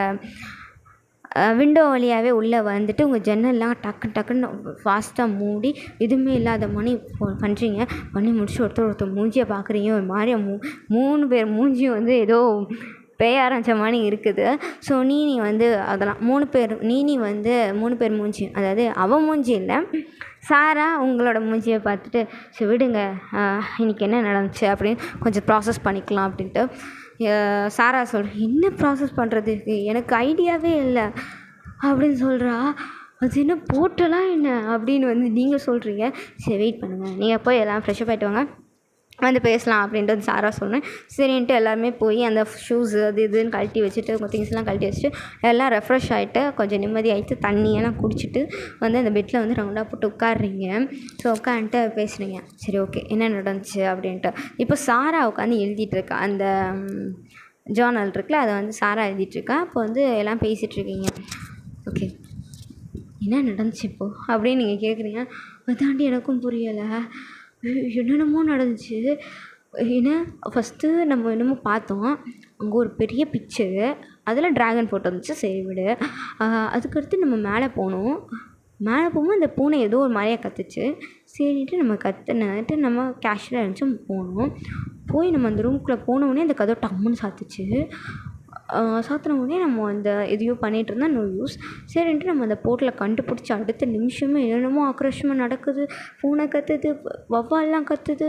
விண்டோ வழியாகவே உள்ளே வந்துட்டு உங்கள் ஜன்னல்லாம் டக்குன்னு ஃபாஸ்ட்டாக மூடி எதுவுமே இல்லாத மாதிரி பண்ணுறீங்க. பண்ணி முடிச்சு ஒருத்தர் மூஞ்சியை பார்க்குறீங்க. ஒரு மாதிரியா 3 பேர் மூஞ்சியும் வந்து ஏதோ பேய ஆரம்பித்த மாதிரி இருக்குது. ஸோ நீனி வந்து அதெல்லாம் 3 பேர் நீனி வந்து 3 பேர் மூஞ்சி, அதாவது அவன் மூஞ்சி இல்லை, சாரா உங்களோட மூஞ்சியை பார்த்துட்டு சரி விடுங்க இன்றைக்கி என்ன நடந்துச்சு அப்படின்னு கொஞ்சம் ப்ராசஸ் பண்ணிக்கலாம் அப்படின்ட்டு சாரா சொல்கிறேன். என்ன ப்ராசஸ் பண்ணுறது, எனக்கு ஐடியாவே இல்லை அப்படின்னு சொல்கிறா. அது என்ன போட்டலாம் என்ன அப்படின்னு வந்து நீங்கள் சொல்கிறீங்க. சரி வெயிட் பண்ணுங்கள், நீங்கள் போய் எல்லாம் ஃப்ரெஷ்அப் ஆகிட்டு வாங்க, வந்து பேசலாம் அப்படின்ட்டு சாரா சொன்னேன். சரின்ட்டு எல்லாருமே போய் அந்த ஷூஸு அது இதுன்னு கழட்டி வச்சுட்டு உங்கள் திங்ஸ்லாம் கழட்டி வச்சுட்டு எல்லாம் ரெஃப்ரெஷ் ஆகிட்டு கொஞ்சம் நிம்மதியாகிட்டு தண்ணியெல்லாம் குடிச்சிட்டு வந்து அந்த பெட்டில் வந்து ரவுண்டாக போட்டு உட்காடுறீங்க. ஸோ உட்காந்துட்டு பேசுகிறீங்க. சரி ஓகே என்ன நடந்துச்சு அப்படின்ட்டு. இப்போ சாரா உட்காந்து எழுதிட்டுருக்கா, அந்த ஜேர்னல் இருக்குல்ல அதை வந்து சாரா எழுதிட்டுருக்கா. அப்போ வந்து எல்லாம் பேசிகிட்ருக்கீங்க. ஓகே என்ன நடந்துச்சு இப்போது அப்படின்னு நீங்கள் கேட்குறீங்க. அதாண்டி எனக்கும் புரியலை, என்னென்னமோ நடந்துச்சு. ஏன்னா ஃபஸ்ட்டு நம்ம என்னமோ பார்த்தோம், அங்கே ஒரு பெரிய பிக்சரு, அதில் ட்ராகன் ஃபோட்டோ இருந்துச்சு. சரி விடு. அதுக்கடுத்து நம்ம மேலே போனோம். மேலே போகும்போது அந்த பூனை ஏதோ ஒரு மாதிரியாக கத்துச்சு. சரின்ட்டு நம்ம கத்துனட்டு நம்ம கேஷுவலாக இருந்துச்சு போனோம். போய் நம்ம அந்த ரூம்குள்ளே போனோடனே அந்த கதவை டம்முன்னு சாத்துச்சு. சாத்தின உடனே நம்ம அந்த எதையோ பண்ணிகிட்டு இருந்தால் நோ யூஸ். சரின்ட்டு நம்ம அந்த போர்ட்டலை கண்டுபிடிச்சி அடுத்த நிமிஷமே என்னென்னமோ ஆக்ரோஷமாக நடக்குது. பூனை கத்துது, வவ்வால்லாம் கத்துது.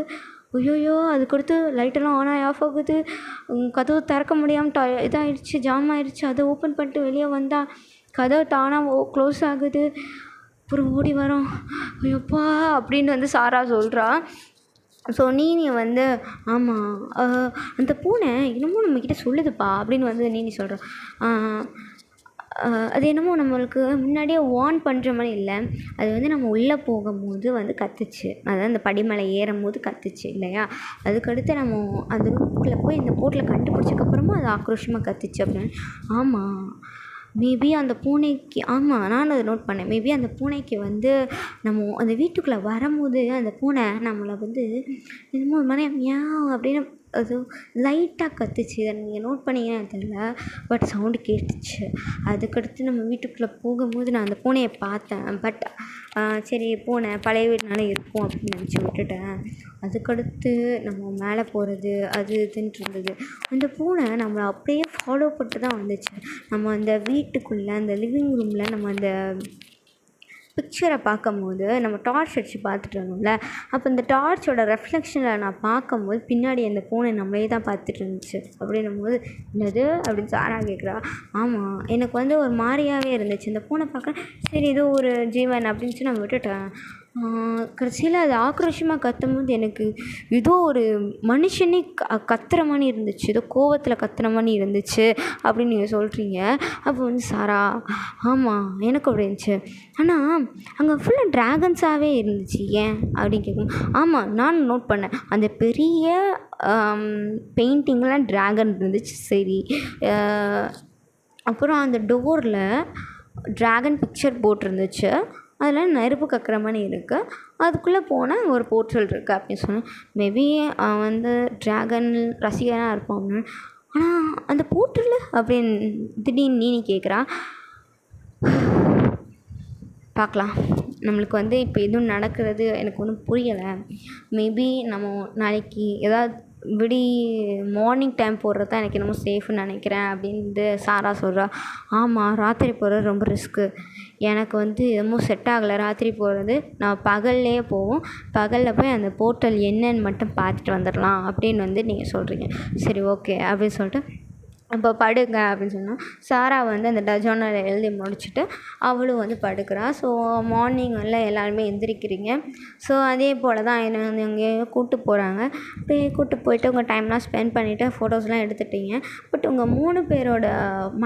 ஐயோயோ அதுக்கடுத்து லைட்டெல்லாம் ஆன் ஆகி ஆஃப் ஆகுது. கதவு திறக்க முடியாமல் இதாகிடுச்சு, ஜாம் ஆகிடுச்சு. அதை ஓப்பன் பண்ணிட்டு வெளியே வந்தால் கதவு தானாக க்ளோஸ் ஆகுது. அப்புறம் ஓடி வரோம். ஐயோப்பா அப்படின்னு வந்து சாரா சொல்கிறா. ஸோ நீனி வந்து ஆமாம் அந்த பூனை என்னமோ நம்மக்கிட்ட சொல்லுதுப்பா அப்படின்னு வந்து நீனி சொல்கிறா. அது என்னமோ நம்மளுக்கு முன்னாடியே வார்ன் பண்ணுற மாதிரி இல்லை, அது வந்து நம்ம உள்ளே போகும்போது வந்து கத்துச்சு, அதாவது அந்த படிமலை ஏறும்போது கத்துச்சு இல்லையா. அதுக்கடுத்து நம்ம அந்த ரூம்குள்ளே போய் இந்த போர்ட்டில் கண்டுபிடிச்சக்கப்புறமா அது ஆக்ரோஷமாக கத்துச்சு அப்படின்னு. ஆமாம் மேபி அந்த பூனைக்கு, ஆமாம் நானும் அதை நோட் பண்ணேன், மேபி அந்த பூனைக்கு வந்து நம்ம அந்த வீட்டுக்குள்ளே வரும்போது அந்த பூனை நம்மளை வந்து என்னமோ ஒரு மாதிரி மியாவ் அப்படின்னு அது லைட்டாக கத்துச்சு. இதை நீங்கள் நோட் பண்ணிங்கன்னா தெரியல, பட் சவுண்டு கேட்டுச்சு. அதுக்கடுத்து நம்ம வீட்டுக்குள்ளே போகும்போது நான் அந்த பூனையை பார்த்தேன். பட் சரி பூனை பழைய வீடுனால இருக்கும் அப்படின்னு நினச்சி விட்டுட்டேன். அதுக்கடுத்து நம்ம மேலே போகிறது அது இதுன்ட்டு இருந்தது. அந்த பூனை நம்மளை அப்படியே ஃபாலோ பண்ணிட்டு தான் வந்துச்சு. நம்ம அந்த வீட்டுக்குள்ளே அந்த லிவிங் ரூமில் நம்ம அந்த பிக்சரை பார்க்கும்போது நம்ம டார்ச் அடித்து பார்த்துட்டு இருந்தோம்ல, அப்போ இந்த டார்ச்சோட ரெஃப்ளெக்ஷனில் நான் பார்க்கும்போது பின்னாடி அந்த பூனை நம்மளே தான் பார்த்துட்டு இருந்துச்சு. அப்படின்னும்போது என்னது அப்படின்னு சாரா கேட்குறா. ஆமாம் எனக்கு வந்து ஒரு மாதிரியாகவே இருந்துச்சு இந்த பூனை பார்க்க. சரி ஏதோ ஒரு ஜீவன் அப்படின்னு சொல்லி நான் விட்டுட்டேன். கடைசியில் அது ஆக்ரோஷமாக கத்தும்போது எனக்கு ஏதோ ஒரு மனுஷனே கத்துற மாதிரி இருந்துச்சு, ஏதோ கோவத்தில் கத்துற மாதிரி இருந்துச்சு அப்படின்னு நீங்கள் சொல்கிறீங்க. அப்போ வந்து சாரா ஆமாம் எனக்கு அப்படி இருந்துச்சு, ஆனால் அங்கே ஃபுல்லாக ட்ராகன்ஸாகவே இருந்துச்சு ஏன் அப்படின்னு கேட்கும். ஆமாம் நான் நோட் பண்ணேன், அந்த பெரிய பெயிண்டிங்லாம் ட்ராகன் இருந்துச்சு. சரி அப்புறம் அந்த டோரில் ட்ராகன் பிக்சர் போட்டிருந்துச்சு, அதில் நெருப்பு கக்கிற மாதிரி இருக்குது, அதுக்குள்ளே போனால் ஒரு போர்ட்டல் இருக்குது அப்படின்னு சொன்னேன். மேபி அவன் வந்து ட்ராகன் ரசிகனாக இருப்பான் அப்படின்னு. ஆனால் அந்த போர்ட்டல் அப்படின்னு திடீர்னு நீ கேட்குறா. பார்க்கலாம், நம்மளுக்கு வந்து இப்போ எதுவும் நடக்கிறது எனக்கு ஒன்றும் புரியலை. மேபி நம்ம நாளைக்கு ஏதாவது மார்னிங் டைம் போடுறது தான் எனக்கு என்னமோ சேஃப்னு நினைக்கிறேன் அப்படின்ட்டு சாரா சொல்கிறா. ஆமாம், ராத்திரி போகிறது ரொம்ப ரிஸ்க்கு. எனக்கு வந்து எதுவும் செட் ஆகலை ராத்திரி போகிறது. நான் பகல்லையே போவோம். பகலில் போய் அந்த போர்ட்டல் என்னன்னு மட்டும் பார்த்துட்டு வந்துடலாம் அப்படின்னு வந்து நீங்கள் சொல்கிறீங்க. சரி, ஓகே அப்படின்னு சொல்லிட்டு அப்போ படுங்க அப்படின்னு சொன்னோம். சாரா வந்து அந்த ஜர்னலை எழுதி முடிச்சுட்டு அவளும் வந்து படுக்கிறா. ஸோ மார்னிங் எல்லாம் எல்லாருமே எந்திரிக்கிறீங்க. ஸோ அதே போல் தான் என்னை வந்து எங்கேயோ கூப்பிட்டு போகிறாங்க. அப்படியே கூப்பிட்டு போயிட்டு உங்கள் டைம்லாம் ஸ்பெண்ட் பண்ணிவிட்டு ஃபோட்டோஸ்லாம் எடுத்துட்டீங்க. பட் உங்கள் 3 பேரோட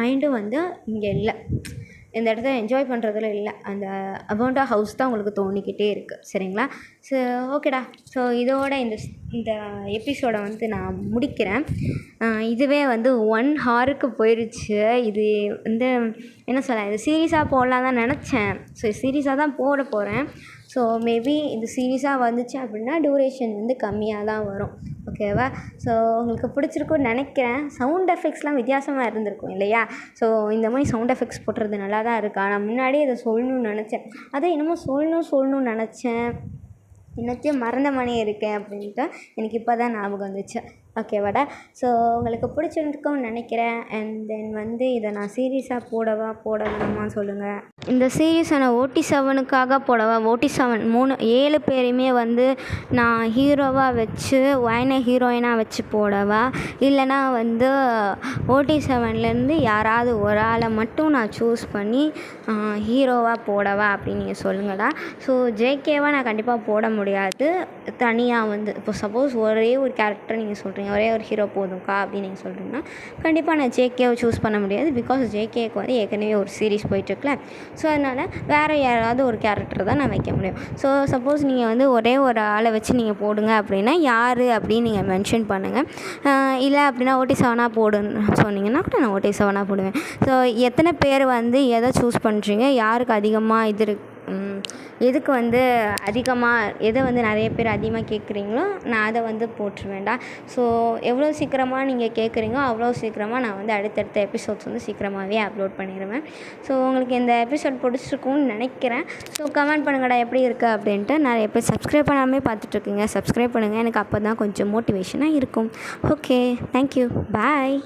மைண்டும் வந்து இங்கே இல்லை, இந்த இடத்த என்ஜாய் பண்ணுறதுல இல்லை. அந்த அபண்டா ஹவுஸ் தான் உங்களுக்கு தோணிக்கிட்டே இருக்குது. சரிங்களா? ஸோ ஓகேடா. ஸோ இதோட இந்த எபிசோடை வந்து நான் முடிக்கிறேன். இதுவே வந்து 1 ஹாருக்கு போயிடுச்சு. இது வந்து என்ன சொல்ல, இது சீரியஸாக போடலாம் தான் நினச்சேன். ஸோ சீரியஸாக தான் போட போகிறேன். ஸோ மேபி இது சீரியஸாக வந்துச்சு அப்படின்னா டியூரேஷன் வந்து கம்மியாக தான் வரும். ஓகேவா? ஸோ உங்களுக்கு பிடிச்சிருக்குன்னு நினைக்கிறேன். சவுண்ட் எஃபெக்ட்ஸ்லாம் வித்தியாசமாக இருந்திருக்கும் இல்லையா? ஸோ இந்த மாதிரி சவுண்ட் எஃபெக்ட்ஸ் போடுறது நல்லா தான் இருக்கா. நான் முன்னாடியே இதை சொல்லணும்னு நினச்சேன். அதை என்னமோ சொல்லணும்னு நினச்சேன், இன்னத்தையும் மறந்த மணி இருக்கேன் அப்படின்ட்டு எனக்கு இப்போ தான் ஞாபகம் வந்துச்சு. ஓகேவாடா? ஸோ உங்களுக்கு பிடிச்சிருக்கும்னு நினைக்கிறேன். அண்ட் தென் வந்து இதை நான் சீரியஸாக போட வேணுமா சொல்லுங்கள். இந்த சீரீஸை நான் OT7க்காக போடவா? OT7 7 பேரையுமே வந்து நான் ஹீரோவாக வச்சு ஒயினை ஹீரோயினாக வச்சு போடவா? இல்லைனா வந்து OT7லேருந்து யாராவது ஒரு ஆளை மட்டும் நான் சூஸ் பண்ணி ஹீரோவாக போடவா அப்படின்னு நீங்கள் சொல்லுங்கடா. ஸோ JKவை நான் கண்டிப்பாக போட முடியாது. தனியாக வந்து இப்போ சப்போஸ் ஒரே ஒரு கேரக்டர் நீங்கள் சொல்கிறீங்க, ஒரே ஒரு ஹீரோ போதும்க்கா அப்படின்னு நீங்கள் சொல்கிறீங்கன்னா கண்டிப்பாக நான் JKவை சூஸ் பண்ண முடியாது. பிகாஸ் JKக்கு வந்து ஏற்கனவே ஒரு சீரீஸ் போயிட்டுருக்குல. ஸோ அதனால் வேறு யாராவது ஒரு கேரக்டர் தான் நான் வைக்க முடியும். ஸோ சப்போஸ் நீங்கள் வந்து ஒரே ஒரு ஆளை வச்சு நீங்கள் போடுங்க அப்படின்னா யார் அப்படின்னு நீங்கள் மென்ஷன் பண்ணுங்கள். இல்லை அப்படின்னா OT7 போடுன்னு சொன்னீங்கன்னா கூட நான் OT7 போடுவேன். ஸோ எத்தனை பேர் வந்து எதை சூஸ் பண்ணுறீங்க, யாருக்கு அதிகமாக இது எதுக்கு வந்து எதை வந்து நிறைய பேர் அதிகமாக கேட்குறீங்களோ நான் அதை வந்து போட்டுருவேன்டா. ஸோ எவ்வளோ சீக்கிரமாக நீங்கள் கேட்குறீங்களோ அவ்வளோ சீக்கிரமாக நான் வந்து அடுத்தடுத்த எபிசோட்ஸ் வந்து சீக்கிரமாகவே அப்லோட் பண்ணிடுவேன். ஸோ உங்களுக்கு இந்த எபிசோட் பிடிச்சிருக்கும்னு நினைக்கிறேன். ஸோ கமெண்ட் பண்ணுங்கடா எப்படி இருக்குது அப்படின்ட்டு. நிறைய பேர் சப்ஸ்கிரைப் பண்ணாமே பார்த்துட்ருக்கீங்க. சப்ஸ்கிரைப் பண்ணுங்கள், எனக்கு அப்போ தான் கொஞ்சம் மோட்டிவேஷனாக இருக்கும். ஓகே, தேங்க்யூ, பாய்.